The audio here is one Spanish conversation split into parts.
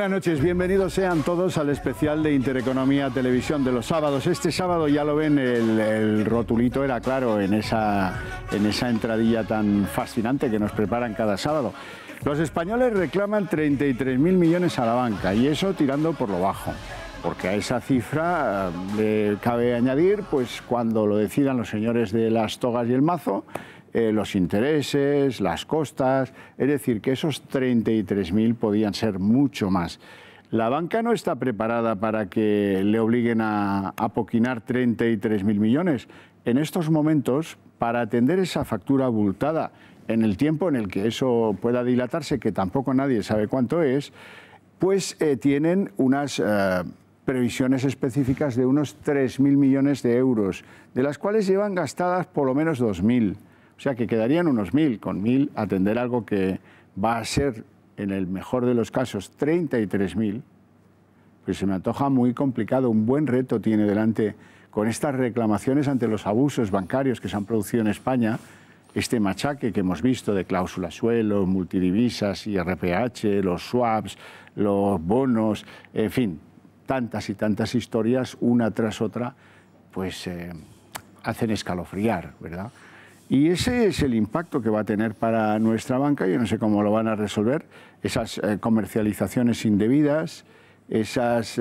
Buenas noches, bienvenidos sean todos al especial de Intereconomía Televisión de los sábados. Este sábado, ya lo ven, el rotulito era claro en esa entradilla tan fascinante que nos preparan cada sábado. Los españoles reclaman 33.000 millones a la banca, y eso tirando por lo bajo, porque a esa cifra le cabe añadir, pues cuando lo decidan los señores de las togas y el mazo, los intereses, las costas, es decir, que esos 33.000 podían ser mucho más. La banca no está preparada para que le obliguen a apoquinar 33.000 millones. En estos momentos, para atender esa factura abultada en el tiempo en el que eso pueda dilatarse, que tampoco nadie sabe cuánto es, pues tienen unas previsiones específicas de unos 3.000 millones de euros, de las cuales llevan gastadas por lo menos 2.000. O sea que quedarían unos 1.000, con 1.000 atender algo que va a ser, en el mejor de los casos, 33.000, pues se me antoja muy complicado. Un buen reto tiene delante con estas reclamaciones ante los abusos bancarios que se han producido en España, este machaque que hemos visto de cláusula suelo, multidivisas, IRPH, los swaps, los bonos, en fin, tantas y tantas historias, una tras otra, pues hacen escalofriar, ¿verdad? Y ese es el impacto que va a tener para nuestra banca. Yo no sé cómo lo van a resolver, esas comercializaciones indebidas, esas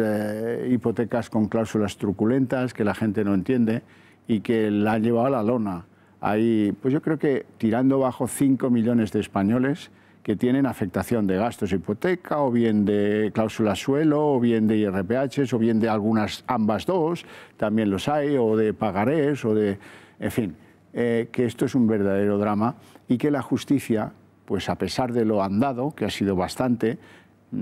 hipotecas con cláusulas truculentas que la gente no entiende y que la han llevado a la lona. Hay, pues yo creo que tirando bajo 5 millones de españoles que tienen afectación de gastos de hipoteca, o bien de cláusula suelo, o bien de IRPH, o bien de ambas dos, también los hay, o de pagarés, o de, en fin. Que esto es un verdadero drama y que la justicia, pues a pesar de lo andado, que ha sido bastante,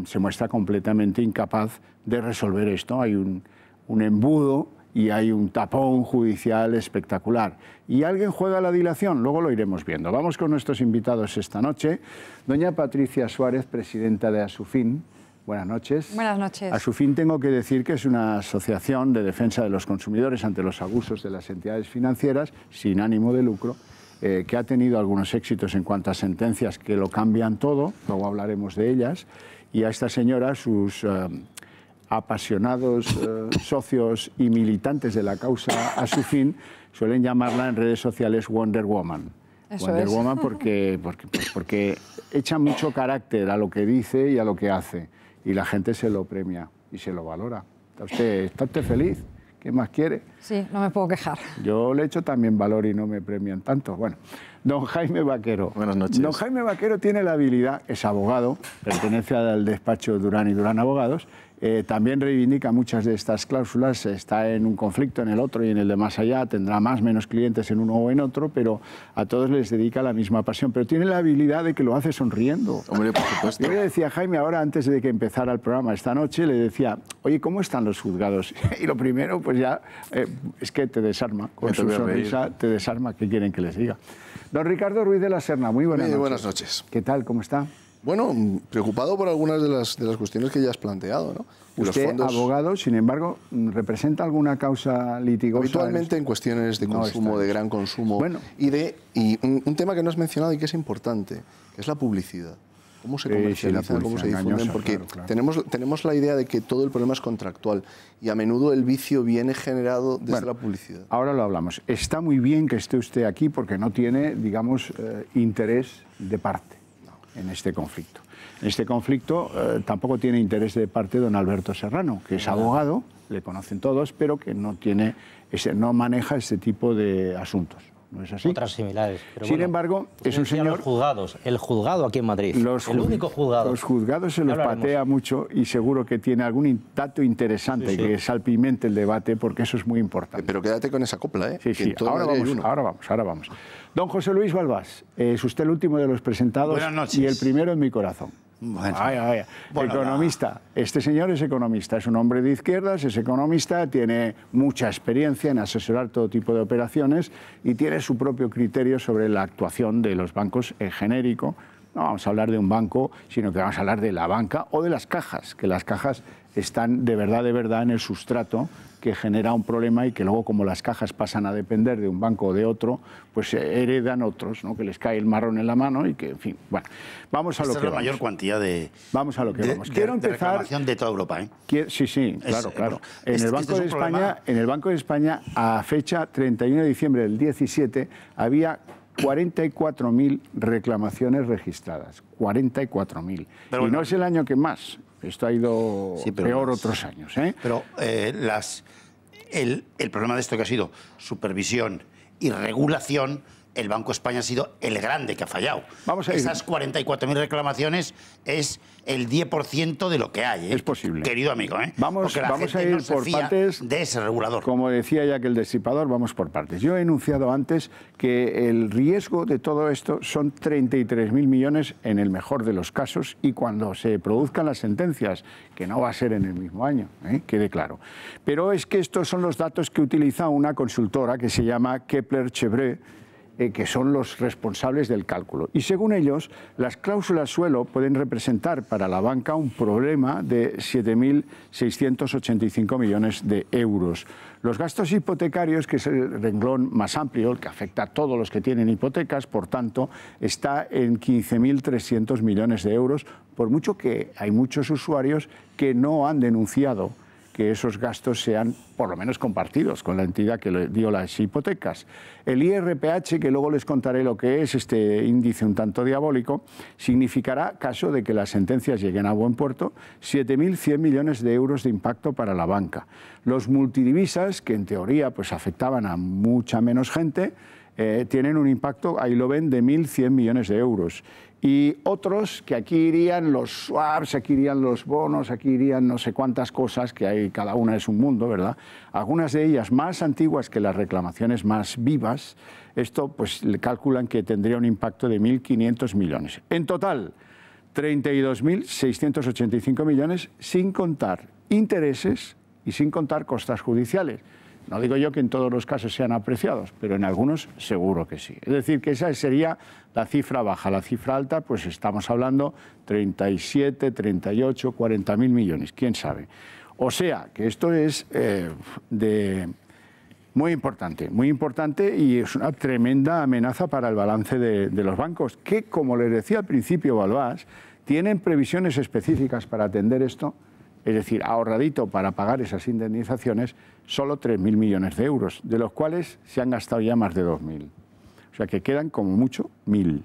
se muestra completamente incapaz de resolver esto. Hay un embudo y hay un tapón judicial espectacular. ¿Y alguien juega la dilación? Luego lo iremos viendo. Vamos con nuestros invitados esta noche. Doña Patricia Suárez, presidenta de Asufin. Buenas noches. Buenas noches. Asufin, tengo que decir que es una asociación de defensa de los consumidores ante los abusos de las entidades financieras sin ánimo de lucro, que ha tenido algunos éxitos en cuanto a sentencias que lo cambian todo, luego hablaremos de ellas, y a esta señora, sus apasionados socios y militantes de la causa Asufin suelen llamarla en redes sociales Wonder Woman. Eso Wonder es. Woman porque echa mucho carácter a lo que dice y a lo que hace. Y la gente se lo premia y se lo valora. ¿Está usted feliz? ¿Qué más quiere? Sí, no me puedo quejar. Yo le echo también valor y no me premian tanto. Bueno, don Jaime Vaquero. Buenas noches. Don Jaime Vaquero tiene la habilidad, es abogado, pertenece al despacho Durán y Durán Abogados, también reivindica muchas de estas cláusulas, está en un conflicto en el otro y en el de más allá, tendrá más o menos clientes en uno o en otro, pero a todos les dedica la misma pasión. Pero tiene la habilidad de que lo hace sonriendo. Hombre, por supuesto. Yo le decía a Jaime ahora, antes de que empezara el programa esta noche, le decía, oye, ¿cómo están los juzgados? Y lo primero, pues ya, es que te desarma, con su sonrisa te desarma, ¿qué quieren que les diga? Don Ricardo Ruiz de la Serna, muy buenas noches. Muy buenas noches. ¿Qué tal? ¿Cómo está? Bueno, preocupado por algunas de las cuestiones que ya has planteado, ¿no? Usted, los fondos, abogado, sin embargo, ¿representa alguna causa litigosa? Habitualmente en cuestiones de consumo, de gran consumo, bueno, y un tema que no has mencionado y que es importante, que es la publicidad. ¿Cómo se comercializan, cómo se difunden? Porque claro. Tenemos la idea de que todo el problema es contractual y a menudo el vicio viene generado desde la publicidad. Ahora lo hablamos. Está muy bien que esté usted aquí porque no tiene, digamos, interés de parte en este conflicto. En este conflicto tampoco tiene interés de parte don Alberto Serrano, que es abogado, le conocen todos, pero que no no maneja ese tipo de asuntos. ¿No es así? Otras similares. Pero sin embargo, es un señor... Los juzgados, el juzgado aquí en Madrid, el único juzgado. Los juzgados se los patea mucho y seguro que tiene algún dato interesante que salpimente el debate, porque eso es muy importante. Pero quédate con esa copla, ¿eh? Sí, sí, ahora vamos. Don José Luis Balbás, es usted el último de los presentados. Buenas noches. Y el primero en mi corazón. Bueno, economista. Este señor es economista, es un hombre de izquierdas, es economista, tiene mucha experiencia en asesorar todo tipo de operaciones y tiene su propio criterio sobre la actuación de los bancos en genérico, No vamos a hablar de un banco, sino que vamos a hablar de la banca o de las cajas, que las cajas están de verdad en el sustrato que genera un problema y que luego, como las cajas pasan a depender de un banco o de otro, pues heredan otros, ¿no? Que les cae el marrón en la mano y que, en fin, bueno, vamos a lo que vamos. Esta es la mayor cuantía de... Vamos a lo que vamos. Quiero empezar... De reclamación de toda Europa, ¿eh? Sí, claro. En el Banco de España, a fecha 31 de diciembre del 17, había 44.000 reclamaciones registradas. 44.000. Bueno, y no es el año que más. Esto ha ido peor otros años, ¿eh? Pero el problema de esto que ha sido supervisión y regulación, el Banco de España ha sido el grande que ha fallado. Esas 44.000 reclamaciones es el 10% de lo que hay, ¿eh? Es posible. Querido amigo, ¿eh? Vamos a ir por partes de ese regulador. Como decía ya que el Destripador, vamos por partes. Yo he enunciado antes que el riesgo de todo esto son 33.000 millones en el mejor de los casos, y cuando se produzcan las sentencias, que no va a ser en el mismo año, quede claro. Pero es que estos son los datos que utiliza una consultora que se llama Kepler Cheuvreux, que son los responsables del cálculo. Y según ellos, las cláusulas suelo pueden representar para la banca un problema de 7.685 millones de euros. Los gastos hipotecarios, que es el renglón más amplio, el que afecta a todos los que tienen hipotecas, por tanto, está en 15.300 millones de euros, por mucho que hay muchos usuarios que no han denunciado que esos gastos sean por lo menos compartidos con la entidad que le dio las hipotecas. El IRPH, que luego les contaré lo que es, este índice un tanto diabólico, significará, caso de que las sentencias lleguen a buen puerto, 7.100 millones de euros de impacto para la banca. Los multidivisas, que en teoría pues afectaban a mucha menos gente, tienen un impacto, ahí lo ven, de 1.100 millones de euros. Y otros, que aquí irían los swaps, aquí irían los bonos, aquí irían no sé cuántas cosas, que hay, cada una es un mundo, ¿verdad? Algunas de ellas más antiguas que las reclamaciones más vivas, esto pues le calculan que tendría un impacto de 1.500 millones. En total, 32.685 millones, sin contar intereses y sin contar costas judiciales. No digo yo que en todos los casos sean apreciados, pero en algunos seguro que sí. Es decir, que esa sería la cifra baja. La cifra alta, pues estamos hablando 37, 38, 40.000 millones, quién sabe. O sea, que esto es muy importante y es una tremenda amenaza para el balance de los bancos, que, como les decía al principio Balbás, tienen previsiones específicas para atender esto. Es decir, ahorradito para pagar esas indemnizaciones, solo 3.000 millones de euros, de los cuales se han gastado ya más de 2.000. O sea que quedan como mucho 1.000.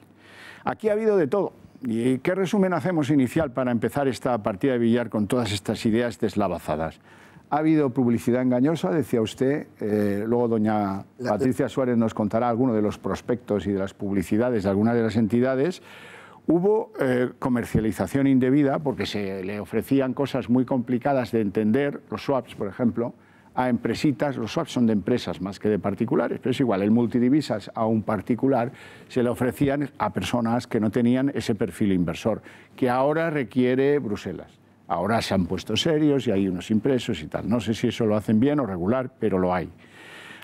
Aquí ha habido de todo. ¿Y qué resumen hacemos inicial para empezar esta partida de billar con todas estas ideas deslavazadas? Ha habido publicidad engañosa, decía usted, luego doña Patricia Suárez nos contará algunos de los prospectos y de las publicidades de algunas de las entidades. Hubo comercialización indebida porque se le ofrecían cosas muy complicadas de entender, los swaps, por ejemplo, a empresitas. Los swaps son de empresas más que de particulares, pero es igual, el multidivisas a un particular se le ofrecían a personas que no tenían ese perfil inversor, que ahora requiere Bruselas. Ahora se han puesto serios y hay unos impresos y tal. No sé si eso lo hacen bien o regular, pero lo hay.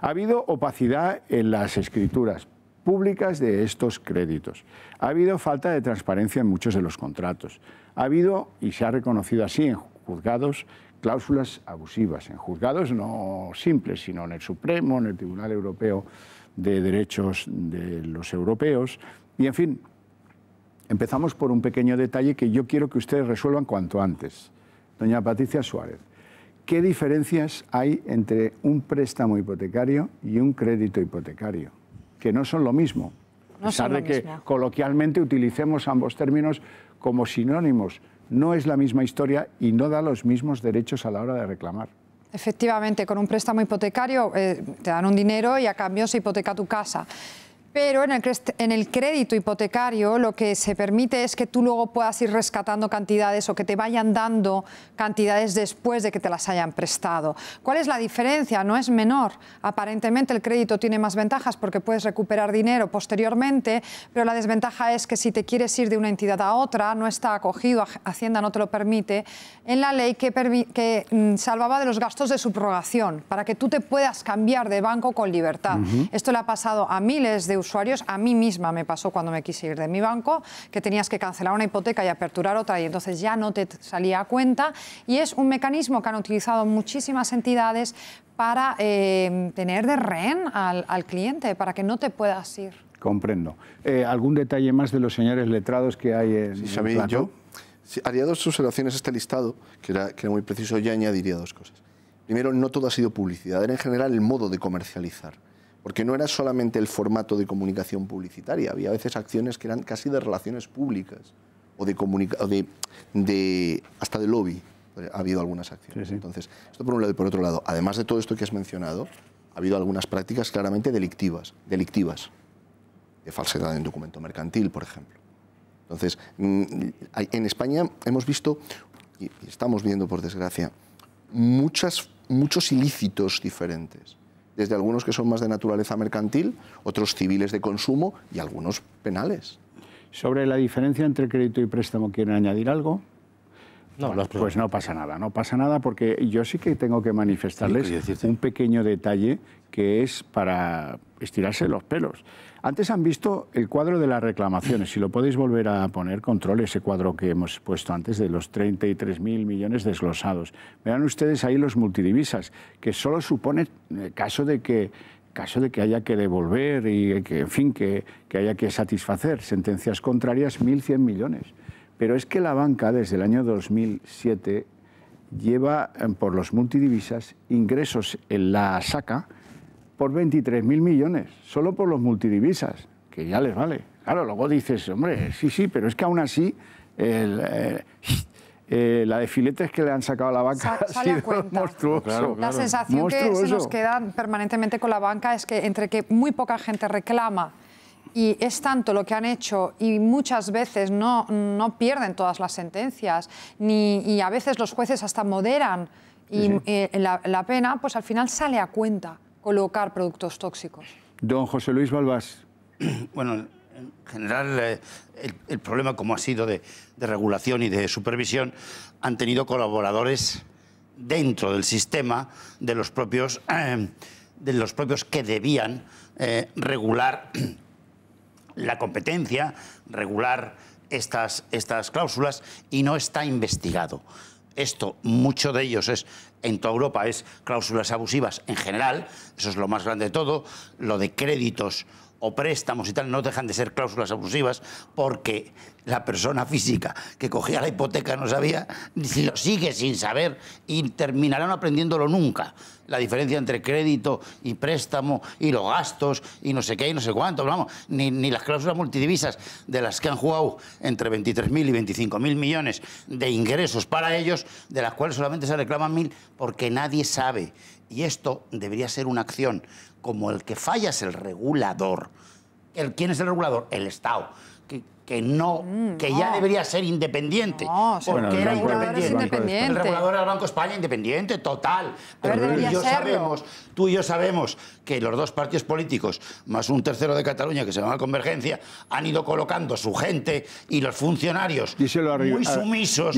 Ha habido opacidad en las escrituras públicas de estos créditos. Ha habido falta de transparencia en muchos de los contratos. Ha habido, y se ha reconocido así en juzgados, cláusulas abusivas. En juzgados no simples, sino en el Supremo, en el Tribunal Europeo de Derechos de los Europeos. Y, en fin, empezamos por un pequeño detalle que yo quiero que ustedes resuelvan cuanto antes. Doña Patricia Suárez, ¿qué diferencias hay entre un préstamo hipotecario y un crédito hipotecario? Que no son lo mismo, a pesar de que coloquialmente utilicemos ambos términos como sinónimos. No es la misma historia y no da los mismos derechos a la hora de reclamar. Efectivamente, con un préstamo hipotecario te dan un dinero y a cambio se hipoteca tu casa. Pero en el crédito hipotecario lo que se permite es que tú luego puedas ir rescatando cantidades o que te vayan dando cantidades después de que te las hayan prestado. ¿Cuál es la diferencia? No es menor. Aparentemente el crédito tiene más ventajas porque puedes recuperar dinero posteriormente, pero la desventaja es que si te quieres ir de una entidad a otra, no está acogido, Hacienda no te lo permite, en la ley que salvaba de los gastos de subrogación, para que tú te puedas cambiar de banco con libertad. Esto le ha pasado a miles de usuarios. A mí misma me pasó cuando me quise ir de mi banco, que tenías que cancelar una hipoteca y aperturar otra y entonces ya no te salía a cuenta. Y es un mecanismo que han utilizado muchísimas entidades para tener de rehén al cliente, para que no te puedas ir. Comprendo. ¿Algún detalle más de los señores letrados que hay en el plato? Yo haría dos observaciones a este listado, que era muy preciso. Yo añadiría dos cosas. Primero, no todo ha sido publicidad, era en general el modo de comercializar, porque no era solamente el formato de comunicación publicitaria, había a veces acciones que eran casi de relaciones públicas o hasta de lobby. Ha habido algunas acciones. Sí, sí. Entonces, esto por un lado, y por otro lado, además de todo esto que has mencionado, ha habido algunas prácticas claramente delictivas, de falsedad en documento mercantil, por ejemplo. Entonces, en España hemos visto, y estamos viendo por desgracia, muchos ilícitos diferentes, desde algunos que son más de naturaleza mercantil, otros civiles de consumo y algunos penales. ¿Sobre la diferencia entre crédito y préstamo quieren añadir algo? No, pues no pasa nada porque yo sí que tengo que manifestarles un pequeño detalle que es para estirarse los pelos. Antes han visto el cuadro de las reclamaciones, si lo podéis volver a poner, control, ese cuadro que hemos puesto antes de los 33.000 millones desglosados. Verán ustedes ahí los multidivisas, que solo supone caso de que haya que devolver y que, en fin, que haya que satisfacer sentencias contrarias, 1.100 millones. Pero es que la banca, desde el año 2007, lleva por los multidivisas ingresos en la SACA por 23.000 millones, solo por los multidivisas, que ya les vale. Claro, luego dices, hombre, sí, pero es que aún así la de filetes que le han sacado a la banca ha sido monstruoso. Claro. La sensación que se nos queda permanentemente con la banca es que entre que muy poca gente reclama y es tanto lo que han hecho y muchas veces no pierden todas las sentencias y a veces los jueces hasta moderan la pena, pues al final sale a cuenta colocar productos tóxicos. Don José Luis Balbás. Bueno, en general el problema, como ha sido de regulación y de supervisión, han tenido colaboradores dentro del sistema de los propios que debían regular la competencia, regular estas cláusulas, y no está investigado. Esto, mucho de ellos en toda Europa es cláusulas abusivas en general, eso es lo más grande de todo. Lo de créditos o préstamos y tal no dejan de ser cláusulas abusivas porque la persona física que cogía la hipoteca no sabía, ni lo sigue sin saber y terminarán aprendiéndolo nunca. La diferencia entre crédito y préstamo y los gastos y no sé qué y no sé cuánto, vamos, ni las cláusulas multidivisas de las que han jugado entre 23.000 y 25.000 millones de ingresos para ellos, de las cuales solamente se reclaman 1.000 porque nadie sabe. Y esto debería ser una acción como el que falla es el regulador. ¿Quién es el regulador? El Estado. Que ya debería ser independiente. No, porque era independiente. El regulador era el Banco de España, independiente, total. Pero tú y yo sabemos que los dos partidos políticos, más un tercero de Cataluña que se llama Convergencia, han ido colocando su gente y los funcionarios muy sumisos,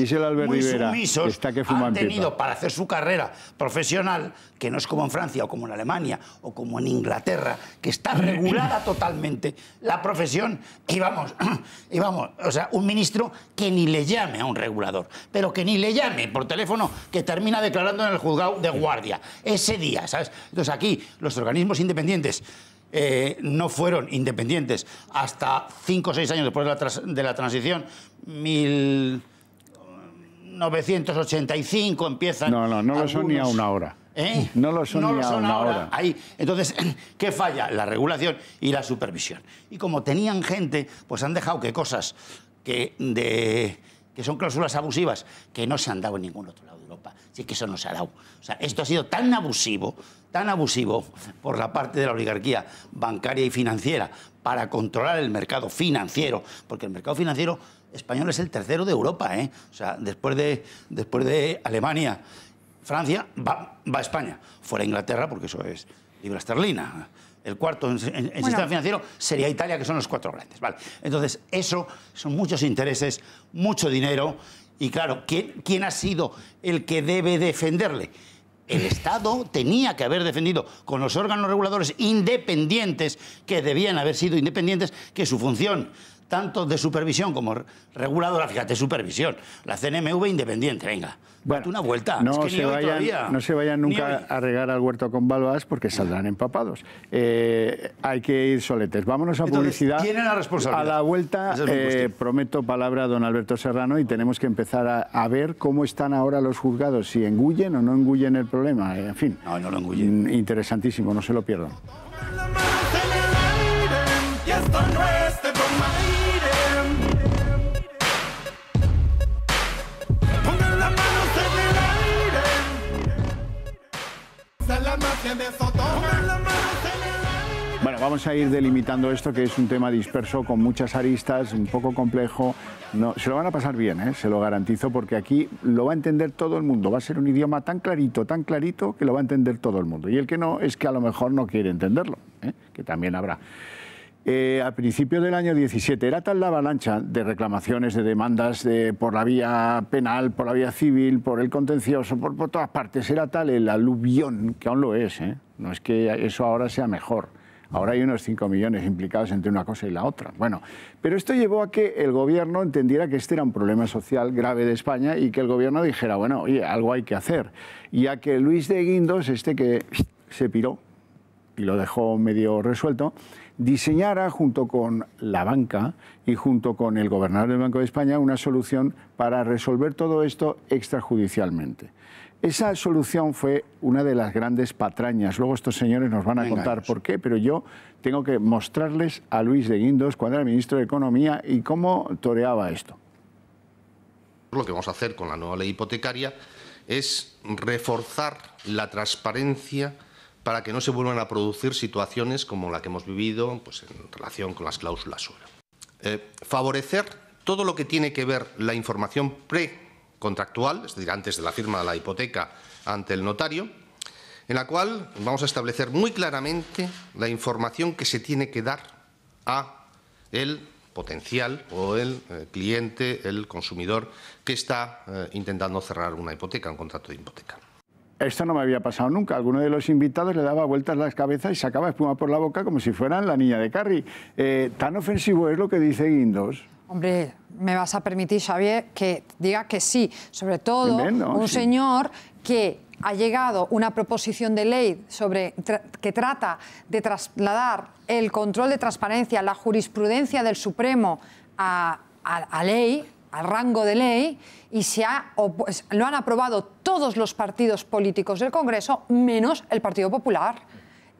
han tenido para hacer su carrera profesional, que no es como en Francia o como en Alemania o como en Inglaterra, que está regulada totalmente la profesión. Y vamos, o sea, un ministro que ni le llame a un regulador, pero que ni le llame por teléfono, que termina declarando en el juzgado de guardia ese día, ¿sabes? Entonces aquí los organismos independientes no fueron independientes hasta 5 o 6 años después de la transición. 1985 empiezan... No lo son ni a una hora. No lo son ni a una hora. Ahí. Entonces, ¿qué falla? La regulación y la supervisión. Y como tenían gente, pues han dejado que cosas que son cláusulas abusivas que no se han dado en ningún otro lado de Europa. Sí que eso no se ha dado. O sea, esto ha sido tan abusivo por la parte de la oligarquía bancaria y financiera para controlar el mercado financiero, porque el mercado financiero español es el tercero de Europa, ¿eh? O sea, después de Alemania, Francia, va a España. Fuera Inglaterra, porque eso es libra esterlina. El cuarto en sistema financiero sería Italia, que son los 4 grandes. Vale. Entonces, eso son muchos intereses, mucho dinero. Y claro, ¿quién ha sido el que debe defenderle? el Estado tenía que haber defendido con los órganos reguladores independientes, que debían haber sido independientes, que su función, tanto de supervisión como reguladora, fíjate, supervisión, la CNMV independiente, venga, bueno, una vuelta. No, es que no se vayan nunca a regar al huerto con balbas porque saldrán empapados. Hay que ir soletes. Vámonos a publicidad. Tienen la responsabilidad. A la vuelta, prometo palabra a don Alberto Serrano y tenemos que empezar a ver cómo están ahora los juzgados, si engullen o no engullen el problema. En fin, no lo engullen. Interesantísimo, no se lo pierdan. Bueno, vamos a ir delimitando esto, que es un tema disperso, con muchas aristas, un poco complejo. No, se lo van a pasar bien, se lo garantizo, porque aquí lo va a entender todo el mundo. Va a ser un idioma tan clarito, que lo va a entender todo el mundo. Y el que no, es que a lo mejor no quiere entenderlo, que también habrá. A principios del año 17 era tal la avalancha de reclamaciones, de demandas por la vía penal, por la vía civil, por el contencioso, por todas partes. Era tal el aluvión, que aún lo es, no es que eso ahora sea mejor. Ahora hay unos 5 millones implicados entre una cosa y la otra. Bueno, pero esto llevó a que el gobierno entendiera que este era un problema social grave de España y que el gobierno dijera, bueno, oye, algo hay que hacer. Y a que Luis de Guindos, que se piró y lo dejó medio resuelto, diseñara junto con la banca y junto con el gobernador del Banco de España una solución para resolver todo esto extrajudicialmente. Esa solución fue una de las grandes patrañas. Luego estos señores nos van a contar por qué, pero yo tengo que mostrarles a Luis de Guindos cuando era ministro de Economía y cómo toreaba esto. Lo que vamos a hacer con la nueva ley hipotecaria es reforzar la transparencia para que no se vuelvan a producir situaciones como la que hemos vivido pues, en relación con las cláusulas suelo. Favorecer todo lo que tiene que ver la información precontractual, es decir, antes de la firma de la hipoteca ante el notario, en la cual vamos a establecer muy claramente la información que se tiene que dar a el potencial o el cliente, el consumidor que está intentando cerrar una hipoteca, un contrato de hipoteca. Esto no me había pasado nunca. Alguno de los invitados le daba vueltas las cabezas y sacaba espuma por la boca como si fueran la niña de Carrie. ¿Tan ofensivo es lo que dice Guindos? Hombre, me vas a permitir, Xavier, que diga que sí. Sobre todo un señor que ha llegado una proposición de ley que trata de trasladar el control de transparencia, la jurisprudencia del Supremo a ley, al rango de ley, y lo han aprobado todos los partidos políticos del Congreso, menos el Partido Popular.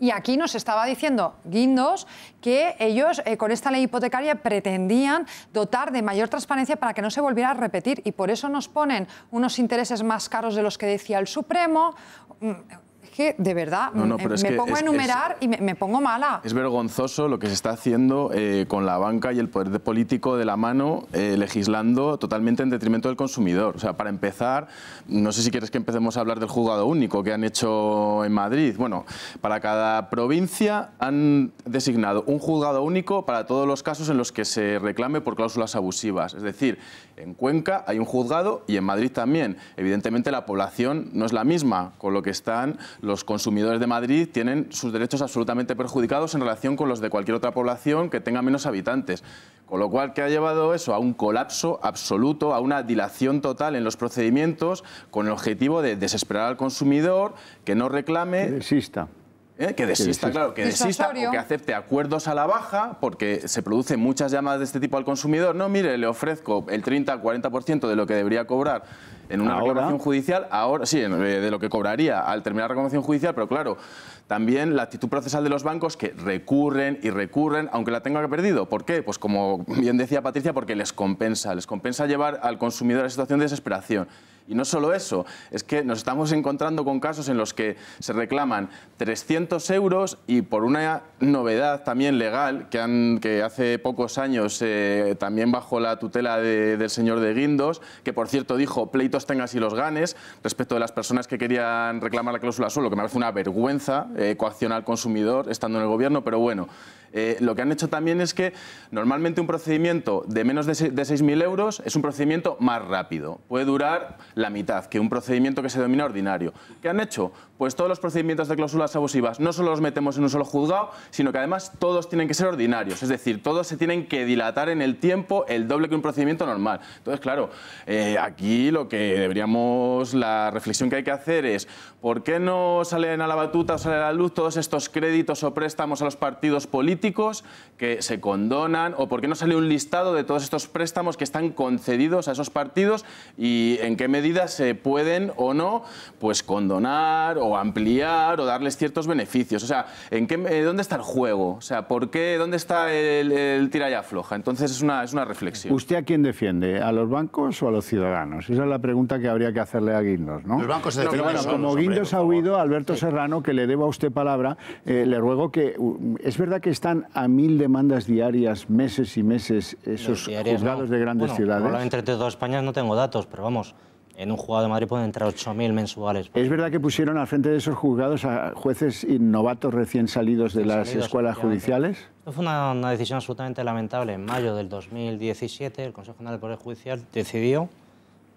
Y aquí nos estaba diciendo Guindos que ellos con esta ley hipotecaria pretendían dotar de mayor transparencia para que no se volviera a repetir, y por eso nos ponen unos intereses más caros de los que decía el Supremo. Que de verdad me pongo a enumerar y me pongo mala. Es vergonzoso lo que se está haciendo con la banca y el poder político de la mano, legislando totalmente en detrimento del consumidor. O sea, para empezar, no sé si quieres que empecemos a hablar del juzgado único que han hecho en Madrid. Bueno, para cada provincia han designado un juzgado único para todos los casos en los que se reclame por cláusulas abusivas. Es decir, en Cuenca hay un juzgado y en Madrid también. Evidentemente la población no es la misma, con lo que están los consumidores de Madrid tienen sus derechos absolutamente perjudicados en relación con los de cualquier otra población que tenga menos habitantes. Con lo cual, ¿qué ha llevado eso? A un colapso absoluto, a una dilación total en los procedimientos, con el objetivo de desesperar al consumidor, que no reclame... Que desista. Que desista, claro, que desista o que acepte acuerdos a la baja, porque se producen muchas llamadas de este tipo al consumidor. No, mire, le ofrezco el 30-40% de lo que debería cobrar en una reclamación judicial, ahora sí, de lo que cobraría al terminar la reclamación judicial, pero claro, también la actitud procesal de los bancos que recurren y recurren, aunque la tenga perdido. ¿Por qué? Pues como bien decía Patricia, porque les compensa llevar al consumidor a situación de desesperación. Y no solo eso, es que nos estamos encontrando con casos en los que se reclaman 300 euros y por una novedad también legal que hace pocos años, también bajo la tutela del señor de Guindos, que por cierto dijo pleitos tengas y los ganes, respecto de las personas que querían reclamar la cláusula suelo, que me parece una vergüenza, coaccionar al consumidor estando en el gobierno, pero bueno. Lo que han hecho también es que normalmente un procedimiento de menos de 6.000 euros es un procedimiento más rápido. Puede durar la mitad que un procedimiento que se denomina ordinario. ¿Qué han hecho? Pues todos los procedimientos de cláusulas abusivas no solo los metemos en un solo juzgado, sino que además todos tienen que ser ordinarios. Es decir, todos se tienen que dilatar en el tiempo el doble que un procedimiento normal. Entonces, claro, aquí lo que deberíamos, la reflexión que hay que hacer es ¿por qué no salen a la batuta o salen a la luz todos estos créditos o préstamos a los partidos políticos que se condonan? ¿O por qué no sale un listado de todos estos préstamos que están concedidos a esos partidos y en qué medida se pueden o no pues condonar o ampliar o darles ciertos beneficios? O sea, ¿dónde está el juego? O sea, ¿por qué? ¿Dónde está el tira y afloja? Entonces es una reflexión. ¿Usted a quién defiende? ¿A los bancos o a los ciudadanos? Esa es la pregunta que habría que hacerle a Guindos, ¿no? Los bancos se defienden. Pero bueno, como Guindos ha oído, Alberto Serrano, que le debo a usted palabra, le ruego que... ¿Es verdad que están a 1000 demandas diarias, meses y meses, esos juzgados de grandes ciudades? Probablemente entre toda España no tengo datos, pero vamos... En un juzgado de Madrid pueden entrar 8.000 mensuales. ¿Es verdad que pusieron al frente de esos juzgados a jueces novatos recién salidos de las escuelas judiciales? Esto fue una decisión absolutamente lamentable. En mayo del 2017, el Consejo General del Poder Judicial decidió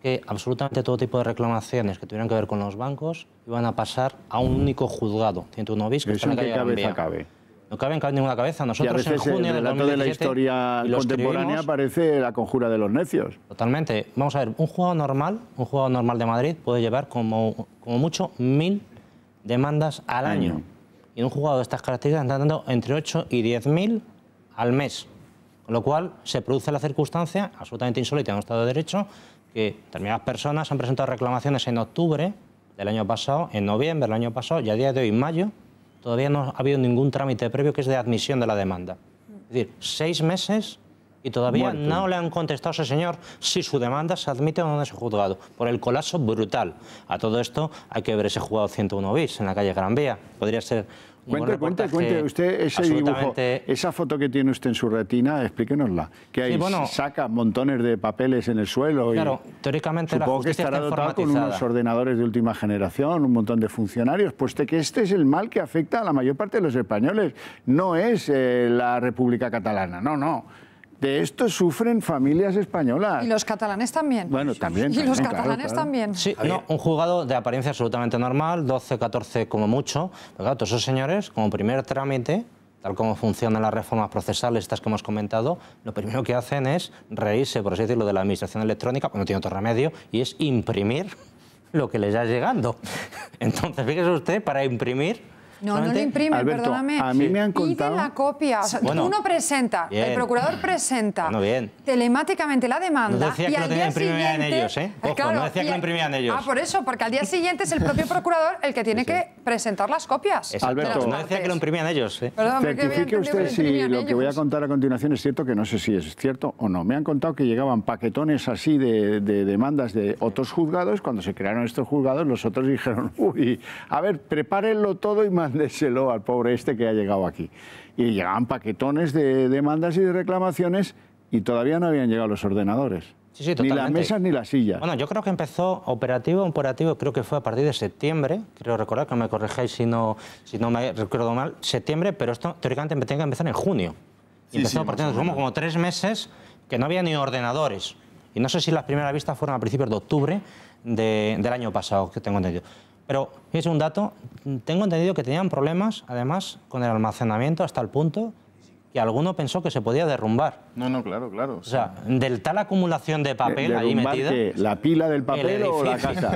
que absolutamente todo tipo de reclamaciones que tuvieran que ver con los bancos iban a pasar a un único juzgado, 101 bis, que está en la calle Gran Vía. No cabe en ninguna cabeza. Nosotros y a veces en junio del 2017, de la historia contemporánea parece la conjura de los necios. Totalmente. Vamos a ver, un juzgado normal de Madrid puede llevar como mucho 1000 demandas al año. Y en un juzgado de estas características están dando entre 8 y 10.000 al mes. Con lo cual se produce la circunstancia absolutamente insólita en un Estado de Derecho que determinadas personas han presentado reclamaciones en octubre del año pasado, en noviembre del año pasado y a día de hoy, en mayo, todavía no ha habido ningún trámite previo que es de admisión de la demanda. Es decir, 6 meses y todavía no le han contestado a ese señor si su demanda se admite o no en ese juzgado, por el colapso brutal. A todo esto hay que ver ese juzgado 101 bis en la calle Gran Vía. Podría ser Cuente usted ese dibujo, esa foto que tiene usted en su retina, explíquenosla. Que ahí saca montones de papeles en el suelo. Claro, teóricamente supongo que estará dotado con unos ordenadores de última generación, un montón de funcionarios, puesto que este es el mal que afecta a la mayor parte de los españoles. No es la República Catalana, no. De esto sufren familias españolas. ¿Y los catalanes también? Bueno, también. ¿Y los catalanes también? Sí, no, un juzgado de apariencia absolutamente normal, 12, 14 como mucho. Pero claro, todos esos señores, como primer trámite, tal como funcionan las reformas procesales, estas que hemos comentado, lo primero que hacen es reírse, por así decirlo, de la administración electrónica, cuando no tiene otro remedio, y es imprimir lo que les está llegando. Entonces, fíjese usted, para imprimir... No le imprimen, Alberto, perdóname. A mí me han contado... Piden la copia. O sea, uno presenta, el procurador presenta telemáticamente la demanda. No decía que lo imprimían ellos, ¿eh? Ojo, claro, no decía que lo imprimían ellos. Por eso, porque al día siguiente es el propio procurador el que tiene que presentar las copias. Alberto, no decía que lo imprimían ellos, ¿eh? Certifique usted si lo que voy a contar a continuación es cierto, que no sé si es cierto o no. Me han contado que llegaban paquetones así de demandas de otros juzgados. Cuando se crearon estos juzgados, los otros dijeron, uy, a ver, prepárenlo todo y mándeselo al pobre este que ha llegado aquí. Y llegaban paquetones de demandas y de reclamaciones y todavía no habían llegado los ordenadores. Sí, ni las mesas ni las sillas. Bueno, yo creo que empezó operativo, creo que fue a partir de septiembre, creo recordar, que me corrijáis si no me recuerdo mal, septiembre, pero esto teóricamente tenía que empezar en junio. Y empezó a partir de como 3 meses que no había ni ordenadores. Y no sé si las primeras vistas fueron a principios de octubre del año pasado, que tengo entendido. Pero, fíjese un dato, tengo entendido que tenían problemas, además, con el almacenamiento hasta el punto que alguno pensó que se podía derrumbar. No, claro. O sea, del tal acumulación de papel ahí metida... ¿La pila del papel o la casa?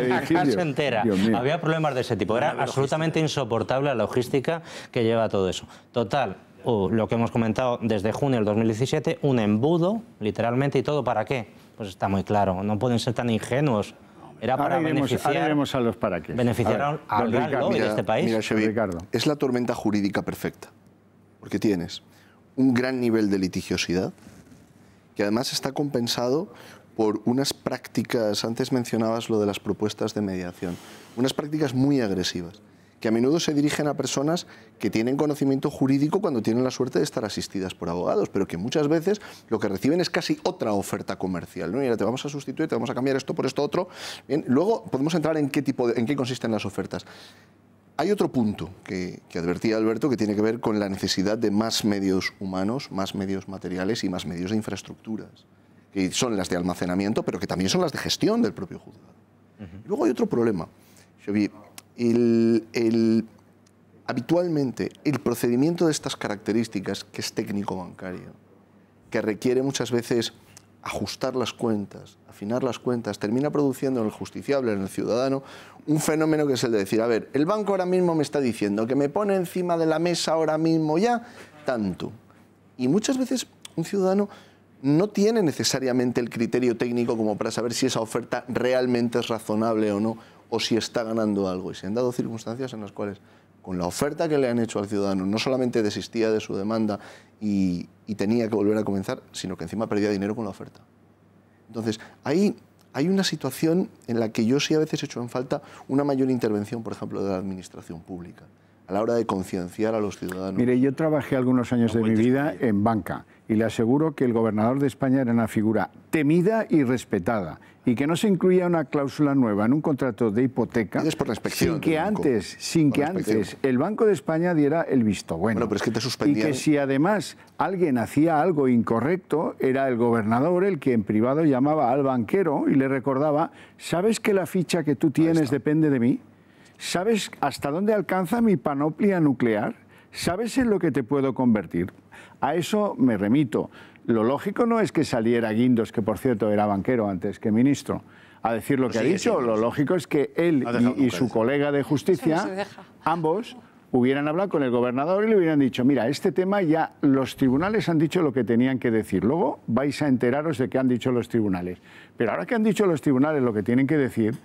La casa entera. Había problemas de ese tipo. Era absolutamente insoportable la logística que lleva todo eso. Total, lo que hemos comentado desde junio del 2017, un embudo, literalmente, ¿y todo para qué? Pues está muy claro, no pueden ser tan ingenuos. Era para beneficiar a los para qué. Beneficiar al gran lobby de este país. Mira, Xavi, es la tormenta jurídica perfecta, porque tienes un gran nivel de litigiosidad, que además está compensado por unas prácticas, antes mencionabas lo de las propuestas de mediación, unas prácticas muy agresivas, que a menudo se dirigen a personas que tienen conocimiento jurídico cuando tienen la suerte de estar asistidas por abogados, pero que muchas veces lo que reciben es casi otra oferta comercial, ¿no? Mira, te vamos a sustituir, te vamos a cambiar esto por esto otro. Bien, luego podemos entrar en qué consisten las ofertas. Hay otro punto que advertía Alberto, que tiene que ver con la necesidad de más medios humanos, más medios materiales y más medios de infraestructuras, que son las de almacenamiento, pero que también son las de gestión del propio juzgado. Y luego hay otro problema, Xavier. Habitualmente, el procedimiento de estas características, que es técnico-bancario, que requiere muchas veces ajustar las cuentas, afinar las cuentas, termina produciendo en el justiciable, en el ciudadano, un fenómeno que es el de decir, a ver, el banco ahora mismo me está diciendo que me pone encima de la mesa ahora mismo ya tanto. Y muchas veces un ciudadano no tiene necesariamente el criterio técnico como para saber si esa oferta realmente es razonable o no, o si está ganando algo. Y se han dado circunstancias en las cuales, con la oferta que le han hecho al ciudadano, no solamente desistía de su demanda y tenía que volver a comenzar, sino que encima perdía dinero con la oferta. Entonces, hay una situación en la que yo sí a veces echo en falta una mayor intervención, por ejemplo, de la administración pública, a la hora de concienciar a los ciudadanos. Mire, yo trabajé algunos años de mi vida en banca y le aseguro que el gobernador de España era una figura temida y respetada, y que no se incluía una cláusula nueva en un contrato de hipoteca sin que antes el Banco de España diera el visto bueno. Pero es que te suspendían. Y que si además alguien hacía algo incorrecto, era el gobernador el que en privado llamaba al banquero y le recordaba, ¿sabes que la ficha que tú tienes depende de mí? ¿Sabes hasta dónde alcanza mi panoplia nuclear? ¿Sabes en lo que te puedo convertir? A eso me remito. Lo lógico no es que saliera Guindos, que por cierto era banquero antes que ministro, a decir lo que ha dicho. Lo lógico es que él y su colega de justicia, ambos, hubieran hablado con el gobernador y le hubieran dicho, mira, este tema ya los tribunales han dicho lo que tenían que decir. Luego vais a enteraros de qué han dicho los tribunales. Pero ahora que han dicho los tribunales lo que tienen que decir,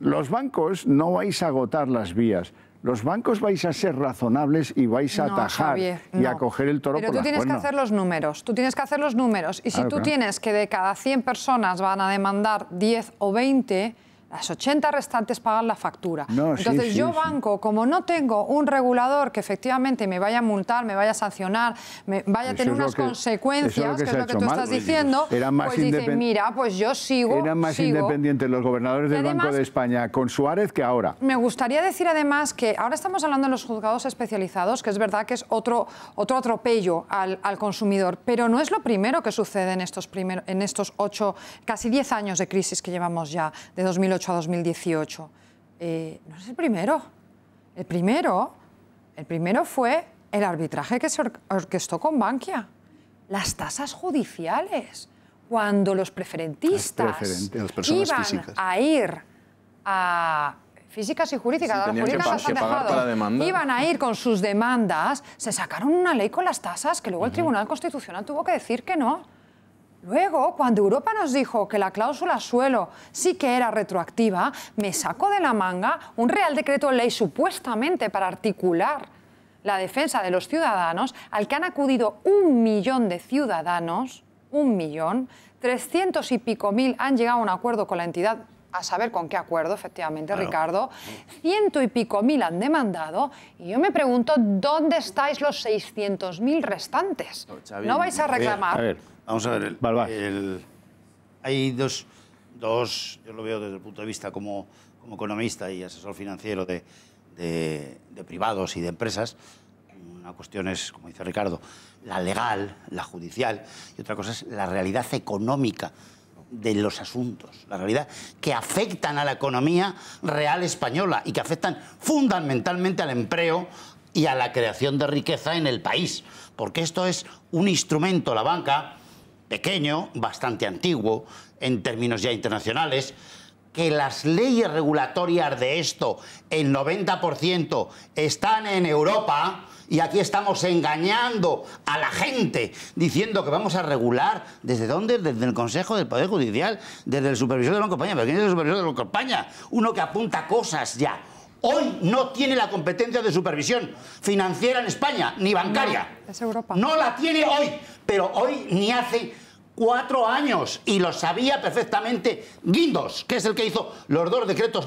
los bancos no vais a agotar las vías. Los bancos vais a ser razonables y vais a atajar y a coger el toro por las cuernos. Pero tú tienes que hacer los números, tú tienes que hacer los números. Y si tú tienes que de cada 100 personas van a demandar 10 o 20, las 80 restantes pagan la factura. Entonces yo banco, como no tengo un regulador que efectivamente me vaya a multar, me vaya a sancionar, me vaya a tener unas consecuencias, que es lo que tú estás diciendo, pues dicen, mira, pues yo sigo. Eran más independientes los gobernadores del Banco de España con Suárez que ahora. Me gustaría decir además que ahora estamos hablando de los juzgados especializados, que es verdad que es otro atropello al consumidor, pero no es lo primero que sucede en estos 8, casi 10 años de crisis que llevamos ya, de 2008 a 2018. No es el primero. El primero fue el arbitraje que se orquestó con Bankia. Las tasas judiciales. Cuando los preferentistas iban a ir a físicas y jurídicas, a las jurídicas las han dejado, iban a ir con sus demandas, se sacaron una ley con las tasas que luego el Tribunal Constitucional tuvo que decir que no. Luego, cuando Europa nos dijo que la cláusula suelo sí que era retroactiva, me sacó de la manga un Real Decreto Ley supuestamente para articular la defensa de los ciudadanos, al que han acudido 1 millón de ciudadanos, 1 millón, 300 y pico mil han llegado a un acuerdo con la entidad, a saber con qué acuerdo, efectivamente, Ricardo, 100 y pico mil han demandado, y yo me pregunto, ¿dónde estáis los 600.000 restantes? ¿No vais a reclamar? A ver, vamos a ver, hay dos, yo lo veo desde el punto de vista como economista y asesor financiero de privados y de empresas. Una cuestión es, como dice Ricardo, la legal, la judicial, y otra cosa es la realidad económica de los asuntos, la realidad que afectan a la economía real española y que afectan fundamentalmente al empleo y a la creación de riqueza en el país. Porque esto es un instrumento, la banca, pequeño, bastante antiguo, en términos ya internacionales, que las leyes regulatorias de esto, el 90%, están en Europa, y aquí estamos engañando a la gente diciendo que vamos a regular. ¿Desde dónde? Desde el Consejo del Poder Judicial, desde el supervisor del Banco de España. ¿Pero quién es el supervisor del Banco de España? Uno que apunta cosas ya. Hoy no tiene la competencia de supervisión financiera en España, ni bancaria. No, es Europa. No la tiene hoy, pero hoy ni hace 4 años, y lo sabía perfectamente Guindos, que es el que hizo los 2 decretos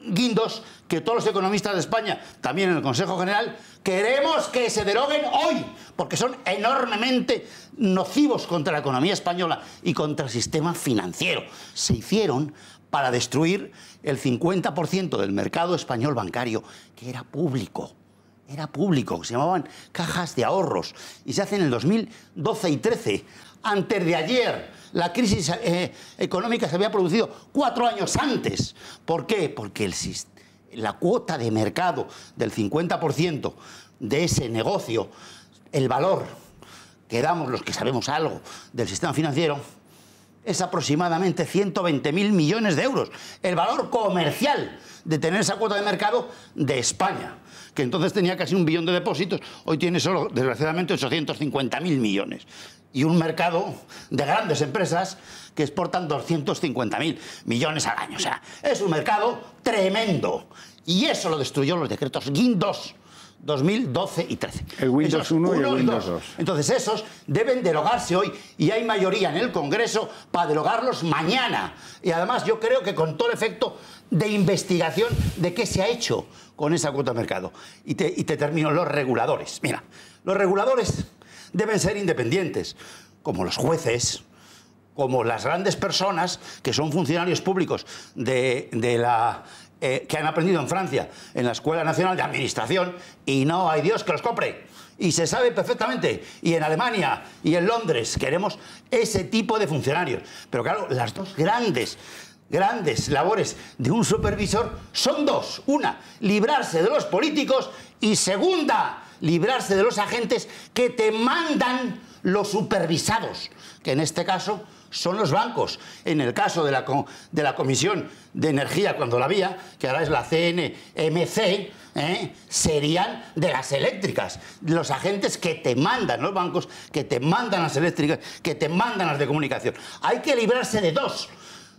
Guindos, que todos los economistas de España, también en el Consejo General, queremos que se deroguen hoy, porque son enormemente nocivos contra la economía española y contra el sistema financiero. Se hicieron para destruir el 50% del mercado español bancario, que era público, que se llamaban cajas de ahorros, y se hace en el 2012 y 13. Antes de ayer, la crisis económica se había producido 4 años antes. ¿Por qué? Porque la cuota de mercado del 50% de ese negocio, el valor que damos los que sabemos algo del sistema financiero, es aproximadamente 120.000 millones de euros. El valor comercial de tener esa cuota de mercado de España, que entonces tenía casi 1 billón de depósitos, hoy tiene solo, desgraciadamente, 850.000 millones. Y un mercado de grandes empresas que exportan 250.000 millones al año. O sea, es un mercado tremendo. Y eso lo destruyó los decretos Guindos 2012 y 13. El Windows 1 y el Windows 2. Entonces esos deben derogarse hoy y hay mayoría en el Congreso para derogarlos mañana. Y además yo creo que con todo el efecto de investigación de qué se ha hecho con esa cuota de mercado. Y te termino, los reguladores. Mira, los reguladores deben ser independientes, como los jueces, como las grandes personas que son funcionarios públicos que han aprendido en Francia, en la Escuela Nacional de Administración, y no hay Dios que los compre. Y se sabe perfectamente. Y en Alemania y en Londres queremos ese tipo de funcionarios. Pero claro, las dos grandes labores de un supervisor son dos. Una, librarse de los políticos, y segunda, librarse de los agentes que te mandan los supervisados, que en este caso son los bancos. En el caso de la Comisión de Energía, cuando la había, que ahora es la CNMC, serían de las eléctricas, los agentes que te mandan los bancos, que te mandan las eléctricas, que te mandan las de comunicación. Hay que librarse de dos,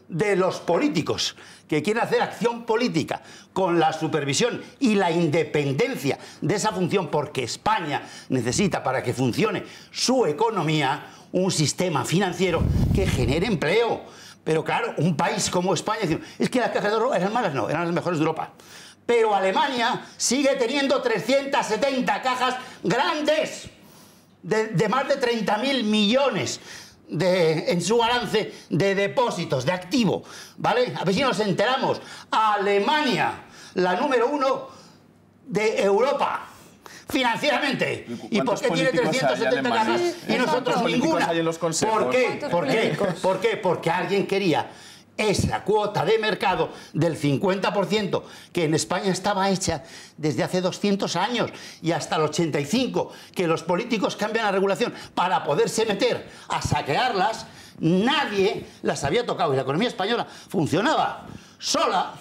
de los políticos que quieren hacer acción política con la supervisión y la independencia de esa función, porque España necesita, para que funcione su economía, un sistema financiero que genere empleo. Pero claro, un país como España, es que las cajas de ahorro eran malas, no, eran las mejores de Europa. Pero Alemania sigue teniendo 370 cajas grandes de más de 30.000 millones en su balance de depósitos, de activo, ¿vale? A ver si nos enteramos. Alemania, la número 1 de Europa, financieramente. ¿Y por qué tiene 370 cajas y nosotros ninguna? ¿Por qué? ¿Por qué? Porque alguien quería esa cuota de mercado del 50% que en España estaba hecha desde hace 200 años y hasta el 85, que los políticos cambian la regulación para poderse meter a saquearlas. Nadie las había tocado y la economía española funcionaba sola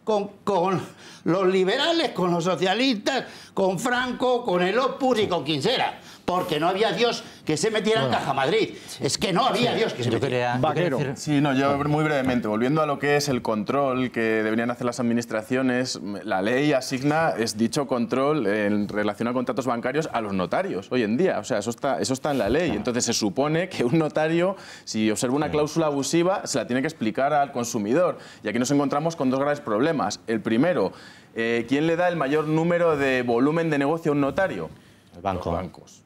con los liberales, con los socialistas, con Franco, con el Opus y con quien sea. Porque no había Dios que se metiera en Caja Madrid. Es que no había Dios que se metiera. Vaquero. Sí, no, yo muy brevemente, volviendo a lo que es el control que deberían hacer las administraciones, la ley asigna, es dicho control en relación a contratos bancarios a los notarios hoy en día. O sea, eso está en la ley. Entonces se supone que un notario, si observa una cláusula abusiva, se la tiene que explicar al consumidor. Y aquí nos encontramos con dos graves problemas. El primero, ¿quién le da el mayor número de volumen de negocio a un notario? El banco. Los bancos.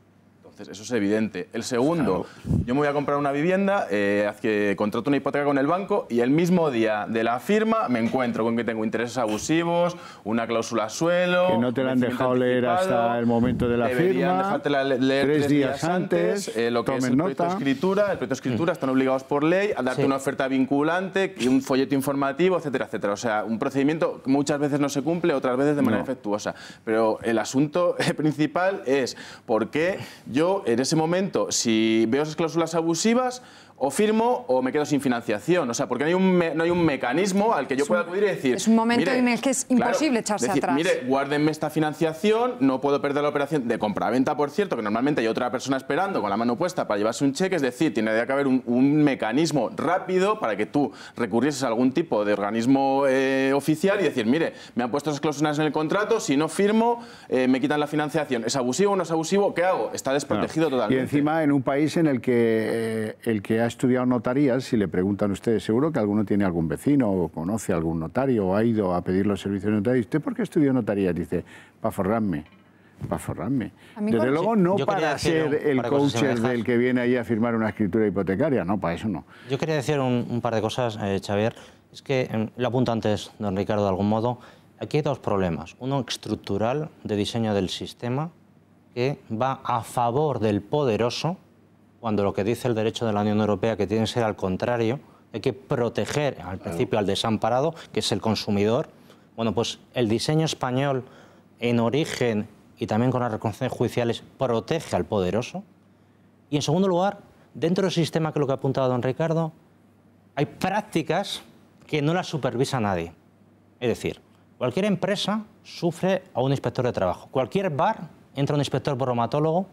Eso es evidente. El segundo, yo me voy a comprar una vivienda, que contrato una hipoteca con el banco y el mismo día de la firma me encuentro con que tengo intereses abusivos, una cláusula suelo... Que no te la han dejado leer hasta el momento de la firma, dejártela leer 3 días antes, lo que es el proyecto de escritura. El proyecto de escritura están obligados por ley a darte una oferta vinculante, un folleto informativo, etcétera, etcétera. O sea, un procedimiento que muchas veces no se cumple, otras veces de manera defectuosa. Pero el asunto principal es por qué yo en ese momento, si veo esas cláusulas abusivas, o firmo o me quedo sin financiación. O sea, porque no hay un mecanismo al que yo pueda acudir y decir... Es un momento en el que es imposible echarse atrás. Mire, guárdenme esta financiación, no puedo perder la operación de compraventa, por cierto, que normalmente hay otra persona esperando con la mano puesta para llevarse un cheque. Es decir, tiene que haber un mecanismo rápido para que tú recurrieses a algún tipo de organismo oficial y decir, mire, me han puesto esas cláusulas en el contrato, si no firmo, me quitan la financiación. ¿Es abusivo o no es abusivo? ¿Qué hago? Está desprotegido totalmente. Y encima en un país en el que ha estudiado notarías, si le preguntan ustedes, seguro que alguno tiene algún vecino o conoce algún notario o ha ido a pedir los servicios de notario. ¿Usted por qué estudió notarías? Dice, para forrarme. para forrarme. Desde luego no para ser el coacher del que viene ahí a firmar una escritura hipotecaria, no, para eso no. Yo quería decir un par de cosas, Xavier. Es que, lo apunto antes, don Ricardo, de algún modo, aquí hay dos problemas. Uno estructural de diseño del sistema, que va a favor del poderoso, cuando lo que dice el derecho de la Unión Europea, que tiene que ser al contrario, hay que proteger al principio al desamparado, que es el consumidor. Bueno, pues el diseño español en origen y también con las recomendaciones judiciales protege al poderoso. Y en segundo lugar, dentro del sistema, que es lo que ha apuntado don Ricardo, hay prácticas que no las supervisa nadie. Es decir, cualquier empresa sufre a un inspector de trabajo. Cualquier bar entra un inspector bromatólogo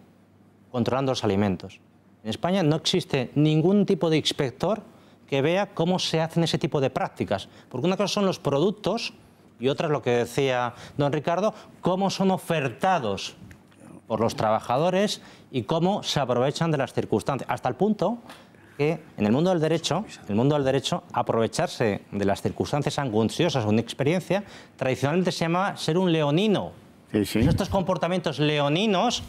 controlando los alimentos. En España no existe ningún tipo de inspector que vea cómo se hacen ese tipo de prácticas. Porque una cosa son los productos y otra es lo que decía don Ricardo, cómo son ofertados por los trabajadores y cómo se aprovechan de las circunstancias. Hasta el punto que en el mundo del derecho, aprovecharse de las circunstancias angustiosas o una experiencia, tradicionalmente se llama ser un leonino. Sí, sí. Estos comportamientos leoninos,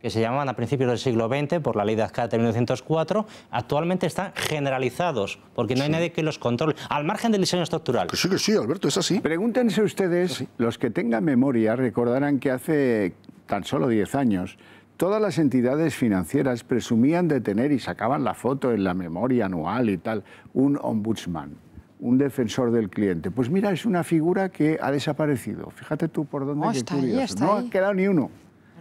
que se llamaban a principios del siglo XX por la ley de Azcárate de 1904, actualmente están generalizados, porque no hay nadie que los controle, al margen del diseño estructural. Que sí, Alberto, es así. Pregúntense ustedes, los que tengan memoria, recordarán que hace tan solo 10 años, todas las entidades financieras presumían de tener, y sacaban la foto en la memoria anual y tal, un ombudsman, un defensor del cliente. Pues mira, es una figura que ha desaparecido. Fíjate tú por dónde, qué curioso. No ha quedado ni uno.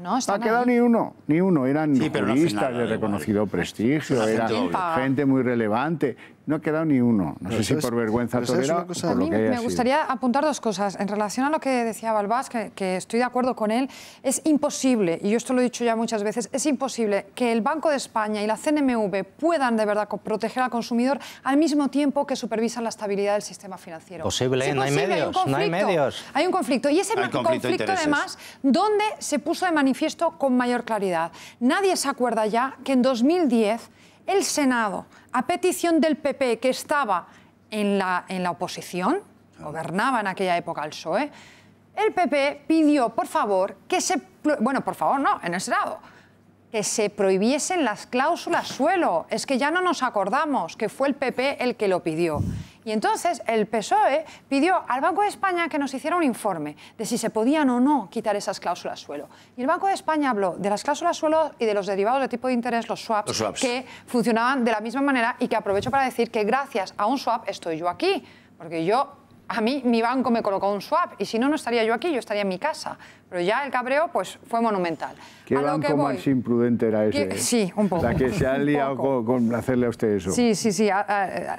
No ha quedado ni uno. Eran juristas de reconocido prestigio, era gente muy relevante. No ha quedado ni uno. No sé si por vergüenza tolera o por lo que haya sido. Me gustaría apuntar dos cosas. En relación a lo que decía Balbás, que estoy de acuerdo con él, es imposible, y yo esto lo he dicho ya muchas veces, es imposible que el Banco de España y la CNMV puedan de verdad proteger al consumidor al mismo tiempo que supervisan la estabilidad del sistema financiero. Posible, no hay medios. Hay un conflicto. Y ese conflicto además, ¿dónde se puso de manifiesto con mayor claridad? Nadie se acuerda ya que en 2010 el Senado, a petición del PP, que estaba en la oposición, gobernaba en aquella época el PSOE, el PP pidió, por favor, que se... Bueno, por favor, no, en el Senado, que se prohibiesen las cláusulas suelo. Es que ya no nos acordamos que fue el PP el que lo pidió. Y entonces el PSOE pidió al Banco de España que nos hiciera un informe de si se podían o no quitar esas cláusulas suelo. Y el Banco de España habló de las cláusulas suelo y de los derivados de tipo de interés, los swaps, que funcionaban de la misma manera, y que aprovecho para decir que gracias a un swap estoy yo aquí. Porque a mí mi banco me colocó un swap, y si no, no estaría yo aquí, yo estaría en mi casa. Pero ya el cabreo pues fue monumental. ¿Qué banco más imprudente era ese? Sí, un poco. La que se ha liado con hacerle a usted eso. Sí,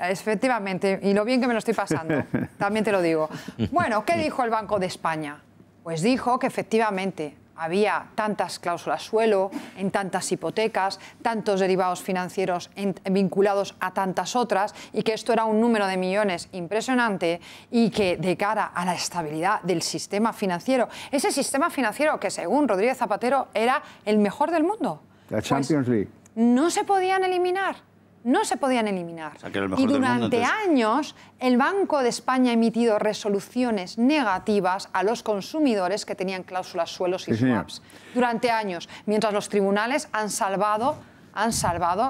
efectivamente. Y lo bien que me lo estoy pasando, también te lo digo. Bueno, ¿qué dijo el Banco de España? Pues dijo que efectivamente había tantas cláusulas suelo en tantas hipotecas, tantos derivados financieros vinculados a tantas otras, y que esto era un número de millones impresionante, y que de cara a la estabilidad del sistema financiero, ese sistema financiero que según Rodríguez Zapatero era el mejor del mundo, la Champions League, no se podían eliminar. No se podían eliminar. O sea, que era el mejor y durante del mundo, años el Banco de España ha emitido resoluciones negativas a los consumidores que tenían cláusulas suelos y swaps. Durante años, mientras los tribunales han salvado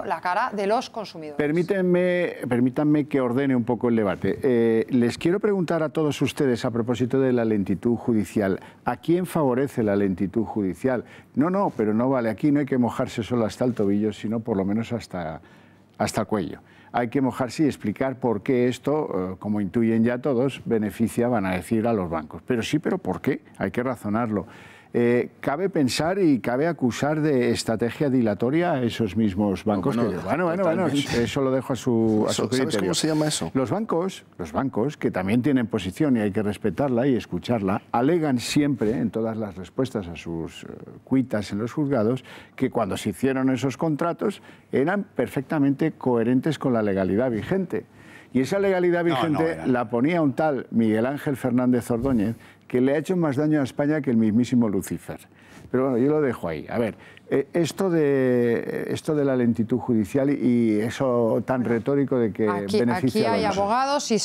la cara de los consumidores. Permítanme que ordene un poco el debate. Les quiero preguntar a todos ustedes, a propósito de la lentitud judicial, ¿a quién favorece la lentitud judicial? No, pero no vale. Aquí no hay que mojarse solo hasta el tobillo, sino por lo menos hasta el cuello. Hay que mojarse y explicar por qué esto, como intuyen ya todos, beneficia, van a decir, a los bancos. Pero ¿por qué? Hay que razonarlo. Cabe pensar y cabe acusar de estrategia dilatoria a esos mismos bancos. Bueno, eso lo dejo a su criterio. ¿Sabes cómo se llama eso? Los bancos, que también tienen posición y hay que respetarla y escucharla, alegan siempre, en todas las respuestas a sus cuitas en los juzgados, que cuando se hicieron esos contratos eran perfectamente coherentes con la legalidad vigente. Y esa legalidad vigente la ponía un tal Miguel Ángel Fernández Ordóñez, que le ha hecho más daño a España que el mismísimo Lucifer. Pero bueno, yo lo dejo ahí. A ver, esto de la lentitud judicial y eso tan retórico de que beneficia aquí hay abogados y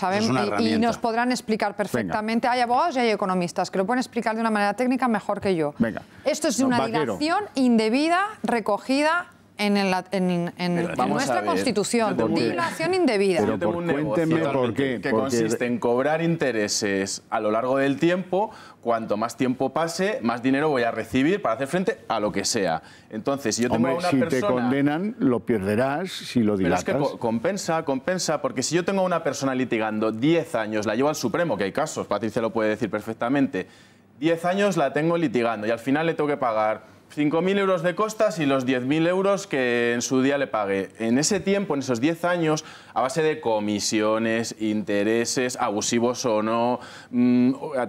nos podrán explicar perfectamente. Venga. Hay abogados y hay economistas que lo pueden explicar de una manera técnica mejor que yo. Venga. Esto es una dilación indebida recogida en nuestra Constitución. Dilación indebida. Pero cuénteme por qué. Que consiste en cobrar intereses a lo largo del tiempo. Cuanto más tiempo pase, más dinero voy a recibir para hacer frente a lo que sea. Entonces, si yo tengo a una persona... si te condenan, lo perderás si lo dilatas. Pero es que compensa, porque si yo tengo a una persona litigando 10 años, la llevo al Supremo, que hay casos, Patricia lo puede decir perfectamente, 10 años la tengo litigando y al final le tengo que pagar 5.000 euros de costas y los 10.000 euros que en su día le pagué. En ese tiempo, en esos 10 años, a base de comisiones, intereses, abusivos o no,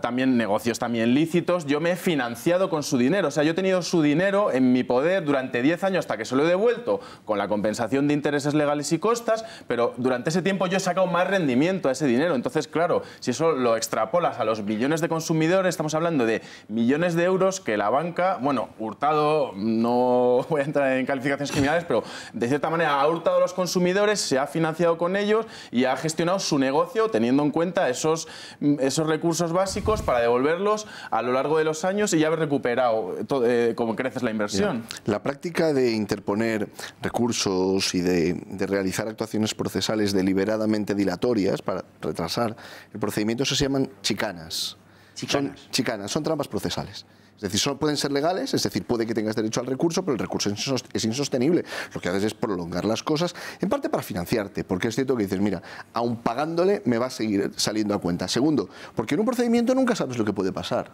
también negocios también lícitos, yo me he financiado con su dinero. O sea, yo he tenido su dinero en mi poder durante 10 años hasta que se lo he devuelto con la compensación de intereses legales y costas, pero durante ese tiempo yo he sacado más rendimiento a ese dinero. Entonces, claro, si eso lo extrapolas a los millones de consumidores, estamos hablando de millones de euros que la banca, bueno, Hurtado, no voy a entrar en calificaciones criminales, pero de cierta manera ha hurtado a los consumidores, se ha financiado con ellos y ha gestionado su negocio teniendo en cuenta esos recursos básicos para devolverlos a lo largo de los años y ya haber recuperado como creces la inversión. La práctica de interponer recursos y de realizar actuaciones procesales deliberadamente dilatorias para retrasar el procedimiento se llaman chicanas. Son trampas procesales. Es decir, pueden ser legales, es decir, puede que tengas derecho al recurso, pero el recurso es insostenible. Lo que haces es prolongar las cosas, en parte para financiarte, porque es cierto que dices, mira, aun pagándole me va a seguir saliendo a cuenta. Segundo, porque en un procedimiento nunca sabes lo que puede pasar.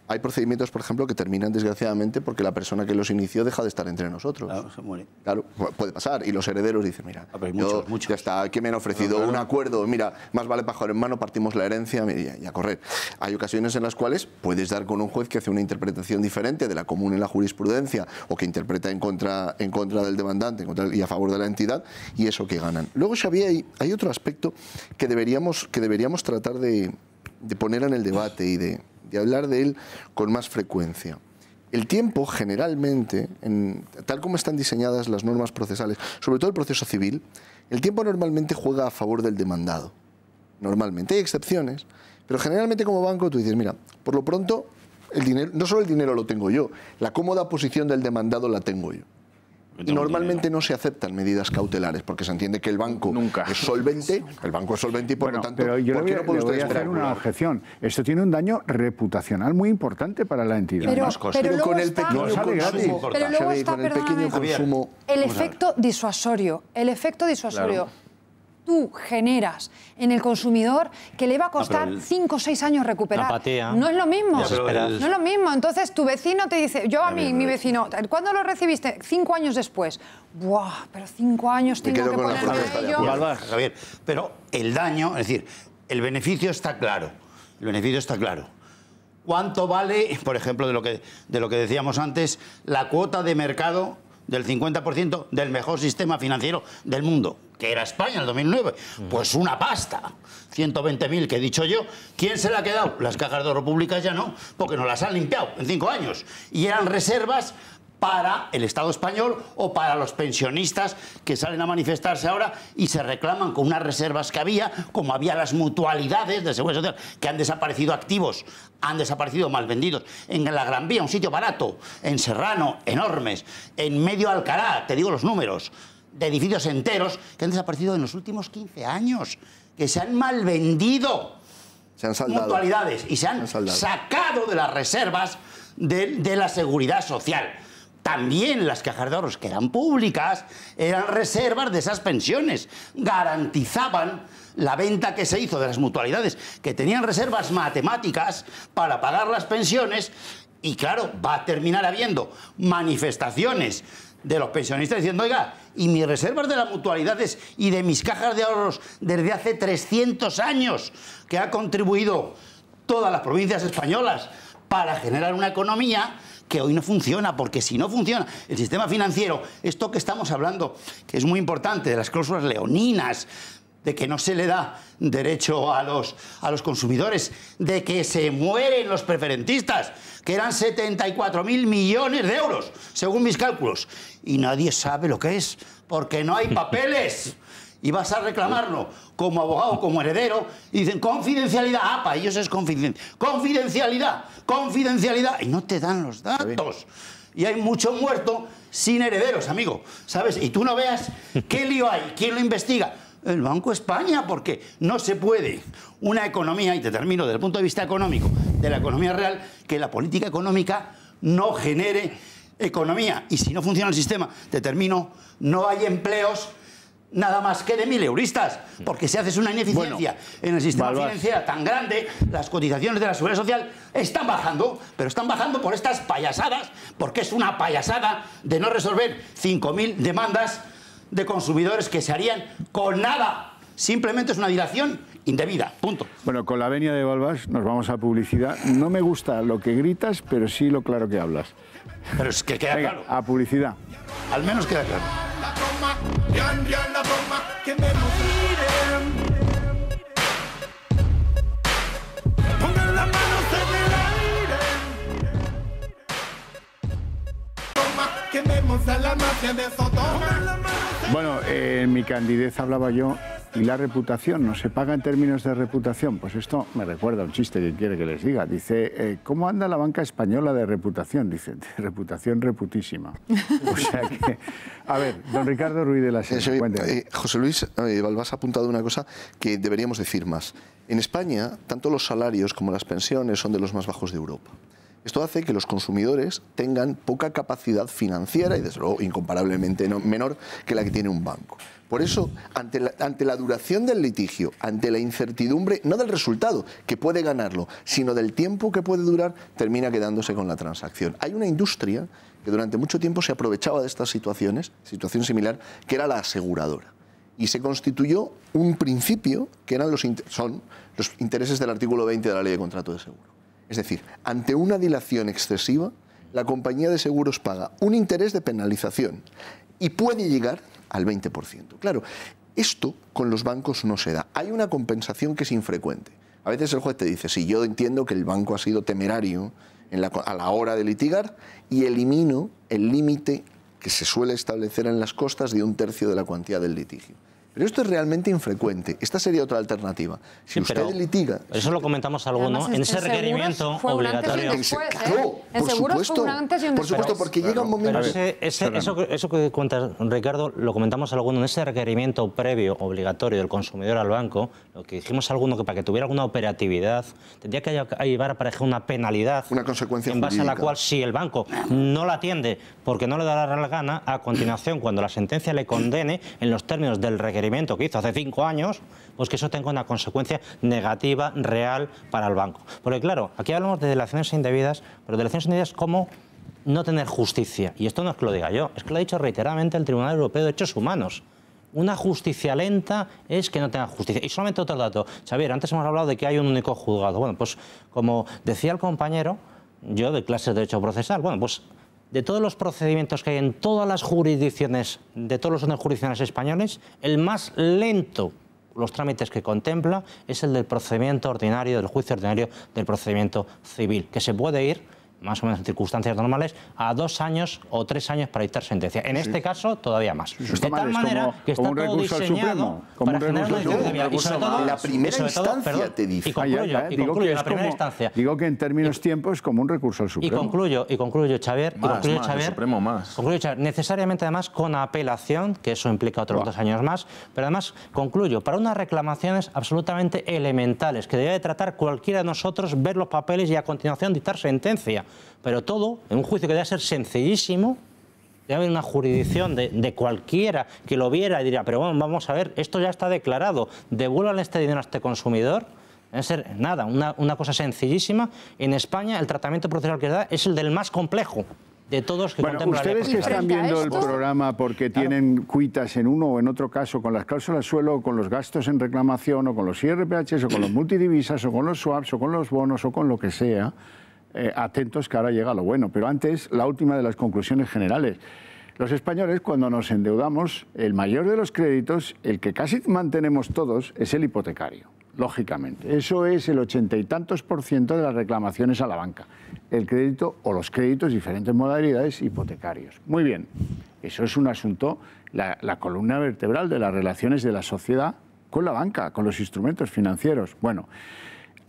Hay procedimientos, por ejemplo, que terminan desgraciadamente porque la persona que los inició deja de estar entre nosotros. Claro, se muere. Claro, puede pasar. Y los herederos dicen, mira, muchos. Ya está, aquí me han ofrecido un acuerdo, mira, más vale pájaro en mano, partimos la herencia y a correr. Hay ocasiones en las cuales puedes dar con un juez que hace una interpretación diferente de la común en la jurisprudencia o que interpreta en contra del demandante y a favor de la entidad, y eso que ganan. Luego, Xavier, hay otro aspecto que deberíamos tratar de poner en el debate y de hablar de él con más frecuencia. El tiempo, generalmente, tal como están diseñadas las normas procesales, sobre todo el proceso civil, el tiempo normalmente juega a favor del demandado. Normalmente. Hay excepciones, pero generalmente como banco tú dices, mira, por lo pronto, el dinero, no solo el dinero lo tengo yo, la cómoda posición del demandado la tengo yo. Normalmente no se aceptan medidas cautelares porque se entiende que el banco es solvente, y por lo tanto, pero yo le voy a hacer una objeción. Esto tiene un daño reputacional muy importante para la entidad. Pero con el pequeño consumo, el efecto disuasorio. Claro. Tú generas en el consumidor que le va a costar 5 o 6 años recuperar. Apatía. No es lo mismo. No es lo mismo. Entonces tu vecino te dice, mi vecino, ¿cuándo lo recibiste? 5 años después. Buah, pero 5 años tengo que ponerme a ello. Javier, pero el daño, es decir, el beneficio está claro. ¿Cuánto vale, por ejemplo, de lo que decíamos antes, la cuota de mercado del 50% del mejor sistema financiero del mundo, que era España en el 2009? Pues una pasta. 120.000 que he dicho yo. ¿Quién se la ha quedado? Las cajas de ahorro públicas ya no, porque nos las han limpiado en 5 años. Y eran reservas para el Estado español o para los pensionistas que salen a manifestarse ahora y se reclaman con unas reservas que había, como había las mutualidades de Seguridad Social, que han desaparecido activos, han desaparecido mal vendidos. En la Gran Vía, un sitio barato, en Serrano, enormes, en medio Alcalá, te digo los números, de edificios enteros que han desaparecido en los últimos 15 años, que se han mal vendido. Se han saldado. Mutualidades y se han sacado de las reservas de la Seguridad Social. También las cajas de ahorros, que eran públicas, eran reservas de esas pensiones. Garantizaban la venta que se hizo de las mutualidades, que tenían reservas matemáticas para pagar las pensiones. Y claro, va a terminar habiendo manifestaciones de los pensionistas diciendo, oiga, y mis reservas de las mutualidades y de mis cajas de ahorros desde hace 300 años, que ha contribuido todas las provincias españolas para generar una economía que hoy no funciona, porque si no funciona el sistema financiero, esto que estamos hablando, que es muy importante, de las cláusulas leoninas, de que no se le da derecho a los consumidores, de que se mueren los preferentistas, que eran 74.000 millones de euros, según mis cálculos. Y nadie sabe lo que es, porque no hay papeles. Y vas a reclamarlo como abogado, como heredero, y dicen confidencialidad. Ah, para ellos es confidencialidad, confidencialidad. Y no te dan los datos. Y hay mucho muerto sin herederos, amigo, ¿sabes? Y tú no veas qué lío hay, quién lo investiga. El Banco de España, porque no se puede una economía, y te termino desde el punto de vista económico, de la economía real, que la política económica no genere economía. Y si no funciona el sistema, te termino, no hay empleos nada más que de 1.000euristas, porque si haces una ineficiencia en el sistema financiero tan grande, las cotizaciones de la Seguridad Social están bajando, pero están bajando por estas payasadas, porque es una payasada de no resolver 5.000 demandas de consumidores que se harían con nada. Simplemente es una dilación indebida, punto. Bueno, con la venia de Balbás nos vamos a publicidad. No me gusta lo que gritas, pero sí lo claro que hablas. Pero es que queda claro. A publicidad. Al menos queda claro. Bueno, en mi candidez hablaba yo, y la reputación, ¿no se paga en términos de reputación? Pues esto me recuerda a un chiste que quiere que les diga. Dice, ¿cómo anda la banca española de reputación? Dice, de reputación reputísima. O sea que, a ver, don Ricardo Ruiz de la Sena, José Luis Balbás ha apuntado una cosa que deberíamos decir más. En España, tanto los salarios como las pensiones son de los más bajos de Europa. Esto hace que los consumidores tengan poca capacidad financiera y, desde luego, incomparablemente menor que la que tiene un banco. Por eso, ante la duración del litigio, ante la incertidumbre, no del resultado, que puede ganarlo, sino del tiempo que puede durar, termina quedándose con la transacción. Hay una industria que durante mucho tiempo se aprovechaba de estas situaciones, situación similar, que era la aseguradora. Y se constituyó un principio que eran son los intereses del artículo 20 de la Ley de Contrato de Seguro. Es decir, ante una dilación excesiva, la compañía de seguros paga un interés de penalización y puede llegar al 20%. Claro, esto con los bancos no se da. Hay una compensación que es infrecuente. A veces el juez te dice, sí, yo entiendo que el banco ha sido temerario a la hora de litigar y elimino el límite que se suele establecer en las costas de 1/3 de la cuantía del litigio. Pero esto es realmente infrecuente. Esta sería otra alternativa. Si usted litiga... Eso lo comentamos alguno en ese requerimiento obligatorio. Claro, por supuesto, porque llega un momento... Eso que cuentas, Ricardo, lo comentamos alguno en ese requerimiento previo obligatorio del consumidor al banco. Lo que dijimos alguno que para que tuviera alguna operatividad tendría que llevar aparejada una penalidad, una consecuencia en base jurídica, a la cual si el banco no la atiende porque no le da la gana, a continuación, cuando la sentencia le condene en los términos del requerimiento que hizo hace 5 años, pues que eso tenga una consecuencia negativa, real, para el banco. Porque claro, aquí hablamos de delaciones indebidas, pero delaciones indebidas como no tener justicia. Y esto no es que lo diga yo, es que lo ha dicho reiteradamente el Tribunal Europeo de Derechos Humanos. Una justicia lenta es que no tenga justicia. Y solamente otro dato. Xavier, antes hemos hablado de que hay un único juzgado. Bueno, pues como decía el compañero, yo de clases de Derecho Procesal, bueno, pues de todos los procedimientos que hay en todas las jurisdicciones, de todos los órdenes jurisdiccionales españoles, el más lento, los trámites que contempla, es el del procedimiento ordinario, del juicio ordinario del procedimiento civil, que se puede ir, más o menos en circunstancias normales, a 2 años o 3 años para dictar sentencia. En este caso, todavía más. De tal manera que está todo diseñado para generar una indemnización. Y sobre todo, la primera instancia te dice. Y concluyo, la primera instancia. Digo que en términos tiempo es como un recurso al Supremo. Y concluyo, Xavier. El Supremo más. Concluyo, Xavier, necesariamente además con apelación, que eso implica otros 2 años más, pero además concluyo, para unas reclamaciones absolutamente elementales, que debe de tratar cualquiera de nosotros, ver los papeles y a continuación dictar sentencia. Pero todo, en un juicio que debe ser sencillísimo, debe haber una jurisdicción de cualquiera que lo viera y diría, pero bueno, vamos a ver, esto ya está declarado, devuélvanle este dinero a este consumidor. Debe ser, nada, una cosa sencillísima. En España el tratamiento procesal que da es el del más complejo de todos que contempla la ley. Ustedes que están viendo el programa porque tienen cuitas en uno o en otro caso con las cláusulas suelo, o con los gastos en reclamación, o con los IRPHs, o con los multidivisas, o con los swaps, o con los bonos, o con lo que sea, atentos que ahora llega lo bueno. Pero antes, la última de las conclusiones generales. Los españoles, cuando nos endeudamos, el mayor de los créditos, el que casi mantenemos todos, es el hipotecario, lógicamente. Eso es el 80 y tantos % de las reclamaciones a la banca. El crédito o los créditos, diferentes modalidades hipotecarios. Muy bien, eso es un asunto, la columna vertebral de las relaciones de la sociedad con la banca, con los instrumentos financieros. Bueno,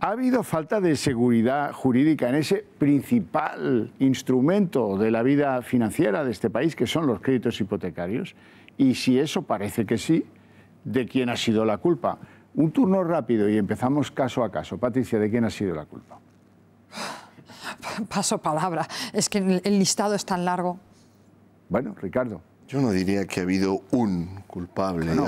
ha habido falta de seguridad jurídica en ese principal instrumento de la vida financiera de este país, que son los créditos hipotecarios. Y si eso parece que sí, ¿de quién ha sido la culpa? Un turno rápido y empezamos caso a caso. Patricia, ¿de quién ha sido la culpa? Paso palabra. Es que el listado es tan largo. Bueno, Ricardo. Yo no diría que ha habido un culpable, bueno,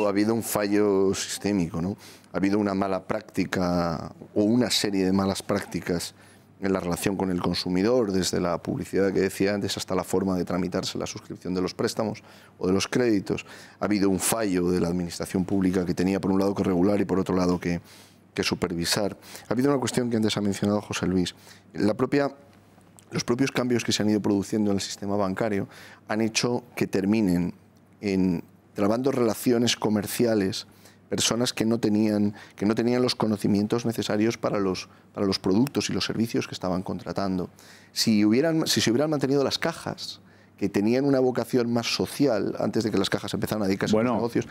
ha habido un fallo sistémico, ¿no? Ha habido una mala práctica o una serie de malas prácticas en la relación con el consumidor, desde la publicidad que decía antes hasta la forma de tramitarse la suscripción de los préstamos o de los créditos. Ha habido un fallo de la administración pública que tenía por un lado que regular y por otro lado que supervisar. Ha habido una cuestión que antes ha mencionado José Luis. Los propios cambios que se han ido produciendo en el sistema bancario han hecho que terminen trabando relaciones comerciales personas que no tenían los conocimientos necesarios para los productos y los servicios que estaban contratando. Si se hubieran mantenido las cajas, que tenían una vocación más social antes de que las cajas empezaran a dedicarse a los negocios.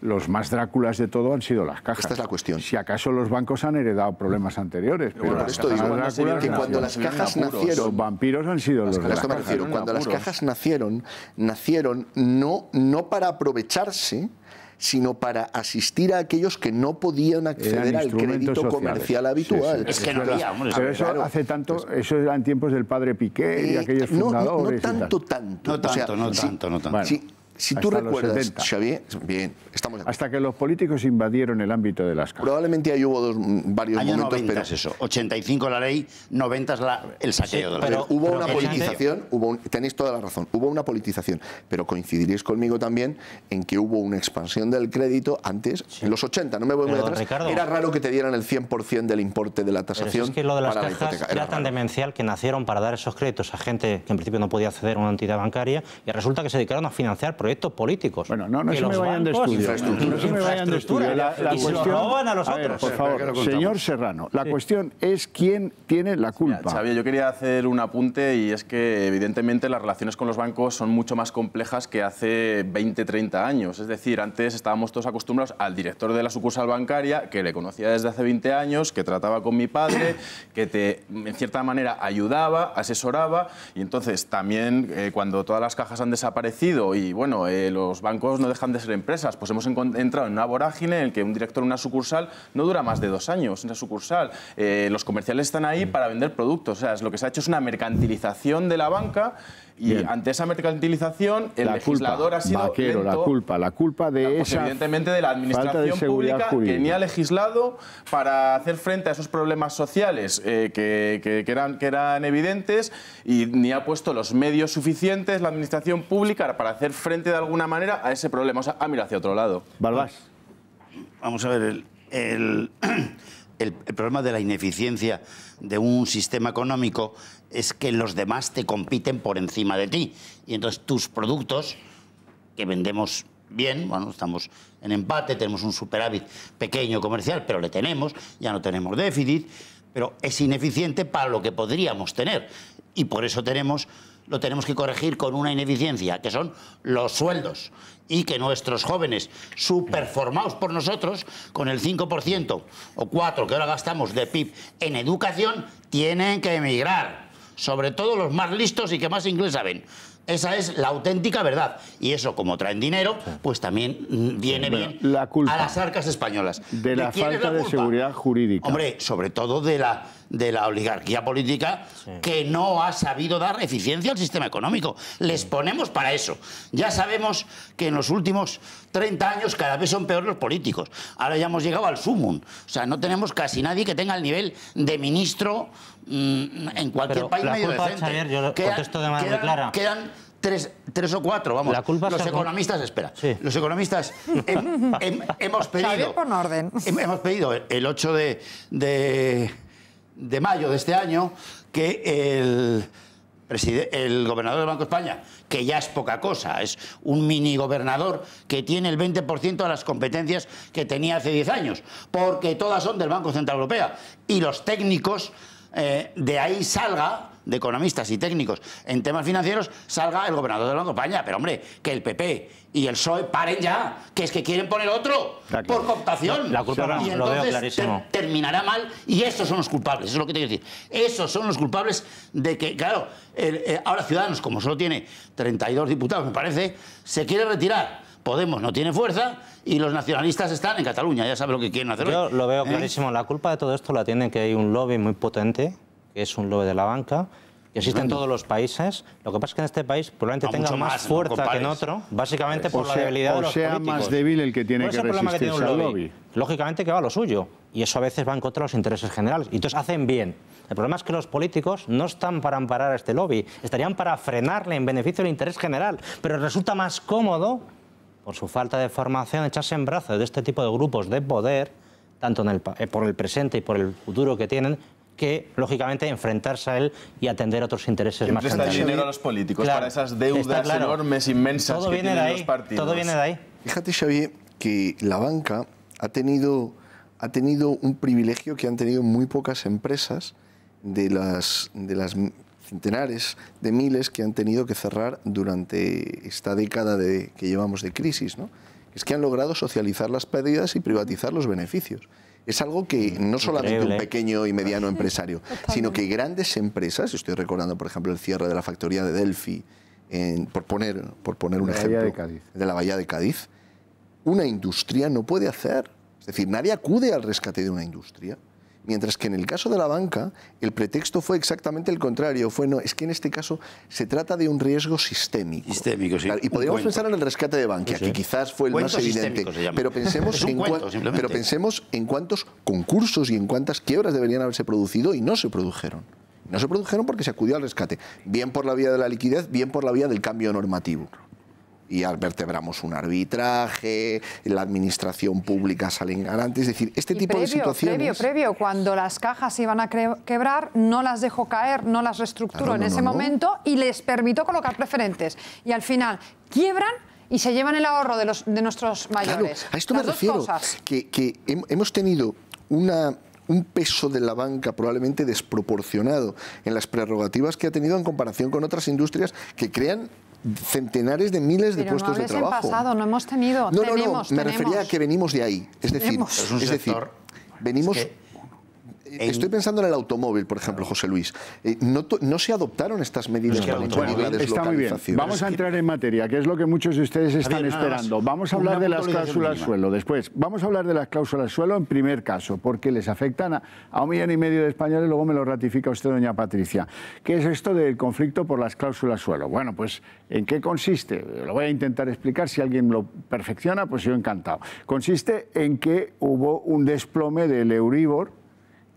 Los más Dráculas de todo han sido las cajas. Esta es la cuestión. Si acaso los bancos han heredado problemas anteriores. Pero por esto digo que cuando las cajas nacieron... Los vampiros han sido los de las cajas. Cuando las cajas nacieron no para aprovecharse, sino para asistir a aquellos que no podían acceder al crédito comercial habitual. Es que no había, hombre. Pero eso hace tanto, eso eran tiempos del padre Piqué y aquellos fundadores. No tanto. Si tú recuerdas, Xavier, bien, estamos de acuerdo. Hasta que los políticos invadieron el ámbito de las cajas. Probablemente ahí hubo varios Año momentos, 90 pero es eso, 85 la ley, 90 es el saqueo de la ley. Hubo una politización, tenéis toda la razón, hubo una politización, pero coincidiréis conmigo también en que hubo una expansión del crédito antes, en los 80, no me voy muy atrás, Ricardo, era raro que te dieran el 100% del importe de la tasación. Es que lo de las para cajas la hipoteca era tan demencial que nacieron para dar esos créditos a gente que en principio no podía acceder a una entidad bancaria y resulta que se dedicaron a financiar proyectos políticos. Bueno, no se me vayan de estudio. No se me vayan de estudio. La cuestión, a los otros. Por favor, señor Serrano, la cuestión es quién tiene la culpa. Xavier, yo quería hacer un apunte y es que evidentemente las relaciones con los bancos son mucho más complejas que hace 20, 30 años. Es decir, antes estábamos todos acostumbrados al director de la sucursal bancaria, que le conocía desde hace 20 años, que trataba con mi padre, que en cierta manera ayudaba, asesoraba, y entonces también cuando todas las cajas han desaparecido y bueno, los bancos no dejan de ser empresas, pues hemos entrado en una vorágine en el que un director de una sucursal no dura más de 2 años en esa sucursal. Los comerciales están ahí para vender productos, o sea, lo que se ha hecho es una mercantilización de la banca y ante esa mercantilización el legislador ha sido lento. La culpa de pues esa evidentemente de la administración pública que ni ha legislado para hacer frente a esos problemas sociales que eran evidentes y ni ha puesto los medios suficientes la administración pública para hacer frente de alguna manera a ese problema. O sea, ha mirado hacia otro lado. Balbás. Vamos a ver, el problema de la ineficiencia de un sistema económico es que los demás te compiten por encima de ti. Y entonces tus productos, que vendemos bien, bueno, estamos en empate, tenemos un superávit pequeño comercial, pero le tenemos, ya no tenemos déficit, pero es ineficiente para lo que podríamos tener. Y por eso lo tenemos que corregir con una ineficiencia, que son los sueldos, y que nuestros jóvenes, superformados por nosotros, con el 5% o 4% que ahora gastamos de PIB en educación, tienen que emigrar, sobre todo los más listos y que más inglés saben. Esa es la auténtica verdad. Y eso, como traen dinero, pues también viene bien a las arcas españolas. De la falta de seguridad jurídica. Hombre, sobre todo de la oligarquía política que no ha sabido dar eficiencia al sistema económico. Les ponemos para eso. Ya sabemos que en los últimos 30 años cada vez son peores los políticos. Ahora ya hemos llegado al sumum. O sea, no tenemos casi nadie que tenga el nivel de ministro en cualquier país medio decente. Xavier, yo contesto de manera muy clara. Quedan tres o cuatro, vamos. Los economistas, espera. Sí. Los economistas hemos pedido. Xavier, pon orden. Hemos pedido el 8 de mayo de este año que el gobernador del Banco de España, que ya es poca cosa, es un mini gobernador que tiene el 20% de las competencias que tenía hace 10 años, porque todas son del Banco Central Europeo. Y los técnicos, de ahí salga, de economistas y técnicos en temas financieros, salga el gobernador del Banco de España. Pero hombre, que el PP y el PSOE paren ya, que es que quieren poner otro por cooptación. La culpa y lo veo entonces clarísimo. terminará mal, y esos son los culpables, eso es lo que te quiero decir. Esos son los culpables de que, claro, ahora Ciudadanos, como solo tiene 32 diputados, me parece, se quiere retirar. Podemos no tiene fuerza y los nacionalistas están en Cataluña, ya saben lo que quieren hacer. Yo lo veo clarísimo. La culpa de todo esto la tiene que hay un lobby muy potente, que es un lobby de la banca, que existe en todos los países. Lo que pasa es que en este país probablemente tenga más fuerza que en otro, básicamente por la debilidad de los políticos. O sea, más débil el que tiene que resistirse al lobby. Lógicamente que va a lo suyo, y eso a veces va en contra de los intereses generales. Y entonces hacen bien. El problema es que los políticos no están para amparar a este lobby, estarían para frenarle en beneficio del interés general. Pero resulta más cómodo, por su falta de formación, echarse en brazos de este tipo de grupos de poder, tanto por el presente y por el futuro que tienen, que, lógicamente, enfrentarse a él y atender a otros intereses más generales. Presta dinero a los políticos para esas deudas enormes, inmensas que tienen los partidos. Todo viene de ahí. Fíjate, Xavier, que la banca ha tenido un privilegio que han tenido muy pocas empresas de las centenares de miles que han tenido que cerrar durante esta década que llevamos de crisis, ¿no? Es que han logrado socializar las pérdidas y privatizar los beneficios. Es algo que no solamente un pequeño y mediano empresario, sino que grandes empresas, estoy recordando por ejemplo el cierre de la factoría de Delphi, por poner un ejemplo, de la Bahía de Cádiz, una industria no puede hacer. Es decir, nadie acude al rescate de una industria. Mientras que en el caso de la banca, el pretexto fue exactamente el contrario. No, es que en este caso se trata de un riesgo sistémico. Sistémico, sí. Claro, y podríamos pensar en el rescate de Bankia, que quizás fue el más evidente. Pero pensemos, en cuántos concursos y en cuántas quiebras deberían haberse producido y no se produjeron. No se produjeron porque se acudió al rescate, bien por la vía de la liquidez, bien por la vía del cambio normativo. Y vertebramos un arbitraje, la administración pública sale en garante, es decir, este tipo de situaciones... Previo, cuando las cajas iban a quebrar, no las dejó caer, no las reestructuró en ese momento y les permitió colocar preferentes. Y al final quiebran y se llevan el ahorro de nuestros mayores. Claro, a esto me refiero, que hemos tenido un peso de la banca probablemente desproporcionado en las prerrogativas que ha tenido en comparación con otras industrias que crean centenares de miles de puestos de trabajo. Pero no pasado, no hemos tenido. No, me refería a que venimos de ahí. Es decir, venimos... Estoy pensando en el automóvil, por ejemplo, José Luis. No se adoptaron estas medidas para impedir la deslocalización. Está muy bien. Vamos a entrar en materia, que es lo que muchos de ustedes están esperando. Vamos a hablar de las cláusulas suelo después. Vamos a hablar de las cláusulas suelo en primer caso, porque les afectan a 1,5 millones de españoles, luego me lo ratifica usted, doña Patricia. ¿Qué es esto del conflicto por las cláusulas suelo? Bueno, pues, ¿en qué consiste? Lo voy a intentar explicar, si alguien lo perfecciona, pues yo encantado. Consiste en que hubo un desplome del Euribor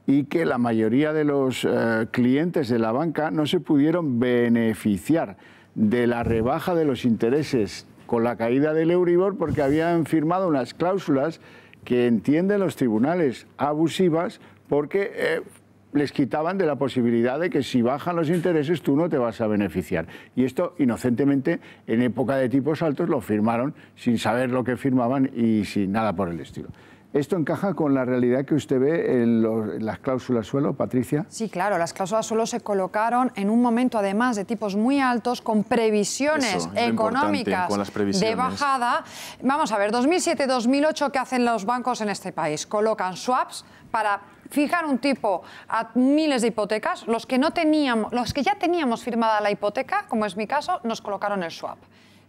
y que la mayoría de los clientes de la banca no se pudieron beneficiar de la rebaja de los intereses con la caída del Euribor porque habían firmado unas cláusulas que entienden los tribunales abusivas porque les quitaban de la posibilidad de que si bajan los intereses tú no te vas a beneficiar. Y esto, inocentemente, en época de tipos altos lo firmaron sin saber lo que firmaban y sin nada por el estilo. ¿Esto encaja con la realidad que usted ve en las cláusulas suelo, Patricia? Sí, claro, las cláusulas suelo se colocaron en un momento, además, de tipos muy altos, con previsiones económicas de bajada. Vamos a ver, 2007-2008, ¿qué hacen los bancos en este país? Colocan swaps para fijar un tipo a miles de hipotecas. Los que ya teníamos firmada la hipoteca, como es mi caso, nos colocaron el swap.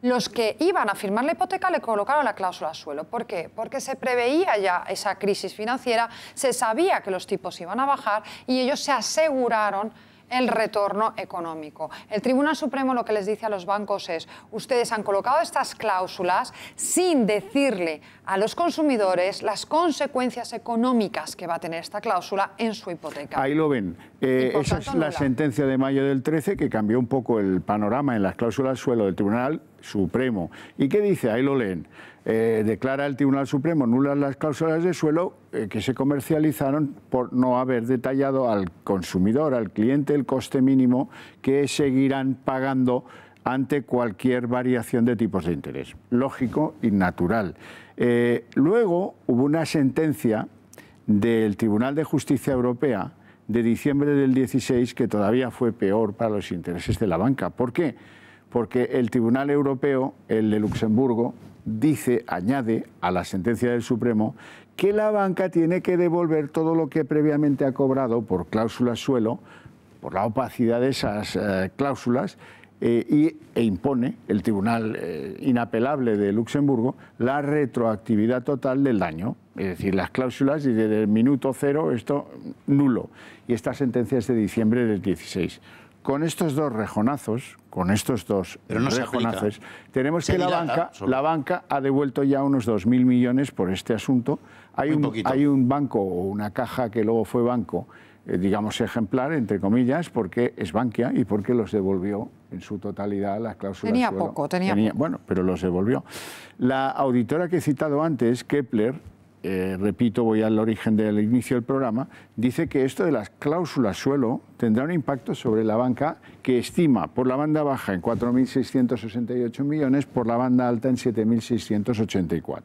Los que iban a firmar la hipoteca le colocaron la cláusula suelo. ¿Por qué? Porque se preveía ya esa crisis financiera, se sabía que los tipos iban a bajar y ellos se aseguraron el retorno económico. El Tribunal Supremo lo que les dice a los bancos es: ustedes han colocado estas cláusulas sin decirle a los consumidores las consecuencias económicas que va a tener esta cláusula en su hipoteca. Ahí lo ven. Esa es la sentencia de mayo del 13 que cambió un poco el panorama en las cláusulas suelo del Tribunal Supremo. ¿Y qué dice? Ahí lo leen. Declara el Tribunal Supremo nulas las cláusulas de suelo que se comercializaron por no haber detallado al consumidor, al cliente, el coste mínimo que seguirán pagando ante cualquier variación de tipos de interés. Lógico y natural. Luego hubo una sentencia del Tribunal de Justicia Europea de diciembre del 16 que todavía fue peor para los intereses de la banca. ¿Por qué? Porque el Tribunal Europeo, el de Luxemburgo, añade a la sentencia del Supremo que la banca tiene que devolver todo lo que previamente ha cobrado por cláusulas suelo, por la opacidad de esas cláusulas, e impone el Tribunal Inapelable de Luxemburgo la retroactividad total del daño. Es decir, las cláusulas y desde el minuto cero esto nulo. Y esta sentencia es de diciembre del 16. Con estos dos rejonazos, tenemos que la banca ha devuelto ya unos 2.000 millones por este asunto. Hay un banco o una caja que luego fue banco, digamos ejemplar, entre comillas, porque es Bankia y porque los devolvió en su totalidad las cláusulas. Tenía poco. Bueno, pero los devolvió. La auditora que he citado antes, Kepler, repito, voy al origen del inicio del programa, dice que esto de las cláusulas suelo tendrá un impacto sobre la banca que estima por la banda baja en 4.668 millones, por la banda alta en 7.684.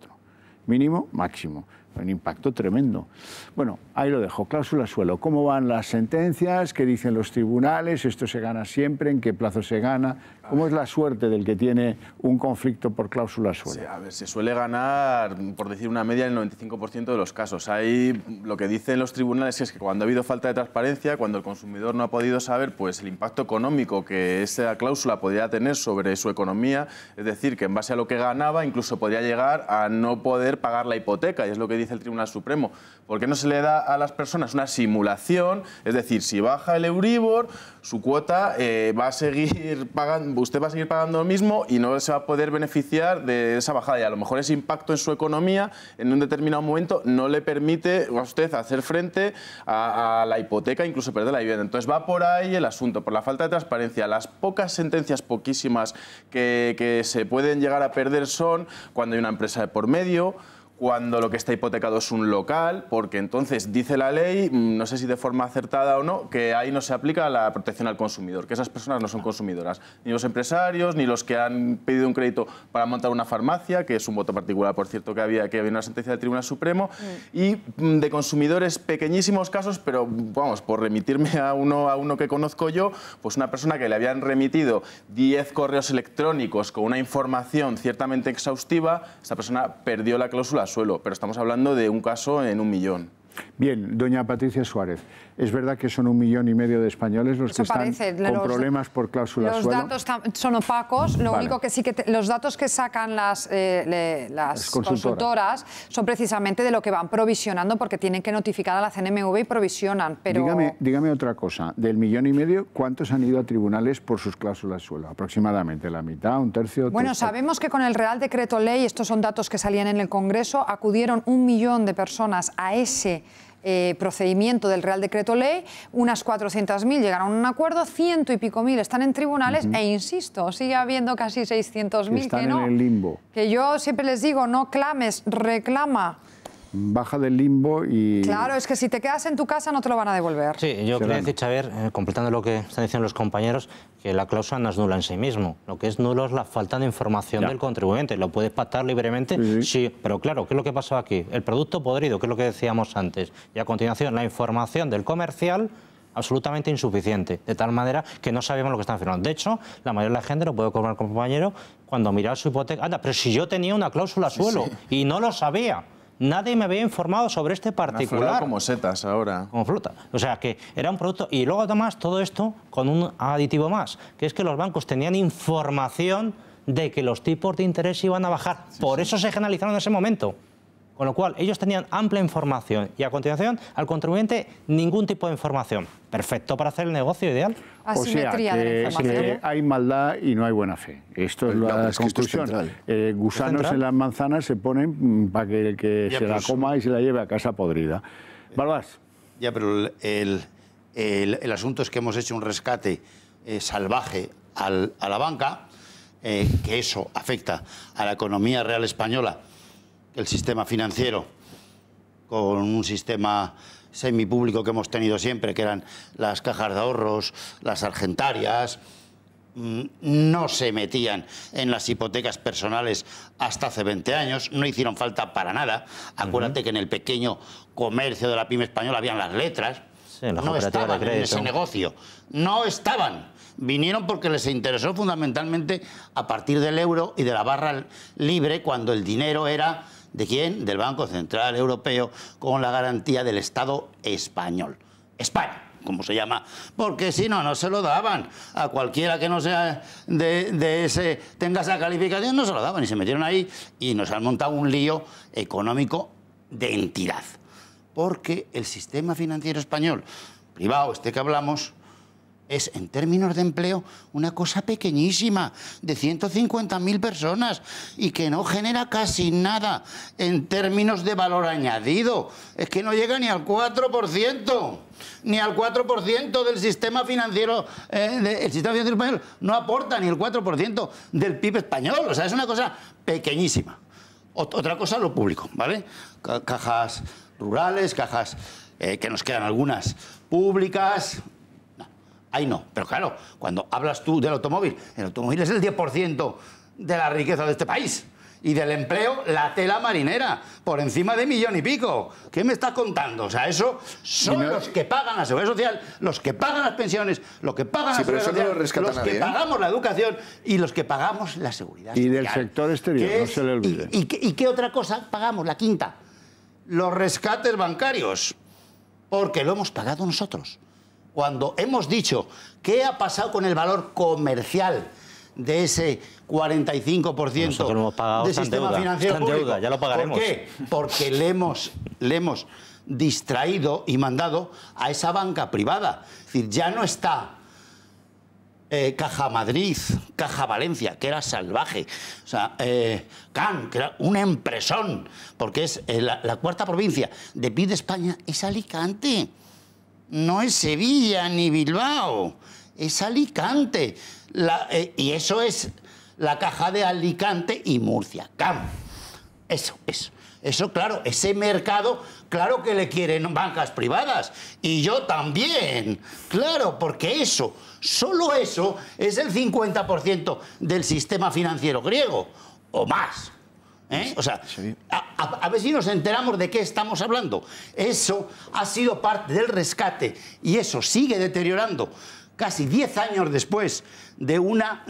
Mínimo, máximo. Un impacto tremendo. Bueno, ahí lo dejo. Cláusula suelo. ¿Cómo van las sentencias? ¿Qué dicen los tribunales? ¿Esto se gana siempre? ¿En qué plazo se gana? ¿Cómo es la suerte del que tiene un conflicto por cláusula suelo? Sí, a ver, se suele ganar, por decir una media, en el 95% de los casos. Ahí lo que dicen los tribunales es que cuando ha habido falta de transparencia, cuando el consumidor no ha podido saber pues, el impacto económico que esa cláusula podría tener sobre su economía, es decir, que en base a lo que ganaba incluso podría llegar a no poder pagar la hipoteca, y es lo que dice el Tribunal Supremo. ¿Por qué no se le da a las personas una simulación? Es decir, si baja el Euribor, su cuota va a seguir pagando, usted va a seguir pagando lo mismo y no se va a poder beneficiar de esa bajada. Y a lo mejor ese impacto en su economía en un determinado momento no le permite a usted hacer frente a la hipoteca, incluso perder la vivienda. Entonces va por ahí el asunto, por la falta de transparencia. Las pocas sentencias, poquísimas, que se pueden llegar a perder son cuando hay una empresa de por medio, cuando lo que está hipotecado es un local, porque entonces dice la ley, no sé si de forma acertada o no, que ahí no se aplica la protección al consumidor, que esas personas no son consumidoras, ni los empresarios, ni los que han pedido un crédito para montar una farmacia, que es un voto particular, por cierto, que había una sentencia del Tribunal Supremo, y de consumidores pequeñísimos casos, pero vamos, por remitirme a uno que conozco yo, pues una persona que le habían remitido 10 correos electrónicos con una información ciertamente exhaustiva, esta persona perdió la cláusula suelo, pero estamos hablando de un caso en 1 millón. Bien, doña Patricia Suárez, ¿es verdad que son 1,5 millones de españoles los que están con problemas por cláusulas suelo? Los datos son opacos, lo único que sí que los datos que sacan las consultoras son precisamente de lo que van provisionando, porque tienen que notificar a la CNMV y provisionan. Pero... Dígame otra cosa, del 1,5 millones, ¿cuántos han ido a tribunales por sus cláusulas suelo? Aproximadamente la mitad, un tercio. Bueno, sabemos que con el Real Decreto Ley, estos son datos que salían en el Congreso, acudieron 1 millón de personas a ese procedimiento del Real Decreto Ley, unas 400.000 llegaron a un acuerdo, 100 y pico mil están en tribunales e insisto, sigue habiendo casi 600.000 que no. Están en el limbo. Que yo siempre les digo, no clames, reclama. Baja del limbo y... Claro, es que si te quedas en tu casa no te lo van a devolver. Sí, yo quería decir, Xavier, completando lo que están diciendo los compañeros, que la cláusula no es nula en sí mismo. Lo que es nulo es la falta de información del contribuyente. Lo puedes pactar libremente, sí, pero claro, ¿qué es lo que pasó aquí? El producto podrido, que es lo que decíamos antes, y a continuación la información del comercial absolutamente insuficiente, de tal manera que no sabíamos lo que estaban firmando. De hecho, la mayoría de la gente, lo puedo confirmar con compañero, cuando mira su hipoteca, anda, pero si yo tenía una cláusula suelo y no lo sabía. Nadie me había informado sobre este particular. Como setas ahora. Como fruta. O sea, que era un producto... Y luego, además, todo esto con un aditivo más, que es que los bancos tenían información de que los tipos de interés iban a bajar. Por eso se generalizaron en ese momento. Con lo cual, ellos tenían amplia información y, a continuación, al contribuyente, ningún tipo de información. Perfecto para hacer el negocio ideal. Asimetría de la información. Que hay maldad y no hay buena fe. Esto es la conclusión. Gusanos en las manzanas se ponen para que el que se la coma y se la lleve a casa podrida. Balbás. Ya, pero el asunto es que hemos hecho un rescate salvaje a la banca que eso afecta a la economía real española, el sistema financiero, con un sistema semipúblico que hemos tenido siempre, que eran las cajas de ahorros, las argentarias, no se metían en las hipotecas personales hasta hace 20 años, no hicieron falta para nada. Acuérdate que en el pequeño comercio de la pyme española habían las letras, no estaban en ese negocio, no estaban. Vinieron porque les interesó fundamentalmente a partir del euro y de la barra libre, cuando el dinero era, ¿de quién? Del Banco Central Europeo, con la garantía del Estado español. España, como se llama, porque si no, no se lo daban. A cualquiera que no sea tenga esa calificación, no se lo daban. Y se metieron ahí y nos han montado un lío económico de entidad. Porque el sistema financiero español, privado, que hablamos, es, en términos de empleo, una cosa pequeñísima, de 150.000 personas, y que no genera casi nada en términos de valor añadido. Es que no llega ni al 4%, ni al 4% del sistema financiero. El sistema financiero español no aporta ni el 4% del PIB español. O sea, es una cosa pequeñísima. Otra cosa, lo público, ¿vale? Cajas rurales, cajas que nos quedan algunas públicas. Ahí no, pero claro, cuando hablas tú del automóvil, el automóvil es el 10% de la riqueza de este país. Y del empleo, la tela marinera, por encima de 1,5 millones. ¿Qué me estás contando? O sea, eso son los que pagan la seguridad social, los que pagan las pensiones, los que pagan la seguridad social, los que pagamos la educación y los que pagamos la seguridad social. Y del sector exterior, no se le olvide. ¿Y qué otra cosa pagamos? La quinta, los rescates bancarios, porque lo hemos pagado nosotros. Cuando hemos dicho qué ha pasado con el valor comercial de ese 45% del sistema financiero público. Ya lo pagaremos. ¿Por qué? Porque le hemos distraído y mandado a esa banca privada. Es decir, ya no está Caja Madrid, Caja Valencia, que era salvaje, o sea, CAN, que era un empresón, porque es la cuarta provincia de PIB de España, es Alicante. No es Sevilla ni Bilbao, es Alicante. Y eso es la Caja de Alicante y Murcia, CAM. Eso, claro, ese mercado, claro que le quieren bancas privadas. Y yo también, claro, porque eso, solo eso, es el 50% del sistema financiero griego, o más. O sea, a ver si nos enteramos de qué estamos hablando. Eso ha sido parte del rescate y eso sigue deteriorando casi 10 años después de una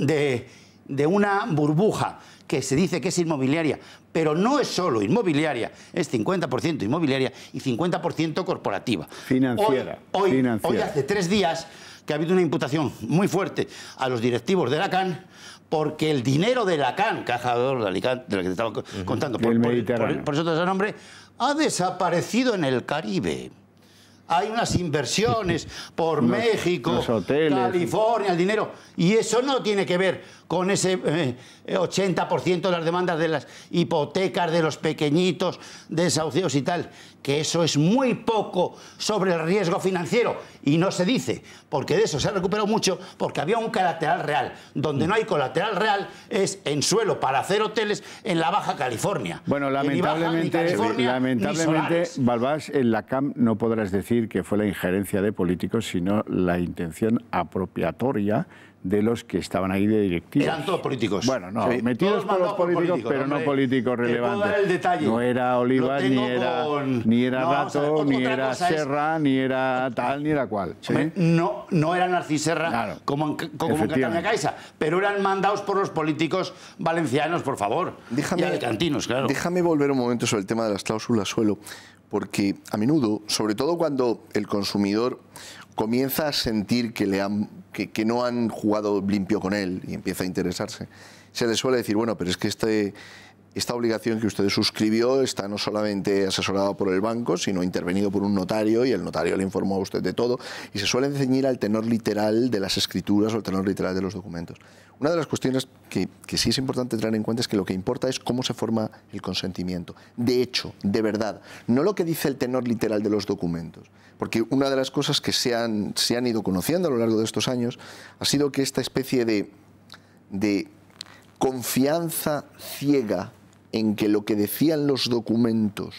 burbuja que se dice que es inmobiliaria, pero no es solo inmobiliaria, es 50% inmobiliaria y 50% corporativa. Financiera. Hoy hace 3 días que ha habido una imputación muy fuerte a los directivos de la CAN, porque el dinero de la CAN, Caja de Ahorros de Alicante, de la que te estaba contando, por eso te da nombre, ha desaparecido en el Caribe. Hay unas inversiones por México, California, el dinero. Y eso no tiene que ver con ese 80% de las demandas de las hipotecas de los pequeñitos, desahucios y tal. Que eso es muy poco sobre el riesgo financiero. Y no se dice, porque de eso se ha recuperado mucho, porque había un colateral real. Donde no hay colateral real es en suelo para hacer hoteles en la Baja California. Bueno, lamentablemente, Balbás, en la CAM no podrás decir que fue la injerencia de políticos, sino la intención apropiatoria de los que estaban ahí de directivos. Eran todos políticos. Bueno, no, sí, metidos por los políticos, pero no políticos relevantes. No era Olivas, ni era Rato, ni era Serra, ni era tal, ni era cual. ¿Sí? No era Narcís Serra, claro, como en Cataluña Caixa, pero eran mandados por los políticos valencianos, por favor, y alicantinos, claro. Déjame volver un momento sobre el tema de las cláusulas suelo, porque a menudo, sobre todo cuando el consumidor comienza a sentir que no han jugado limpio con él y empieza a interesarse, se le suele decir, bueno, pero es que esta obligación que usted suscribió está no solamente asesorada por el banco, sino intervenido por un notario, y el notario le informó a usted de todo, y se suele ceñir al tenor literal de las escrituras o al tenor literal de los documentos. Una de las cuestiones que sí es importante tener en cuenta es que lo que importa es cómo se forma el consentimiento. De hecho, de verdad, no lo que dice el tenor literal de los documentos. Porque una de las cosas que se han ido conociendo a lo largo de estos años ha sido que esta especie de confianza ciega en que lo que decían los documentos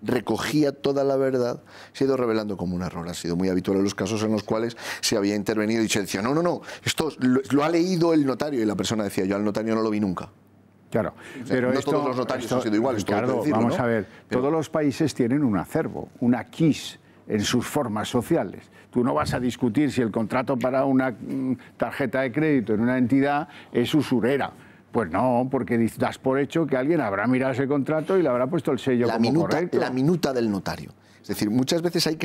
recogía toda la verdad, se ha ido revelando como un error. Ha sido muy habitual en los casos en los cuales se había intervenido y se decía, no, esto lo ha leído el notario, y la persona decía, yo al notario no lo vi nunca. Claro, o sea, pero no todos los notarios han sido iguales. Ricardo, vamos a ver, todos los países tienen un acervo, una quiz en sus formas sociales. Tú no vas a discutir si el contrato para una tarjeta de crédito en una entidad es usurera. Pues no, porque das por hecho que alguien habrá mirado ese contrato y le habrá puesto el sello como correcto. La minuta del notario. Es decir, muchas veces hay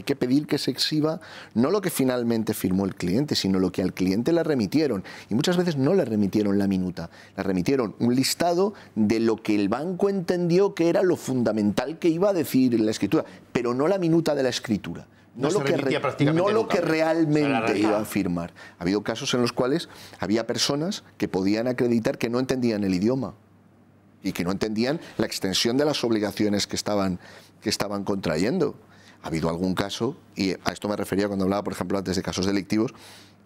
que pedir que se exhiba no lo que finalmente firmó el cliente, sino lo que al cliente le remitieron. Y muchas veces no le remitieron la minuta, le remitieron un listado de lo que el banco entendió que era lo fundamental que iba a decir en la escritura, pero no la minuta de la escritura. No lo que realmente iba a firmar. Ha habido casos en los cuales había personas que podían acreditar que no entendían el idioma y que no entendían la extensión de las obligaciones que estaban contrayendo. Ha habido algún caso, y a esto me refería cuando hablaba, por ejemplo, antes de casos delictivos,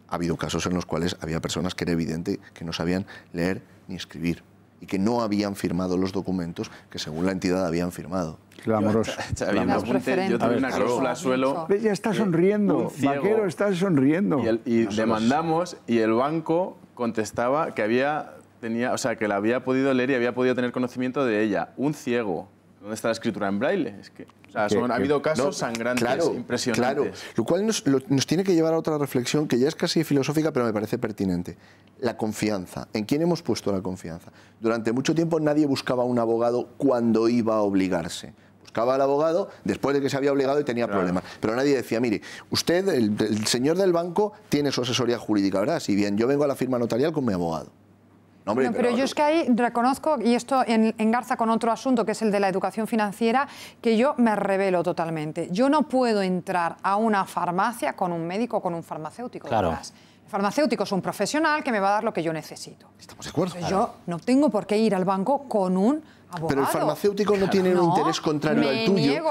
ha habido casos en los cuales había personas que era evidente que no sabían leer ni escribir y que no habían firmado los documentos que según la entidad habían firmado. Clamoroso. Yo tuve una cláusula suelo. Ya está sonriendo, Vaquero, está sonriendo. Y demandamos y el banco contestaba que que la había podido leer y había podido tener conocimiento de ella. Un ciego. ¿Dónde está la escritura en braille? Es que, ha habido casos sangrantes, impresionantes. Claro, lo cual nos tiene que llevar a otra reflexión que ya es casi filosófica, pero me parece pertinente. La confianza. ¿En quién hemos puesto la confianza? Durante mucho tiempo nadie buscaba un abogado cuando iba a obligarse. Buscaba al abogado después de que se había obligado y tenía problemas. Pero nadie decía, mire, usted, el señor del banco, tiene su asesoría jurídica, ¿verdad? Si bien, yo vengo a la firma notarial con mi abogado. No, hombre, pero yo es que ahí reconozco, y esto engarza con otro asunto, que es el de la educación financiera, que yo me rebelo totalmente. Yo no puedo entrar a una farmacia con un médico o con un farmacéutico. Claro. Detrás. El farmacéutico es un profesional que me va a dar lo que yo necesito. Estamos de acuerdo. Entonces, yo no tengo por qué ir al banco con un abogado. Pero el farmacéutico no tiene un interés contrario al tuyo.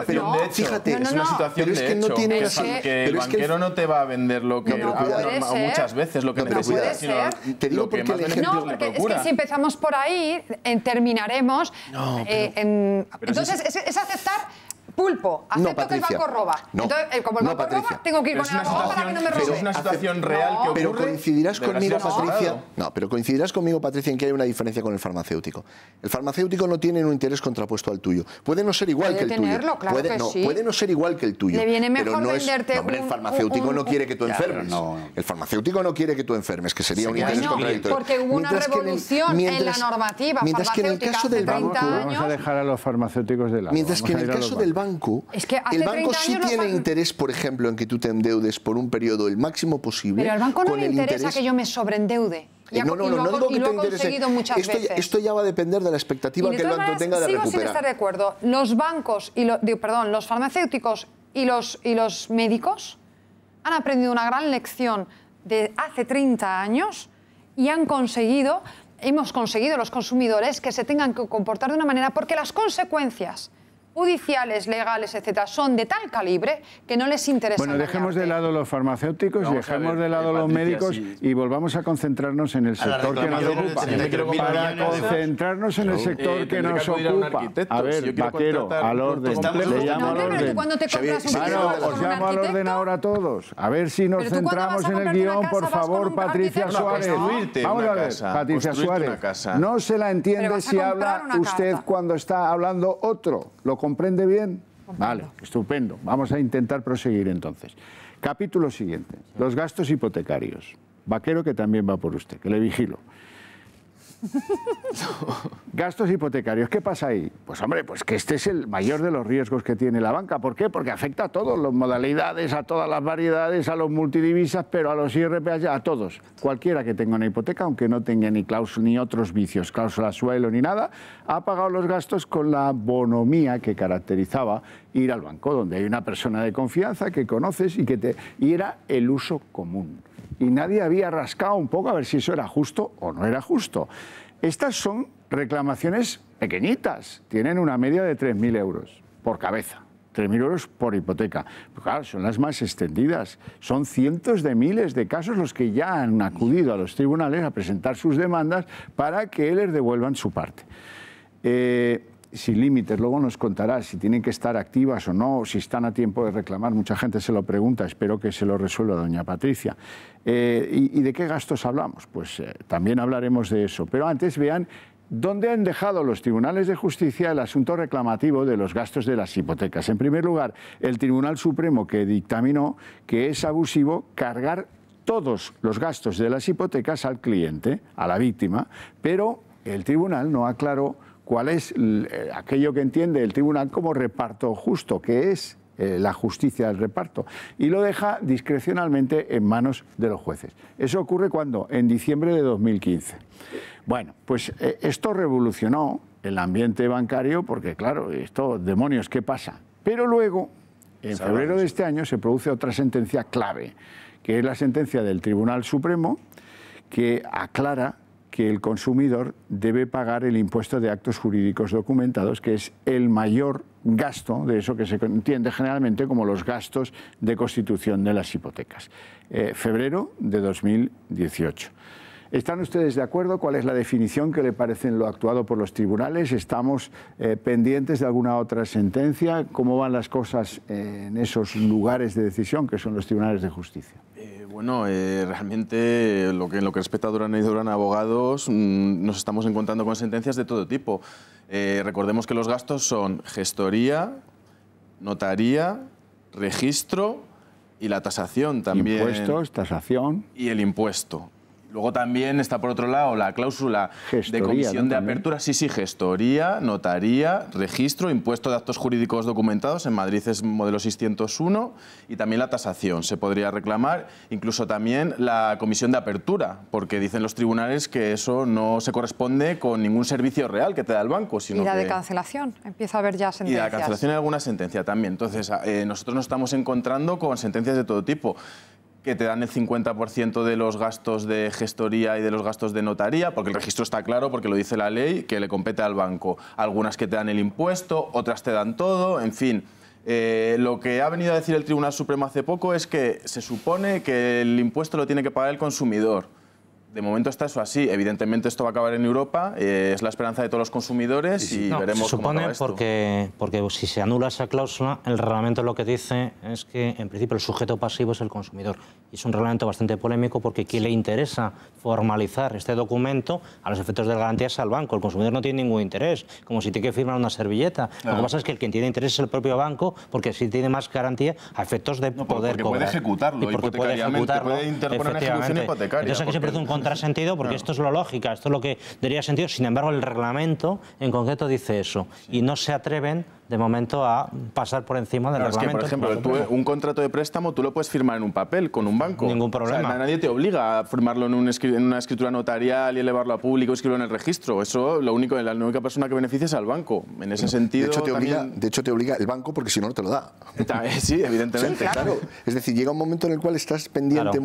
Pero fíjate, es una situación de hecho. Que el banquero no te va a vender lo que muchas veces lo que necesitas, sino lo que más beneficios le procura. Es que si empezamos por ahí, terminaremos. Entonces, es aceptar. Pulpo, acepto que el banco roba. Entonces, como el banco roba, tengo que ir con el abogado para que no me robe. Es una situación real que ocurre. Pero coincidirás conmigo, Patricia. No, pero coincidirás conmigo, Patricia, en que hay una diferencia con el farmacéutico. El farmacéutico no tiene un interés contrapuesto al tuyo. Puede no ser igual que el tuyo. Puede no ser igual que el tuyo. Le viene mejor venderte el farmacéutico no quiere que tú enfermes. El farmacéutico no quiere que tú enfermes, que sería un interés contradictorio. Porque hubo una revolución en la normativa farmacéutica hace 30 años. Vamos a dejar a los farmacéuticos de lado. Mientras que en el caso del banco, el banco sí tiene interés, por ejemplo, en que tú te endeudes por un periodo el máximo posible. Pero al banco no le interesa que yo me sobreendeude. No digo que te interese. Esto ya va a depender de la expectativa que el banco tenga de recuperar. Sigo sin estar de acuerdo. Los bancos, los farmacéuticos y los médicos han aprendido una gran lección de hace 30 años y hemos conseguido los consumidores que se tengan que comportar de una manera porque las consecuencias judiciales, legales, etcétera, son de tal calibre que no les interesa. Bueno, dejemos de lado los farmacéuticos, dejemos de lado los médicos y volvamos a concentrarnos en el sector que nos ocupa. Para concentrarnos en el sector que nos ocupa. A ver, Vaquero, al orden. Le llamo al orden. Os llamo al orden ahora a todos. A ver si nos centramos en el guión, por favor, Patricia Suárez. Vamos a ver, Patricia Suárez. No se la entiende si habla usted cuando está hablando otro. ¿Lo comprende bien? Vale, estupendo. Vamos a intentar proseguir entonces. Capítulo siguiente. Los gastos hipotecarios. Vaquero, que también va por usted, que le vigilo. Gastos hipotecarios, ¿qué pasa ahí? Pues hombre, pues que este es el mayor de los riesgos que tiene la banca. ¿Por qué? Porque afecta a todas las modalidades, a todas las variedades, a los multidivisas, pero a los IRPH, a todos. Cualquiera que tenga una hipoteca, aunque no tenga ni cláusula ni otros vicios, cláusula suelo ni nada, ha pagado los gastos con la bonomía que caracterizaba ir al banco, donde hay una persona de confianza que conoces y era el uso común. Y nadie había rascado un poco a ver si eso era justo o no era justo. Estas son reclamaciones pequeñitas, tienen una media de 3.000 euros por cabeza. 3.000 euros por hipoteca. Pues claro, son las más extendidas. Son cientos de miles de casos los que ya han acudido a los tribunales a presentar sus demandas para que les devuelvan su parte. Sin límites, luego nos contará si tienen que estar activas o no, si están a tiempo de reclamar. Mucha gente se lo pregunta, espero que se lo resuelva doña Patricia. ¿Y de qué gastos hablamos? Pues también hablaremos de eso. Pero antes vean ¿dónde han dejado los tribunales de justicia el asunto reclamativo de los gastos de las hipotecas? En primer lugar, el Tribunal Supremo, que dictaminó que es abusivo cargar todos los gastos de las hipotecas al cliente, a la víctima, pero el tribunal no aclaró cuál es aquello que entiende el tribunal como reparto justo, que es la justicia del reparto, y lo deja discrecionalmente en manos de los jueces. Eso ocurre ¿cuándo? En diciembre de 2015. Bueno, pues esto revolucionó el ambiente bancario porque, claro, esto, demonios, ¿qué pasa? Pero luego, en febrero de este año, se produce otra sentencia clave, que es la sentencia del Tribunal Supremo, que aclara que el consumidor debe pagar el impuesto de actos jurídicos documentados, que es el mayor gasto de eso que se entiende generalmente como los gastos de constitución de las hipotecas. Febrero de 2018. ¿Están ustedes de acuerdo? ¿Cuál es la definición que le parece en lo actuado por los tribunales? ¿Estamos pendientes de alguna otra sentencia? ¿Cómo van las cosas en esos lugares de decisión que son los tribunales de justicia? Bueno, realmente en lo que respecta a Durana y Durana Abogados, nos estamos encontrando con sentencias de todo tipo. Recordemos que los gastos son gestoría, notaría, registro y la tasación también. Impuestos, tasación. Y el impuesto. Luego también está por otro lado la cláusula gestoría, de comisión de apertura. Sí, gestoría, notaría, registro, impuesto de actos jurídicos documentados. En Madrid es modelo 601. Y también la tasación se podría reclamar. Incluso también la comisión de apertura, porque dicen los tribunales que eso no se corresponde con ningún servicio real que te da el banco. Sino y la de cancelación, empieza a haber ya sentencias. Y la cancelación hay alguna sentencia también. Entonces, nosotros nos estamos encontrando con sentencias de todo tipo, que te dan el 50% de los gastos de gestoría y de los gastos de notaría, porque el registro está claro, porque lo dice la ley, que le compete al banco. Algunas que te dan el impuesto, otras te dan todo, en fin. Lo que ha venido a decir el Tribunal Supremo hace poco es que se supone que el impuesto lo tiene que pagar el consumidor. De momento está eso así. Evidentemente esto va a acabar en Europa, es la esperanza de todos los consumidores y veremos cómo acaba esto. Porque si se anula esa cláusula, el reglamento lo que dice es que en principio el sujeto pasivo es el consumidor. Y es un reglamento bastante polémico porque quien le interesa formalizar este documento a los efectos de garantía es al banco. El consumidor no tiene ningún interés, como si tiene que firmar una servilleta. Lo que pasa es que el quien tiene interés es el propio banco, porque sí tiene más garantía a efectos de poder cobrar. Puede ejecutarlo, puede interponer una ejecución hipotecaria. Entonces aquí se produce un contrasentido, porque esto es lo lógico, esto es lo que debería sentido. Sin embargo, el reglamento en concreto dice eso, y no se atreven de momento a pasar por encima del reglamento. Es que, por ejemplo, un contrato de préstamo tú lo puedes firmar en un papel con un banco. Ningún problema. O sea, nadie te obliga a firmarlo en una escritura notarial y elevarlo a público, escribirlo en el registro. Eso, la única persona que beneficia es al banco. En ese sentido, de hecho, te obliga el banco, porque si no, no te lo da. Sí, evidentemente. Sí, claro. Es decir, llega un momento en el cual estás pendiente,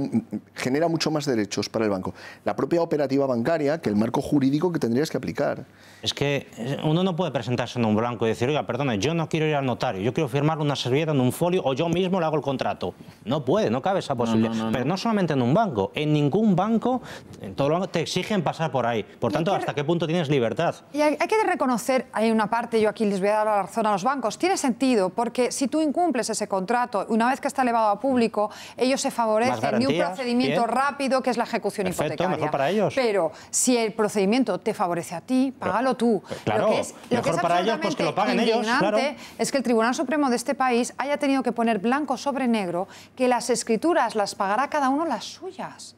genera mucho más derechos para el banco. La propia operativa bancaria que el marco jurídico que tendrías que aplicar. Es que uno no puede presentarse en un blanco y decir, oiga, perdone, yo no quiero ir al notario, yo quiero firmar una servilleta en un folio o yo mismo le hago el contrato. No puede, no cabe esa posibilidad. Pero no solamente en un banco, en ningún banco, en todo el banco te exigen pasar por ahí. Por tanto, ¿hasta qué punto tienes libertad? Y hay que reconocer, hay una parte, yo aquí les voy a dar la razón a los bancos, tiene sentido, porque si tú incumples ese contrato, una vez que está elevado a público, ellos se favorecen de un procedimiento rápido que es la ejecución hipotecaria. Mejor para ellos. Pero si el procedimiento te favorece a ti, págalo tú. Claro, lo que es para ellos, pues que lo paguen ellos. Claro. Es que el Tribunal Supremo de este país haya tenido que poner blanco sobre negro que las escrituras las pagará cada uno las suyas.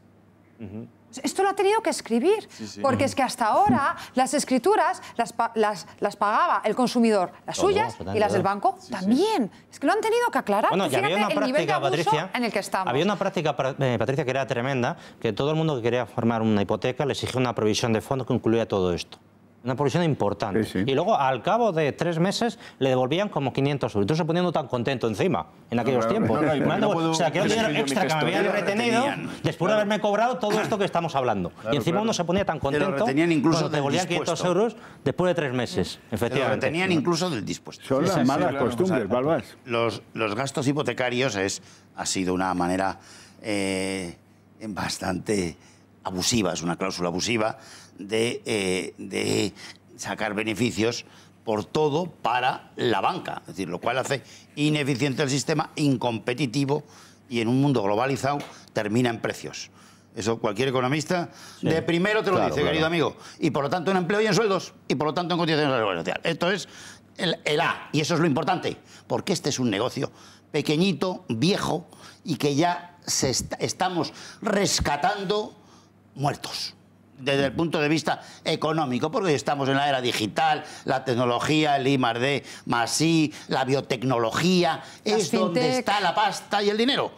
Esto lo ha tenido que escribir, porque es que hasta ahora las escrituras las pagaba el consumidor, las suyas y las del banco también. Es que lo han tenido que aclarar. Bueno, y había una práctica, Patricia, en el que estamos. Había una práctica, Patricia, que era tremenda, que todo el mundo que quería formar una hipoteca le exigía una provisión de fondo que incluía todo esto. Una provisión importante. Sí, sí. Y luego, al cabo de 3 meses, le devolvían como 500 euros. Entonces se poniendo tan contento encima, en aquellos tiempos. O sea, que era dinero extra que me habían retenido después de haberme cobrado todo esto que estamos hablando. Y encima uno se ponía tan contento cuando te devolvían 500 euros después de 3 meses, efectivamente. Lo retenían incluso del dispuesto. Son las malas costumbres, Balbás. Los gastos hipotecarios ha sido una manera bastante abusiva, es una cláusula abusiva de sacar beneficios por todo para la banca, es decir, lo cual hace ineficiente el sistema, incompetitivo y en un mundo globalizado termina en precios. Eso cualquier economista de primero te lo dice, querido amigo. Y por lo tanto en empleo y en sueldos, y por lo tanto en condiciones de seguridad social. Esto es el A, y eso es lo importante, porque este es un negocio pequeñito, viejo, y que ya estamos rescatando muertos desde el punto de vista económico, porque estamos en la era digital, la tecnología, el I+D+I, la biotecnología, es donde está la pasta y el dinero,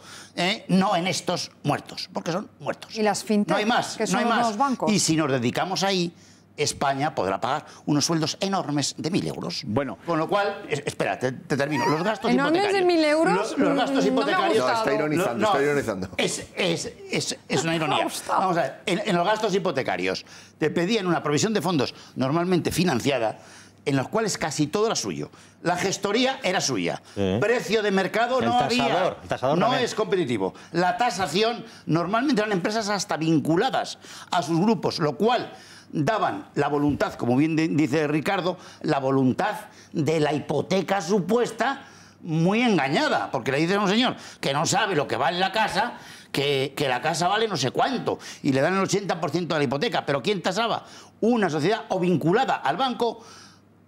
no en estos muertos, porque son muertos. Y las fintech, no hay más, que son los bancos. Y si nos dedicamos ahí, España podrá pagar unos sueldos enormes de 1.000 euros. Bueno. Con lo cual, espera, te termino. Los gastos enormes hipotecarios. de 1.000 euros. Los gastos hipotecarios. No, está ironizando, está ironizando. Es una ironía. Vamos a ver, en los gastos hipotecarios te pedían una provisión de fondos normalmente financiada, en los cuales casi todo era suyo. La gestoría era suya. Sí. Precio de mercado no había. El tasador no también. Es competitivo. La tasación, normalmente eran empresas hasta vinculadas a sus grupos, lo cual daban la voluntad, como bien dice Ricardo, la voluntad de la hipoteca supuesta muy engañada, porque le dices a un señor que no sabe lo que vale la casa, que la casa vale no sé cuánto, y le dan el 80% de la hipoteca. Pero ¿quién tasaba? Una sociedad o vinculada al banco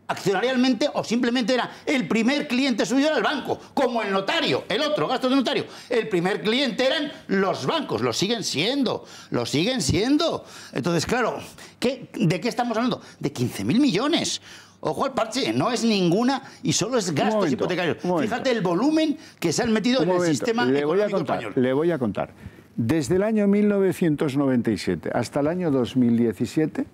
accionarialmente, o simplemente era el primer cliente suyo era el banco, como el notario, el otro, gastos de notario. El primer cliente eran los bancos, lo siguen siendo. Entonces, claro, ¿de qué estamos hablando? De 15.000 millones. Ojo al parche, no es ninguna y solo es gastos hipotecarios. Fíjate el volumen que se han metido en el sistema económico español. Le voy a contar. Desde el año 1997 hasta el año 2017,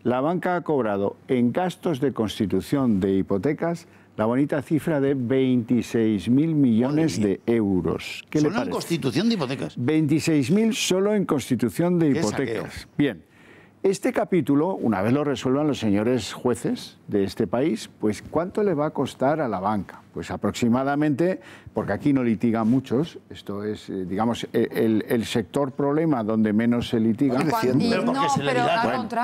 la banca ha cobrado en gastos de constitución de hipotecas la bonita cifra de 26.000 millones de euros. ¿Qué le parece? ¿Solo en constitución de hipotecas? 26.000 solo en constitución de hipotecas. Bien. Este capítulo, una vez lo resuelvan los señores jueces de este país, pues ¿cuánto le va a costar a la banca? Pues aproximadamente, porque aquí no litigan muchos, esto es, digamos, el sector problema donde menos se litiga.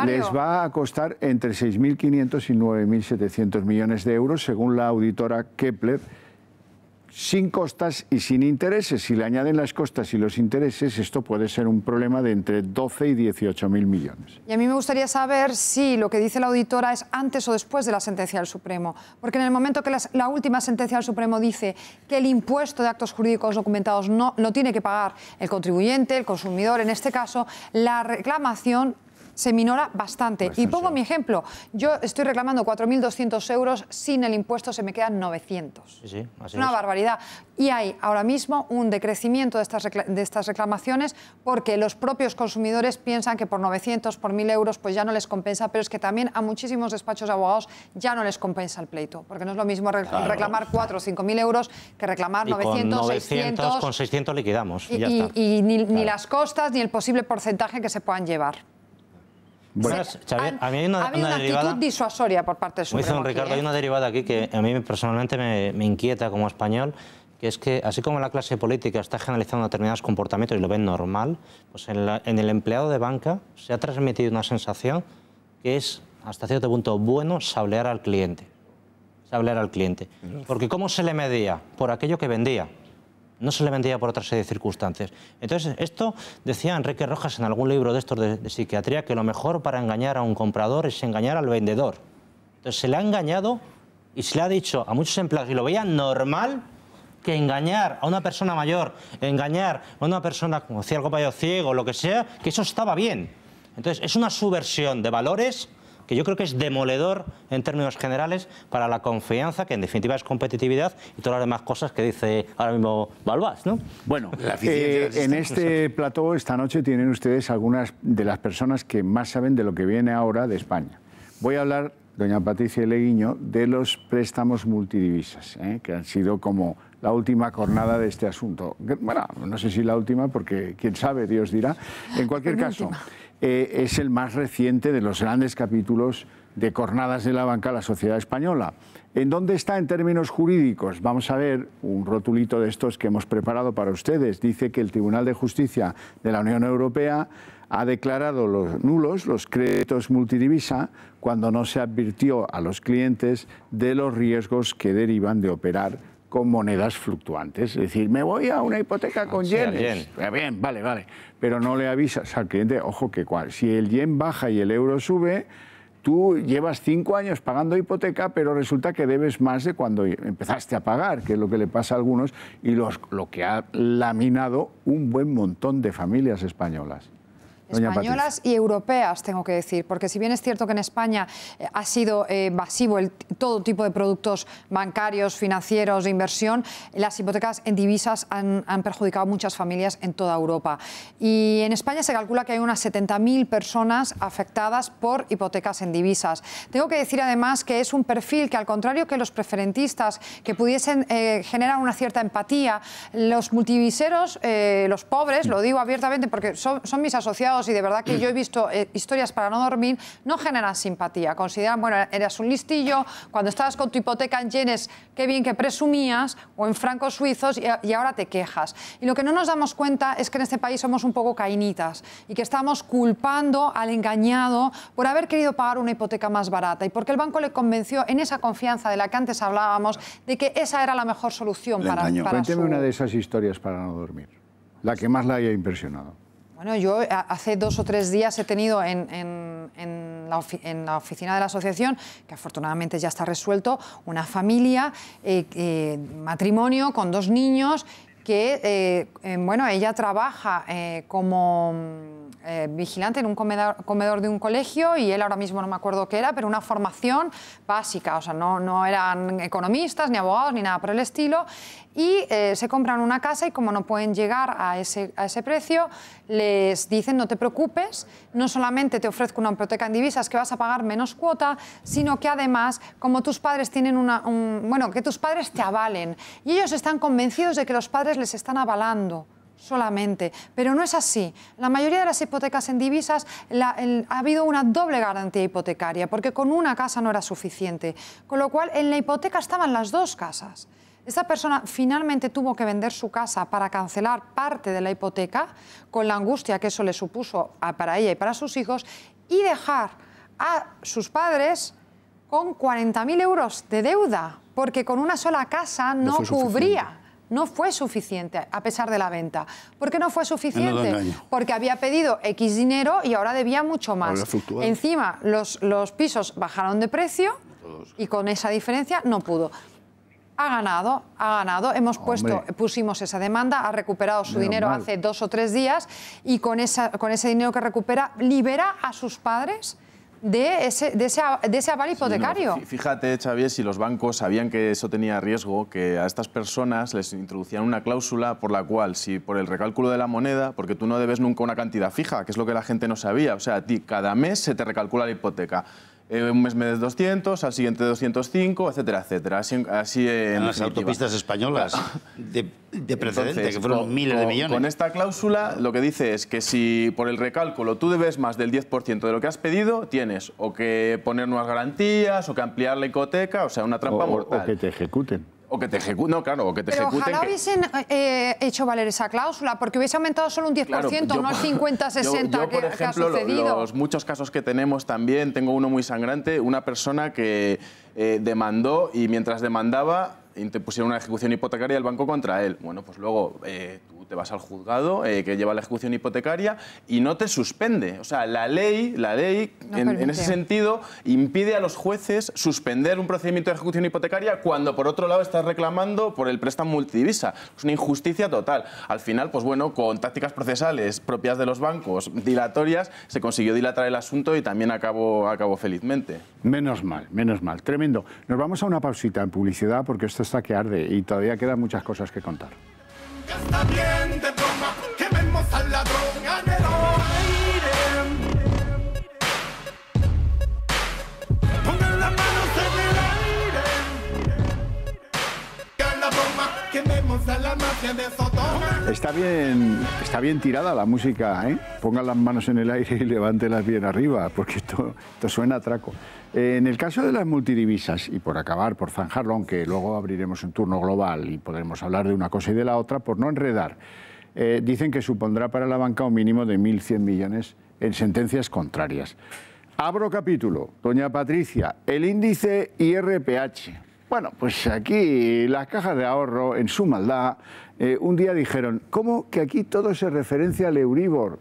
Les va a costar entre 6.500 y 9.700 millones de euros, según la auditora Kepler, sin costas y sin intereses. Si le añaden las costas y los intereses, esto puede ser un problema de entre 12 y 18.000 millones. Y a mí me gustaría saber si lo que dice la auditora es antes o después de la sentencia del Supremo. Porque en el momento que la última sentencia del Supremo dice que el impuesto de actos jurídicos documentados no lo tiene que pagar el contribuyente, el consumidor, en este caso, la reclamación se minora bastante. Y pongo mi ejemplo. Yo estoy reclamando 4.200 euros, sin el impuesto se me quedan 900. Sí, es una barbaridad. Y hay ahora mismo un decrecimiento de estas reclamaciones porque los propios consumidores piensan que por 900, por 1.000 euros, pues ya no les compensa, pero es que también a muchísimos despachos de abogados ya no les compensa el pleito, porque no es lo mismo reclamar 4 o 5.000 euros que reclamar 900, con 600... Con 600 liquidamos. Y ni las costas ni el posible porcentaje que se puedan llevar. Bueno, Xavier, a mí hay una derivada actitud disuasoria por parte del Supremo. Como dice don Ricardo, hay una derivada aquí que a mí personalmente me inquieta como español, que es que así como la clase política está generalizando determinados comportamientos y lo ven normal, pues en el empleado de banca se ha transmitido una sensación que es hasta cierto punto bueno sablear al cliente. Porque ¿cómo se le medía? Por aquello que vendía. No se le vendía por otra serie de circunstancias. Entonces, esto decía Enrique Rojas en algún libro de estos de psiquiatría, que lo mejor para engañar a un comprador es engañar al vendedor. Entonces, se le ha engañado y se le ha dicho a muchos empleados, y lo veían normal, que engañar a una persona mayor, engañar a una persona, como decía el compañero ciego, lo que sea, que eso estaba bien. Entonces, es una subversión de valores que yo creo que es demoledor en términos generales para la confianza, que en definitiva es competitividad y todas las demás cosas que dice ahora mismo Balbás, ¿no? Bueno, en este plató esta noche tienen ustedes algunas de las personas que más saben de lo que viene ahora de España. voy a hablar, doña Patricia Leguiño, de los préstamos multidivisas, que han sido como la última cornada de este asunto. Bueno, no sé si la última, porque quién sabe, Dios dirá. En cualquier caso, es el más reciente de los grandes capítulos de cornadas de la banca a la sociedad española. ¿En dónde está en términos jurídicos? Vamos a ver un rotulito de estos que hemos preparado para ustedes. Dice que el Tribunal de Justicia de la Unión Europea ha declarado nulos los créditos multidivisa cuando no se advirtió a los clientes de los riesgos que derivan de operar con monedas fluctuantes. Es decir, me voy a una hipoteca con yenes. Bien, vale. Pero no le avisas al cliente, ojo que si el yen baja y el euro sube, tú llevas 5 años pagando hipoteca, pero resulta que debes más de cuando empezaste a pagar, que es lo que le pasa a algunos y lo que ha laminado un buen montón de familias españolas. Españolas y europeas, tengo que decir, porque si bien es cierto que en España ha sido masivo todo tipo de productos bancarios, financieros, de inversión, las hipotecas en divisas han perjudicado a muchas familias en toda Europa. Y en España se calcula que hay unas 70.000 personas afectadas por hipotecas en divisas. Tengo que decir además que es un perfil que, al contrario que los preferentistas, que pudiesen generar una cierta empatía, los multidiviseros, los pobres, lo digo abiertamente porque son mis asociados, y de verdad que yo he visto historias para no dormir, no generan simpatía. Consideran, bueno, eras un listillo, cuando estabas con tu hipoteca en yenes, qué bien que presumías, o en francos suizos, y ahora te quejas. Y lo que no nos damos cuenta es que en este país somos un poco caínitas y que estamos culpando al engañado por haber querido pagar una hipoteca más barata y porque el banco le convenció en esa confianza de la que antes hablábamos de que esa era la mejor solución para Cuénteme una de esas historias para no dormir, la que más la haya impresionado. Bueno, yo hace 2 o 3 días he tenido en la oficina de la asociación, que afortunadamente ya está resuelto, una familia, matrimonio con 2 niños, que bueno, ella trabaja como vigilante en un comedor de un colegio, y él ahora mismo no me acuerdo qué era, pero una formación básica, o sea, no eran economistas ni abogados ni nada por el estilo, y se compran una casa y como no pueden llegar a ese precio, les dicen no te preocupes, no solamente te ofrezco una hipoteca en divisas que vas a pagar menos cuota, sino que además, como tus padres tienen bueno, que tus padres te avalen, y ellos están convencidos de que los padres les están avalando solamente, pero no es así. La mayoría de las hipotecas en divisas ha habido una doble garantía hipotecaria, porque con una casa no era suficiente, con lo cual en la hipoteca estaban las 2 casas. Esta persona finalmente tuvo que vender su casa para cancelar parte de la hipoteca, con la angustia que eso le supuso para ella y para sus hijos, y dejar a sus padres con 40.000 euros de deuda, porque con una sola casa no cubría. No fue suficiente, a pesar de la venta. ¿Por qué no fue suficiente? Porque había pedido X dinero y ahora debía mucho más. Encima, los pisos bajaron de precio y con esa diferencia no pudo. Ha ganado. Pusimos esa demanda, ha recuperado su dinero hace 2 o 3 días, y con ese dinero que recupera, libera a sus padres de ese aval hipotecario. Sí, no, fíjate, Xavier, si los bancos sabían que eso tenía riesgo, que a estas personas les introducían una cláusula por la cual, si por el recálculo de la moneda, porque tú no debes nunca una cantidad fija, que es lo que la gente no sabía, o sea, a ti cada mes se te recalcula la hipoteca. Un mes me des 200, al siguiente 205, etcétera, etcétera. Así en las autopistas españolas de precedente, que fueron miles de millones. Con esta cláusula lo que dice es que si por el recálculo tú debes más del 10% de lo que has pedido, tienes o que poner nuevas garantías, o que ampliar la hipoteca, o sea, una trampa mortal. O que te ejecuten. O que te ejecuten, no, claro, o que te ejecuten. Pero ojalá hubiesen hecho valer esa cláusula, porque hubiese aumentado solo un 10%, claro, no el 50-60% por ejemplo, que ha sucedido. Los muchos casos que tenemos también, tengo uno muy sangrante, una persona que demandó, y mientras demandaba te pusieron una ejecución hipotecaria del banco contra él. Bueno, pues luego tú te vas al juzgado que lleva la ejecución hipotecaria y no te suspende. O sea, la ley en ese sentido impide a los jueces suspender un procedimiento de ejecución hipotecaria cuando por otro lado estás reclamando por el préstamo multidivisa. Es una injusticia total. Al final, pues bueno, con tácticas procesales propias de los bancos dilatorias, se consiguió dilatar el asunto y también acabó felizmente. Menos mal, tremendo. Nos vamos a una pausita en publicidad porque esto está que arde y todavía quedan muchas cosas que contar. Está bien de broma, que vemos al ladrón Está bien tirada la música, ¿eh? Pongan las manos en el aire y levántelas bien arriba, porque esto suena a traco. En el caso de las multidivisas, y por acabar, por zanjarlo, aunque luego abriremos un turno global y podremos hablar de una cosa y de la otra, por no enredar, dicen que supondrá para la banca un mínimo de 1.100 millones en sentencias contrarias. Abro capítulo. Doña Patricia, el índice IRPH. Bueno, pues aquí las cajas de ahorro, en su maldad, un día dijeron, ¿cómo que aquí todo se referencia al Euribor?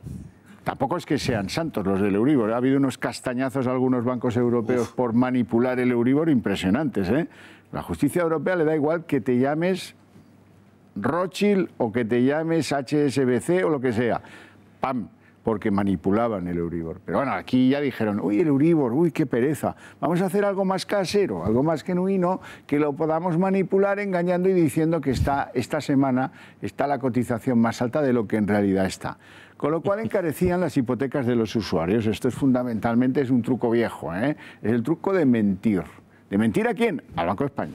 Tampoco es que sean santos los del Euribor. Ha habido unos castañazos a algunos bancos europeos por manipular el Euribor impresionantes, ¿eh? La justicia europea le da igual que te llames Rothschild o que te llames HSBC o lo que sea. ¡Pam! Porque manipulaban el Euribor. Pero bueno, aquí ya dijeron, uy, el Euribor, uy, qué pereza. Vamos a hacer algo más casero, algo más genuino, que lo podamos manipular engañando y diciendo que esta semana está la cotización más alta de lo que en realidad está. Con lo cual encarecían las hipotecas de los usuarios. Esto es fundamentalmente un truco viejo, ¿eh? Es el truco de mentir. ¿De mentir a quién? Al Banco de España.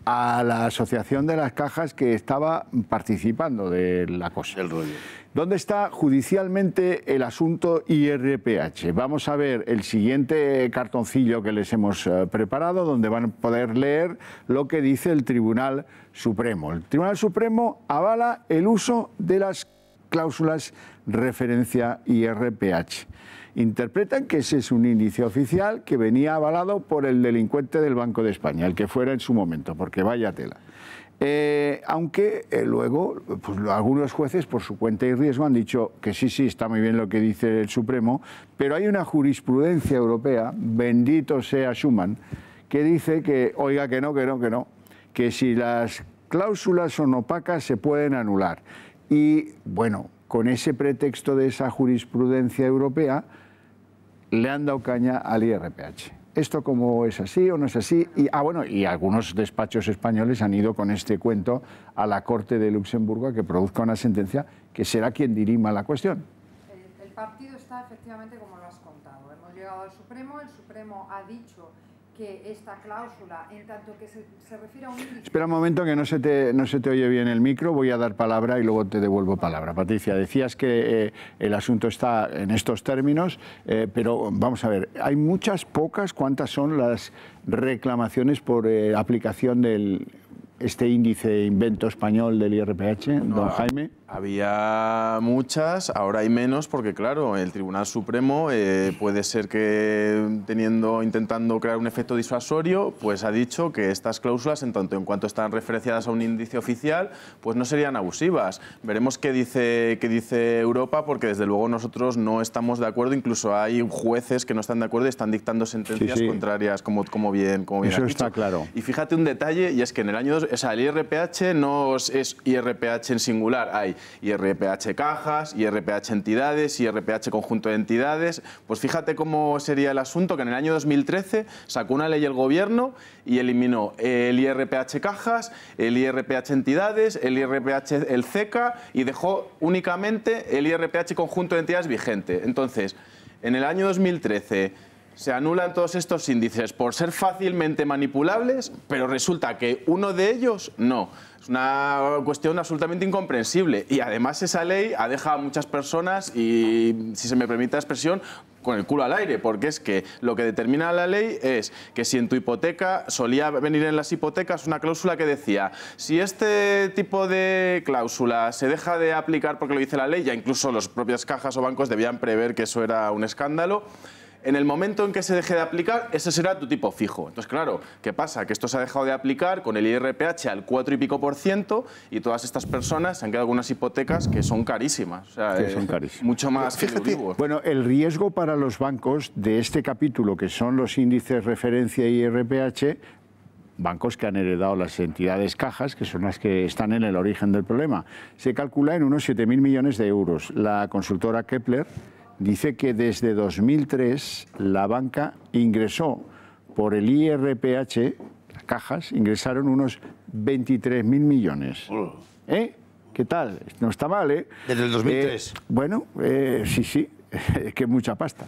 A la asociación de las cajas que estaba participando de la cosa. El rollo. ¿Dónde está judicialmente el asunto IRPH? Vamos a ver el siguiente cartoncillo que les hemos preparado, donde van a poder leer lo que dice el Tribunal Supremo. El Tribunal Supremo avala el uso de las cláusulas referencia IRPH. Interpretan que ese es un índice oficial que venía avalado por el delincuente del Banco de España, el que fuera en su momento, porque vaya tela. Aunque luego pues, algunos jueces por su cuenta y riesgo han dicho que sí, está muy bien lo que dice el Supremo, pero hay una jurisprudencia europea, bendito sea Schuman, que dice que, oiga, que no, que si las cláusulas son opacas se pueden anular. Y bueno, con ese pretexto de esa jurisprudencia europea, le han dado caña al IRPH. ¿Esto cómo es así o no es así? Y algunos despachos españoles han ido con este cuento a la Corte de Luxemburgo a que produzca una sentencia que será quien dirima la cuestión. El partido está efectivamente como lo has contado. Hemos llegado al Supremo, el Supremo ha dicho que esta cláusula, en tanto que se refiere a un índice... Espera un momento que no se te oye bien el micro, voy a dar palabra y luego te devuelvo palabra. Patricia, decías que el asunto está en estos términos, pero vamos a ver, hay pocas, ¿cuántas son las reclamaciones por aplicación de este índice invento español del IRPH, don Jaime? Había muchas, ahora hay menos porque, claro, el Tribunal Supremo puede ser que intentando crear un efecto disuasorio, pues ha dicho que estas cláusulas, en tanto en cuanto están referenciadas a un índice oficial, pues no serían abusivas. Veremos qué dice Europa, porque desde luego nosotros no estamos de acuerdo, incluso hay jueces que no están de acuerdo y están dictando sentencias contrarias, como bien Eso está claro. Y fíjate un detalle, y es que en el año el IRPH no es IRPH en singular, hay IRPH cajas, IRPH entidades, IRPH conjunto de entidades. Pues fíjate cómo sería el asunto, que en el año 2013 sacó una ley el gobierno y eliminó el IRPH cajas, el IRPH entidades, el IRPH el CECA y dejó únicamente el IRPH conjunto de entidades vigente. Entonces, en el año 2013 se anulan todos estos índices por ser fácilmente manipulables, pero resulta que uno de ellos no. Es una cuestión absolutamente incomprensible. Y además esa ley ha dejado a muchas personas, y si se me permite la expresión, con el culo al aire, porque es que lo que determina la ley es que si en tu hipoteca, solía venir en las hipotecas una cláusula que decía, si este tipo de cláusula se deja de aplicar porque lo dice la ley, ya incluso las propias cajas o bancos debían prever que eso era un escándalo, en el momento en que se deje de aplicar, ese será tu tipo fijo. Entonces, claro, ¿qué pasa? Que esto se ha dejado de aplicar con el IRPH al 4 y pico % y todas estas personas se han quedado con unas hipotecas que son carísimas. O sea, son carísimas. Mucho más que el Euribor. Bueno, el riesgo para los bancos de este capítulo, que son los índices referencia IRPH, bancos que han heredado las entidades cajas, que son las que están en el origen del problema, se calcula en unos 7.000 millones de euros. La consultora Kepler dice que desde 2003 la banca ingresó por el IRPH, las cajas, ingresaron unos 23.000 millones. ¿Qué tal? No está mal, ¿eh? Desde el 2003. Bueno, sí, es que mucha pasta.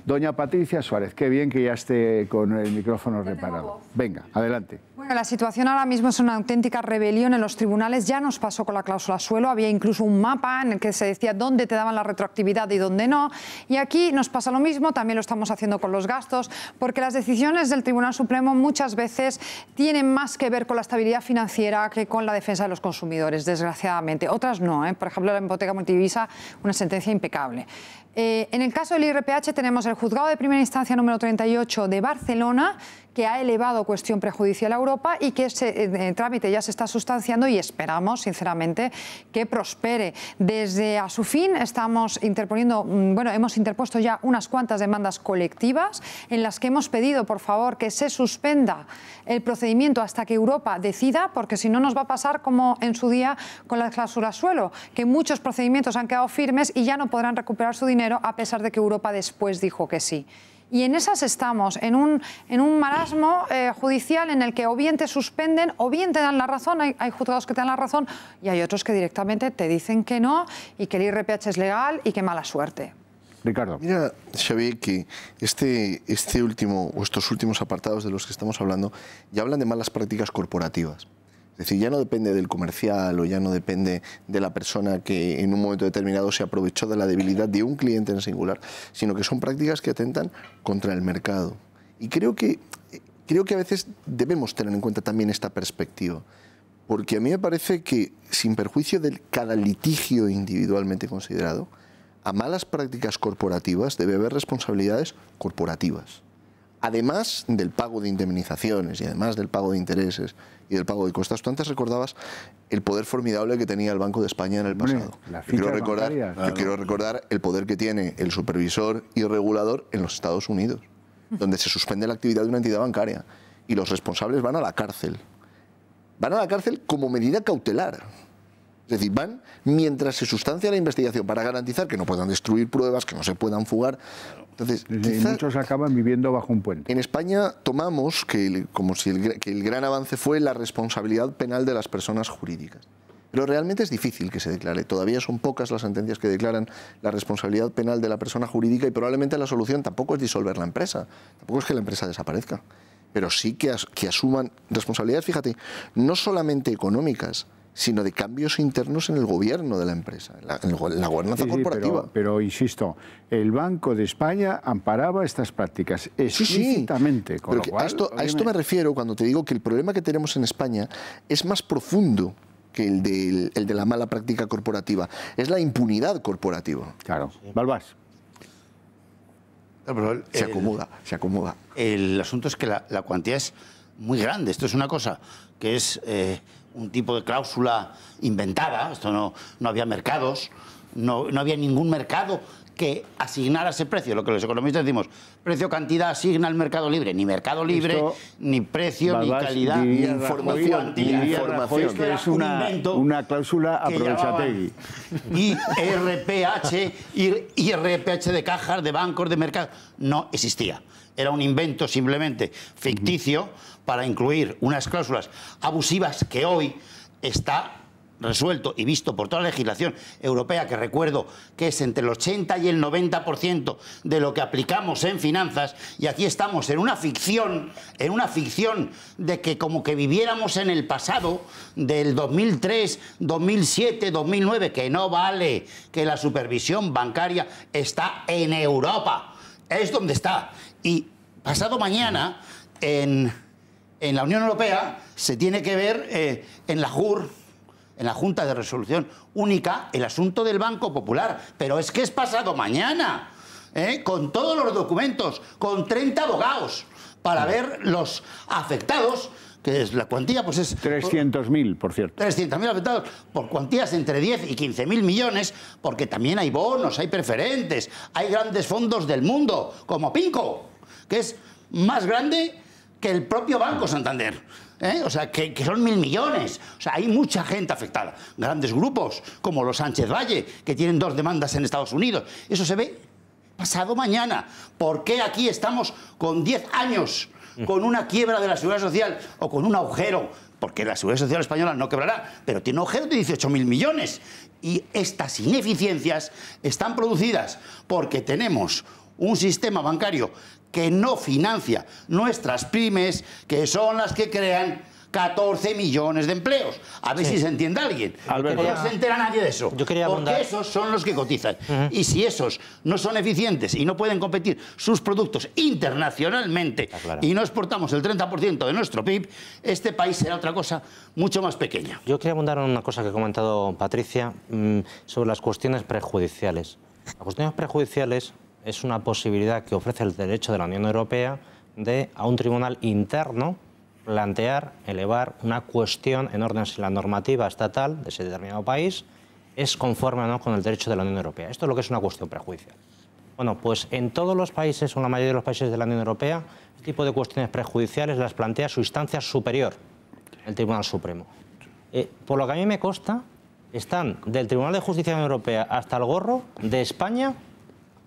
Doña Patricia Suárez, qué bien que ya esté con el micrófono reparado. Venga, adelante. Bueno, La situación ahora mismo es una auténtica rebelión en los tribunales. Ya nos pasó con la cláusula suelo. Había incluso un mapa en el que se decía dónde te daban la retroactividad y dónde no. Y aquí nos pasa lo mismo, también lo estamos haciendo con los gastos, porque las decisiones del Tribunal Supremo muchas veces tienen más que ver con la estabilidad financiera que con la defensa de los consumidores, desgraciadamente. Otras no, Por ejemplo, la hipoteca multidivisa, una sentencia impecable. En el caso del IRPH tenemos el Juzgado de Primera Instancia número 38 de Barcelona, que ha elevado cuestión prejudicial a Europa y que ese trámite ya se está sustanciando y esperamos, sinceramente, que prospere. Desde a su fin estamos hemos interpuesto ya unas cuantas demandas colectivas en las que hemos pedido, por favor, que se suspenda el procedimiento hasta que Europa decida, porque si no nos va a pasar como en su día con la cláusula suelo, que muchos procedimientos han quedado firmes y ya no podrán recuperar su dinero a pesar de que Europa después dijo que sí. Y en esas estamos, en un marasmo judicial en el que o bien te suspenden o bien te dan la razón. Hay juzgados que te dan la razón y hay otros que directamente te dicen que no y que el IRPH es legal y que mala suerte. Ricardo. Mira, Xavier, que estos últimos apartados de los que estamos hablando ya hablan de malas prácticas corporativas. Es decir, ya no depende del comercial o ya no depende de la persona que en un momento determinado se aprovechó de la debilidad de un cliente en singular, sino que son prácticas que atentan contra el mercado. Y creo que a veces debemos tener en cuenta también esta perspectiva, porque a mí me parece que, sin perjuicio de cada litigio individualmente considerado, a malas prácticas corporativas debe haber responsabilidades corporativas. Además del pago de indemnizaciones y además del pago de intereses y del pago de costas, tú antes recordabas el poder formidable que tenía el Banco de España en el pasado. Yo quiero recordar el poder que tiene el supervisor y regulador en los Estados Unidos, donde se suspende la actividad de una entidad bancaria y los responsables van a la cárcel. Van a la cárcel como medida cautelar. Es decir, van mientras se sustancia la investigación para garantizar que no puedan destruir pruebas, que no se puedan fugar. Entonces, muchos acaban viviendo bajo un puente. En España tomamos que el gran avance fue la responsabilidad penal de las personas jurídicas. Pero realmente es difícil que se declare. Todavía son pocas las sentencias que declaran la responsabilidad penal de la persona jurídica y probablemente la solución tampoco es disolver la empresa. Tampoco es que la empresa desaparezca. Pero sí que asuman responsabilidades, fíjate, no solamente económicas, sino de cambios internos en el gobierno de la empresa, en la gobernanza corporativa. Pero insisto, el Banco de España amparaba estas prácticas explícitamente. Sí. Con lo cual, a esto me refiero cuando te digo que el problema que tenemos en España es más profundo que el de la mala práctica corporativa. Es la impunidad corporativa. Claro. Balbás. Se acomoda. El asunto es que la cuantía es muy grande. Esto es una cosa que es un tipo de cláusula inventada. Esto no había mercados, no había ningún mercado que asignara ese precio. Lo que los economistas decimos, precio-cantidad asigna al mercado libre. Ni mercado libre, esto, ni precio, ni calidad, ni información. Es una cláusula aprovechategui. IRPH de cajas, de bancos, de mercados. No existía. Era un invento simplemente ficticio para incluir unas cláusulas abusivas que hoy está resuelto y visto por toda la legislación europea, que recuerdo que es entre el 80 y el 90% de lo que aplicamos en finanzas, y aquí estamos en una ficción de que como que viviéramos en el pasado del 2003, 2007, 2009, que no vale, que la supervisión bancaria está en Europa, es donde está. Y pasado mañana en la Unión Europea se tiene que ver en la JUR, en la Junta de Resolución Única, el asunto del Banco Popular. Pero es que es pasado mañana, con todos los documentos, con 30 abogados, para ver los afectados, que es la cuantía, pues es... 300.000, por cierto. 300.000 afectados por cuantías entre 10 y 15.000 millones, porque también hay bonos, hay preferentes, hay grandes fondos del mundo, como Pinco, que es más grande que el propio Banco Santander. O sea, que son 1.000 millones. O sea, hay mucha gente afectada. Grandes grupos, como los Sánchez Valle, que tienen 2 demandas en Estados Unidos. Eso se ve pasado mañana. ¿Por qué aquí estamos con 10 años con una quiebra de la Seguridad Social o con un agujero? Porque la Seguridad Social española no quebrará, pero tiene un agujero de 18.000 millones. Y estas ineficiencias están producidas porque tenemos un sistema bancario que no financia nuestras pymes, que son las que crean 14 millones de empleos. A ver si se entiende alguien. No se entera nadie de eso. Porque esos son los que cotizan. Y si esos no son eficientes y no pueden competir sus productos internacionalmente y no exportamos el 30% de nuestro PIB, este país será otra cosa mucho más pequeña. Yo quería abundar en una cosa que ha comentado Patricia sobre las cuestiones prejudiciales. Las cuestiones prejudiciales es una posibilidad que ofrece el derecho de la Unión Europea de, a un tribunal interno, plantear, elevar una cuestión en orden si la normativa estatal de ese determinado país es conforme o no con el derecho de la Unión Europea. Esto es lo que es una cuestión prejudicial. Bueno, pues en todos los países, o en la mayoría de los países de la Unión Europea, este tipo de cuestiones prejudiciales las plantea su instancia superior, el Tribunal Supremo. Por lo que a mí me consta, están del Tribunal de Justicia de la Unión Europea hasta el gorro de España,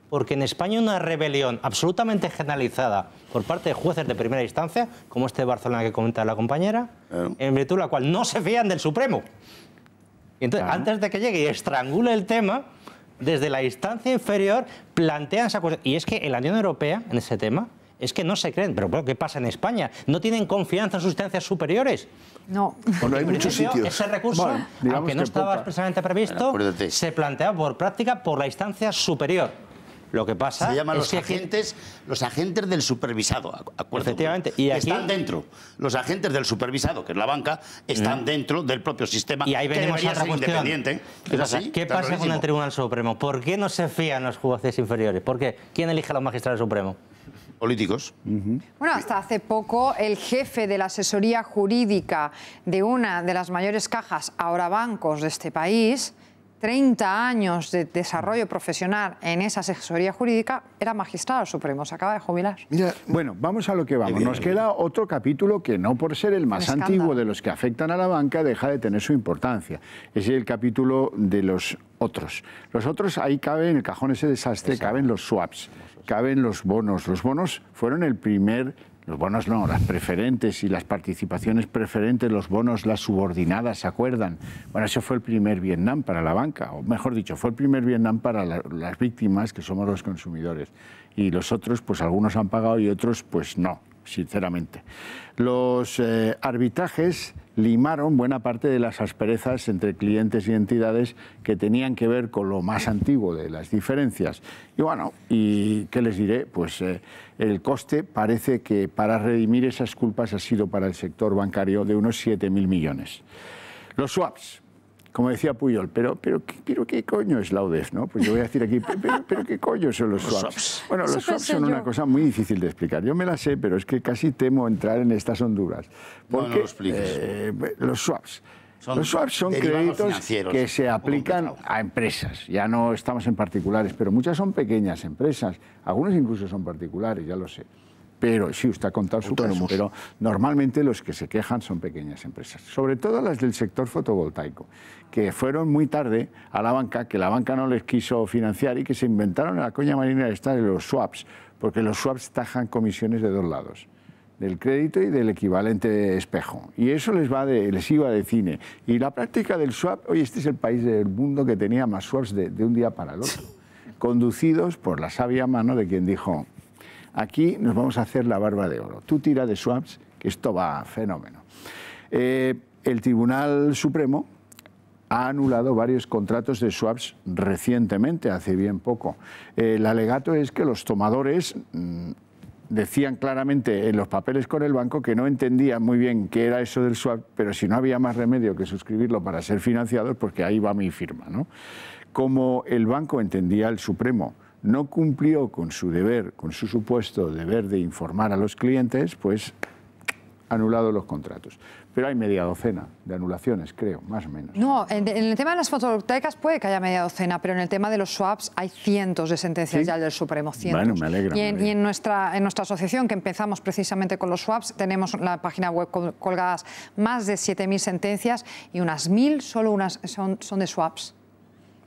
porque en España hay una rebelión absolutamente generalizada por parte de jueces de primera instancia, como este de Barcelona que comenta la compañera, en virtud de la cual no se fían del Supremo. Y entonces, antes de que llegue y estrangule el tema, desde la instancia inferior plantean esa cuestión. Y es que en la Unión Europea, en ese tema, es que no se creen. Pero bueno, ¿qué pasa en España? ¿No tienen confianza en sus instancias superiores? No. Bueno, hay muchos sitios. Ese recurso, aunque no estaba expresamente previsto, se plantea por práctica por la instancia superior. Lo que pasa se llaman los agentes del supervisado, efectivamente, y aquí están dentro. Los agentes del supervisado, que es la banca, están dentro del propio sistema. Y ahí venimos a otra cuestión. ¿Qué pasa con el Tribunal Supremo? ¿Por qué no se fían los jueces inferiores? ¿Por qué? ¿Quién elige a los magistrados del Supremo? Políticos. Bueno, hasta hace poco el jefe de la asesoría jurídica de una de las mayores cajas, ahora bancos de este país, 30 años de desarrollo profesional en esa asesoría jurídica, era magistrado supremo, se acaba de jubilar. Mira, bueno, vamos a lo que vamos. Nos queda otro capítulo que no por ser el más antiguo de los que afectan a la banca deja de tener su importancia. Es el capítulo de los otros. Los otros, ahí cabe, en el cajón ese desastre, caben los swaps, caben los bonos. Los bonos fueron el primer... Los bonos no, las preferentes y las participaciones preferentes, los bonos, las subordinadas, ¿se acuerdan? Bueno, eso fue el primer Vietnam para la banca, o mejor dicho, fue el primer Vietnam para las víctimas, que somos los consumidores. Y los otros, pues algunos han pagado y otros, pues no, sinceramente. Los arbitrajes limaron buena parte de las asperezas entre clientes y entidades que tenían que ver con lo más antiguo de las diferencias. Y bueno, ¿y qué les diré? Pues el coste parece que para redimir esas culpas ha sido para el sector bancario de unos 7.000 millones. Los swaps, como decía Puyol, pero ¿qué coño es la UDEF? ¿No? Pues yo voy a decir aquí, pero ¿qué coño son los swaps? Bueno, los swaps son una cosa muy difícil de explicar. Yo me la sé, pero es que casi temo entrar en estas honduras. Porque no lo expliques. Los swaps son créditos que se aplican a empresas. Ya no estamos en particulares, pero muchas son pequeñas empresas. Algunos incluso son particulares, ya lo sé. Pero sí, usted ha contado su caso, pero normalmente los que se quejan son pequeñas empresas, sobre todo las del sector fotovoltaico, que fueron muy tarde a la banca, que la banca no les quiso financiar y que se inventaron la coña marina de estar en los swaps, porque los swaps tajan comisiones de dos lados, del crédito y del equivalente espejo. Y eso les iba de cine. Y la práctica del swap, oye, este es el país del mundo que tenía más swaps de un día para el otro, conducidos por la sabia mano de quien dijo: aquí nos vamos a hacer la barba de oro. Tú tira de swaps, que esto va fenómeno. El Tribunal Supremo ha anulado varios contratos de swaps recientemente, hace bien poco. El alegato es que los tomadores decían claramente en los papeles con el banco que no entendían muy bien qué era eso del swap, pero si no había más remedio que suscribirlo para ser financiados, porque ahí va mi firma, ¿no? Como el banco entendía, el Supremo no cumplió con su deber, con su supuesto deber de informar a los clientes, pues anulado los contratos. Pero hay media docena de anulaciones, creo, más o menos. No, en el tema de las fotovoltaicas puede que haya media docena, pero en el tema de los swaps hay cientos de sentencias ya del Supremo, cientos. Bueno, me alegra. Y en nuestra asociación, que empezamos precisamente con los swaps, tenemos en la página web colgadas más de 7.000 sentencias y unas 1.000 solo son de swaps.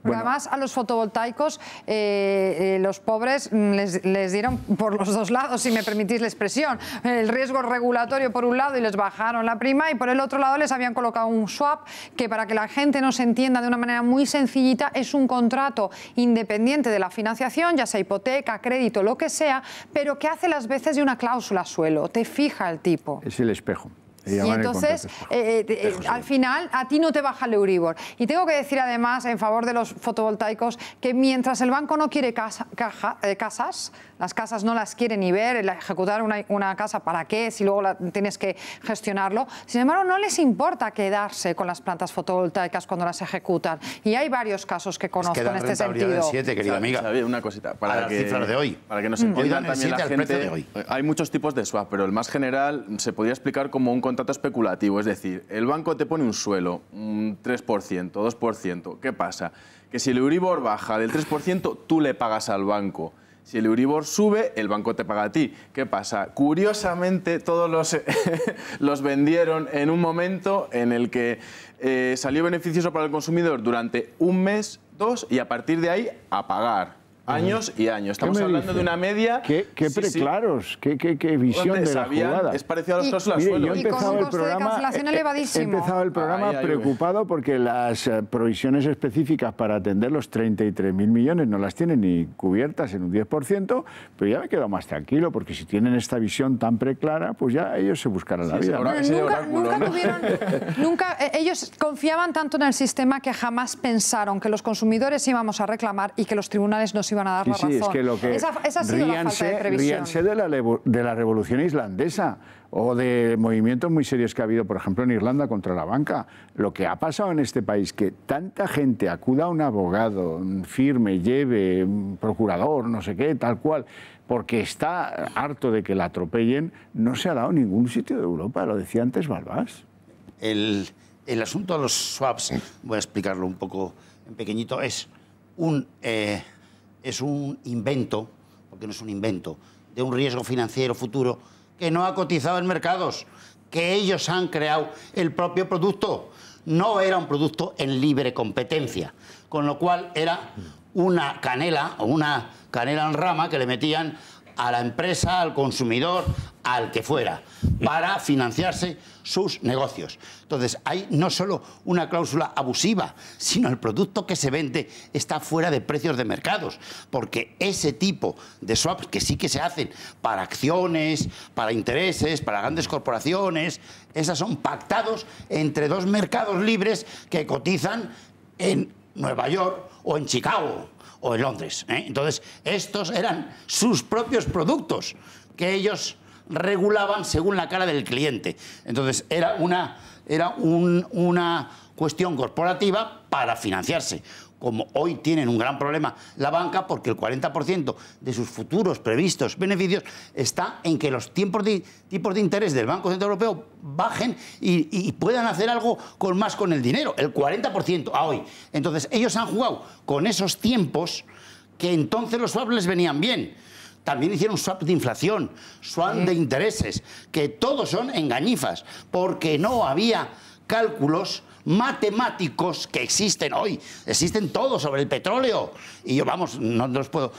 Porque además a los fotovoltaicos los pobres les dieron por los dos lados, si me permitís la expresión, el riesgo regulatorio por un lado y les bajaron la prima, y por el otro lado les habían colocado un swap que, para que la gente nos entienda de una manera muy sencillita, es un contrato independiente de la financiación, ya sea hipoteca, crédito, lo que sea, pero que hace las veces de una cláusula suelo, te fija el tipo. Es el espejo. Y entonces, al final, a ti no te baja el Euribor. Y tengo que decir además, en favor de los fotovoltaicos, que mientras el banco no quiere casas, las casas no las quiere ni ver, ejecutar una casa, ¿para qué? Si luego tienes que gestionarlo. Sin embargo, no les importa quedarse con las plantas fotovoltaicas cuando las ejecutan. Y hay varios casos que conozco en este sentido. Del 7, querida amiga. Una cosita, para las cifras de hoy. Para que nos entiendan también la gente, hay muchos tipos de swap, pero el más general se podría explicar como un contrato especulativo. Es decir, el banco te pone un suelo, un 3%, 2%. ¿Qué pasa? Que si el Euribor baja del 3%, tú le pagas al banco. Si el Euribor sube, el banco te paga a ti. ¿Qué pasa? Curiosamente, todos los vendieron en un momento en el que salió beneficioso para el consumidor durante un mes, 2, y a partir de ahí a pagar. Años y años. Estamos hablando de una media... Qué preclaros, qué visión de la jugada. Es parecido a las cláusulas suelo. Yo he empezado el programa preocupado porque las provisiones específicas para atender los 33.000 millones no las tienen ni cubiertas en un 10%, pero ya me quedo más tranquilo porque si tienen esta visión tan preclara, pues ya ellos se buscarán la vida. Nunca ellos confiaban tanto en el sistema que jamás pensaron que los consumidores íbamos a reclamar y que los tribunales nos iban a dar la razón. Es que lo que esa ha sido la falta de previsión. Ríanse de la revolución islandesa o de movimientos muy serios que ha habido, por ejemplo, en Irlanda contra la banca. Lo que ha pasado en este país, que tanta gente acuda a un abogado, firme, lleve, un procurador, no sé qué, tal cual, porque está harto de que la atropellen, no se ha dado en ningún sitio de Europa. Lo decía antes Balbás. El asunto de los swaps, voy a explicarlo un poco en pequeñito, es un invento, porque no es un invento, de un riesgo financiero futuro que no ha cotizado en mercados, que ellos han creado el propio producto. No era un producto en libre competencia, con lo cual era una canela en rama que le metían a la empresa, al consumidor, al que fuera, para financiarse sus negocios. Entonces, hay no solo una cláusula abusiva, sino el producto que se vende está fuera de precios de mercados, porque ese tipo de swaps que sí que se hacen para acciones, para intereses, para grandes corporaciones, esas son pactados entre dos mercados libres que cotizan en Nueva York o en Chicago o en Londres. Entonces, estos eran sus propios productos que ellos regulaban según la cara del cliente. Entonces, era una cuestión corporativa para financiarse. Como hoy tienen un gran problema la banca, porque el 40% de sus futuros previstos beneficios está en que los tipos de interés del Banco Central Europeo bajen y puedan hacer algo con el dinero, el 40% a hoy. Entonces, ellos han jugado con esos tiempos que entonces los swaps les venían bien. También hicieron swap de inflación, swap de intereses, que todos son engañifas, porque no había cálculos matemáticos que existen hoy. Existen todos sobre el petróleo. Y yo, vamos, no puedo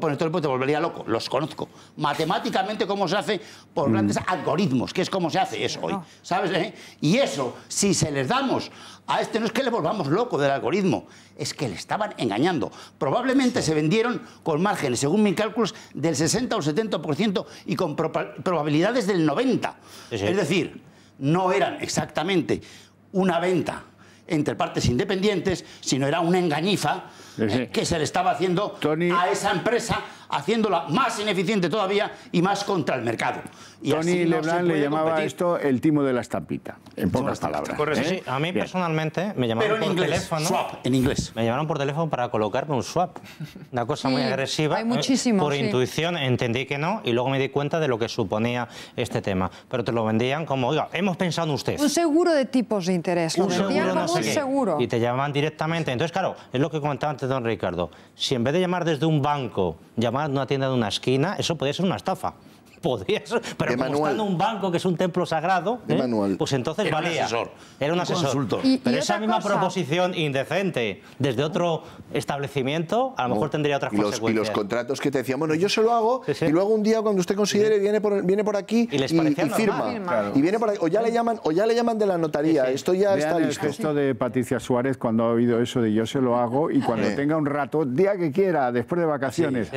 poner todo el porque te volvería loco. Los conozco. Matemáticamente cómo se hace por grandes algoritmos, que es cómo se hace eso hoy. ¿Sabes? Y eso, si se les damos a no es que le volvamos loco del algoritmo, es que le estaban engañando. Probablemente se vendieron con márgenes, según mis cálculos, del 60 o 70% y con probabilidades del 90%. Es decir, no eran exactamente una venta entre partes independientes, sino era una engañifa que se le estaba haciendo a esa empresa, haciéndola más ineficiente todavía y más contra el mercado. Y Tony Leblanc le llamaba a esto el timo de la estampita, en pocas palabras. Sí, a mí personalmente me llamaron por teléfono. Swap, en inglés. Me llamaron por teléfono para colocarme un swap. Una cosa muy agresiva. Hay muchísimos. Por intuición entendí que no y luego me di cuenta de lo que suponía este tema. Pero te lo vendían como, oiga, hemos pensado en usted. Un seguro de tipos de interés. Lo vendían como un seguro. Y te llamaban directamente. Entonces, claro, es lo que comentaba antes don Ricardo. Si en vez de llamar desde un banco, llamar a una tienda de una esquina, eso podría ser una estafa. Podría ser, pero como está en un banco que es un templo sagrado, pues entonces era valía. Era un asesor. Pero esa misma proposición indecente desde otro establecimiento, a lo mejor tendría otras consecuencias. Y los contratos que te decían, bueno, yo se lo hago y luego un día cuando usted considere viene por aquí y firma. Claro. Y viene por aquí, o ya le llaman de la notaría. Esto ya está listo. El gesto de Patricia Suárez cuando ha oído eso de yo se lo hago y cuando tenga un rato, día que quiera, después de vacaciones,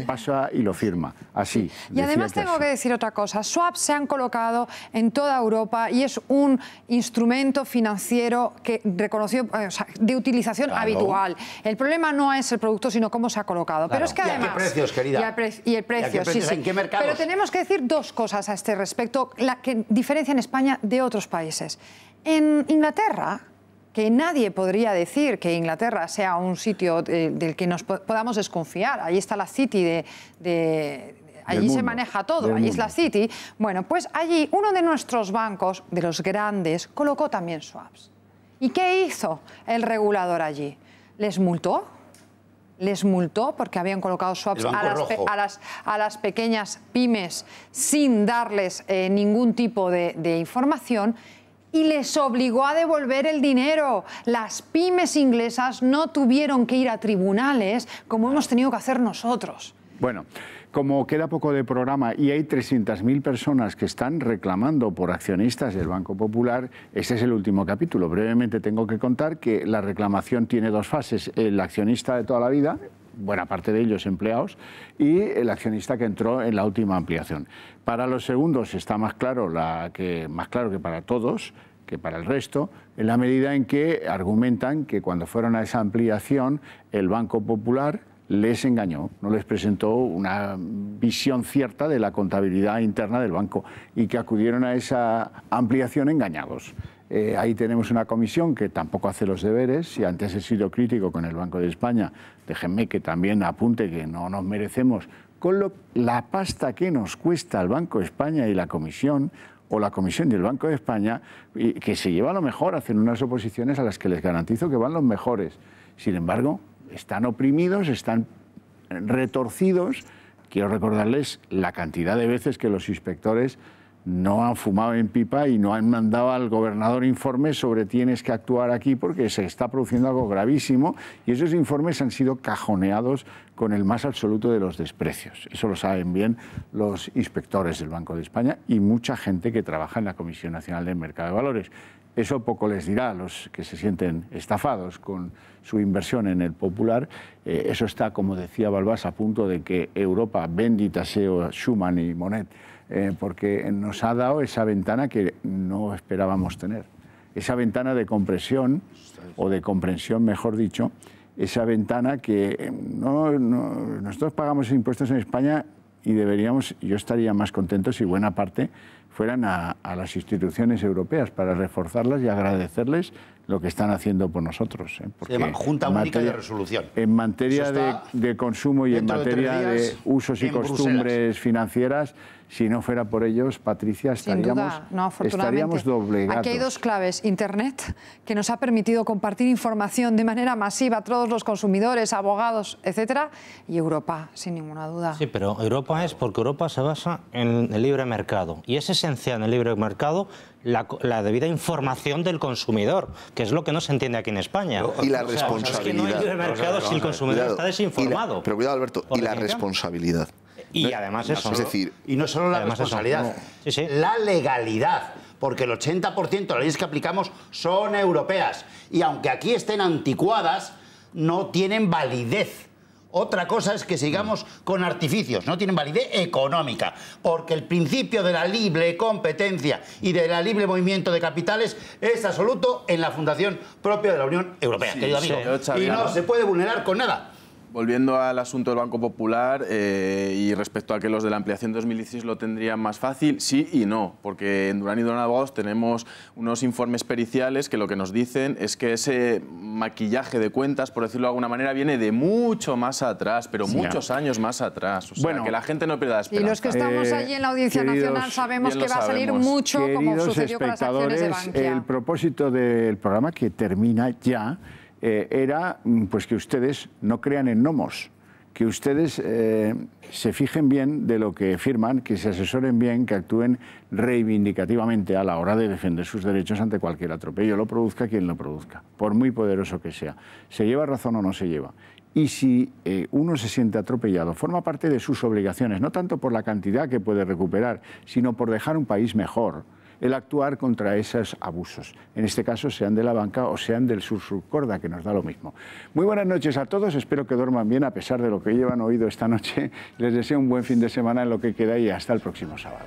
pasa y lo firma. Así. Y además tengo tengo que decir otra cosa. Swaps se han colocado en toda Europa y es un instrumento financiero que reconocido, o sea, de utilización habitual. El problema no es el producto, sino cómo se ha colocado. Pero es que además... ¿Y a qué precios, querida? Y el precio, sí. ¿En qué mercados? Pero tenemos que decir dos cosas a este respecto, la que diferencian España de otros países. En Inglaterra, que nadie podría decir que Inglaterra sea un sitio del que nos podamos desconfiar. Allí está la City allí se maneja todo, allí es la City. Bueno, pues allí uno de nuestros bancos, de los grandes, colocó también swaps. ¿Y qué hizo el regulador allí? Les multó porque habían colocado swaps a las pequeñas pymes sin darles ningún tipo de información, y les obligó a devolver el dinero. Las pymes inglesas no tuvieron que ir a tribunales como hemos tenido que hacer nosotros. Bueno, como queda poco de programa y hay 300.000 personas que están reclamando por accionistas del Banco Popular, ese es el último capítulo. Brevemente tengo que contar que la reclamación tiene dos fases. El accionista de toda la vida, buena parte de ellos empleados, y el accionista que entró en la última ampliación. Para los segundos está más claro que para todos, que para el resto, en la medida en que argumentan que cuando fueron a esa ampliación el Banco Popular les engañó, no les presentó una visión cierta de la contabilidad interna del banco y que acudieron a esa ampliación engañados. Ahí tenemos una comisión que tampoco hace los deberes. Si antes he sido crítico con el Banco de España, déjenme que también apunte que no nos merecemos con la pasta que nos cuesta el Banco de España y la Comisión, o la Comisión del Banco de España, que se lleva lo mejor, hacen unas oposiciones a las que les garantizo que van los mejores. Sin embargo, están oprimidos, están retorcidos. Quiero recordarles la cantidad de veces que los inspectores no han fumado en pipa y no han mandado al gobernador informes sobre tienes que actuar aquí porque se está produciendo algo gravísimo, y esos informes han sido cajoneados con el más absoluto de los desprecios. Eso lo saben bien los inspectores del Banco de España y mucha gente que trabaja en la Comisión Nacional del Mercado de Valores. Eso poco les dirá a los que se sienten estafados con su inversión en el Popular. Eso está, como decía Balbás, a punto de que Europa, bendita sea Schuman y Monet, porque nos ha dado esa ventana que no esperábamos tener. Esa ventana de compresión, o de comprensión, mejor dicho, esa ventana que nosotros pagamos impuestos en España y deberíamos, yo estaría más contento si buena parte fueran a las instituciones europeas para reforzarlas y agradecerles lo que están haciendo por nosotros. Se llama Junta Única de Resolución. En materia de consumo y en materia de usos y costumbres financieras, si no fuera por ellos, Patricia, estaríamos doblegados. Aquí hay dos claves. Internet, que nos ha permitido compartir información de manera masiva a todos los consumidores, abogados, etcétera, y Europa, sin ninguna duda. Sí, pero Europa es porque Europa se basa en el libre mercado. Y es esencial en el libre mercado la debida información del consumidor, que es lo que no se entiende aquí en España. Y la responsabilidad. Es que no hay libre mercado si el consumidor está desinformado. Pero cuidado, Alberto, y la responsabilidad. Y además eso. Es decir, y no solo la responsabilidad, la legalidad. Porque el 80% de las leyes que aplicamos son europeas. Y aunque aquí estén anticuadas, no tienen validez. Otra cosa es que sigamos con artificios, no tienen validez económica, porque el principio de la libre competencia y de la libre movimiento de capitales es absoluto en la fundación propia de la Unión Europea, querido amigo. Y no se puede vulnerar con nada. Volviendo al asunto del Banco Popular y respecto a que los de la ampliación 2016 lo tendrían más fácil, sí y no, porque en Durán y Durán Abogados tenemos unos informes periciales que lo que nos dicen es que ese maquillaje de cuentas, por decirlo de alguna manera, viene de mucho más atrás, pero muchos años más atrás. O sea, que la gente no pierda la esperanza. Y los que estamos allí en la Audiencia Nacional sabemos que va a salir mucho, como sucedió con las acciones de Bankia. El propósito del programa, que termina ya, era pues que ustedes no crean en gnomos, que ustedes se fijen bien de lo que firman, que se asesoren bien, que actúen reivindicativamente a la hora de defender sus derechos ante cualquier atropello, lo produzca quien lo produzca, por muy poderoso que sea. ¿Se lleva razón o no se lleva? Y si uno se siente atropellado, forma parte de sus obligaciones, no tanto por la cantidad que puede recuperar, sino por dejar un país mejor. el actuar contra esos abusos. En este caso, sean de la banca o sean del Sursurcorda, que nos da lo mismo. Muy buenas noches a todos, espero que duerman bien a pesar de lo que llevan oído esta noche. Les deseo un buen fin de semana en lo que queda y hasta el próximo sábado.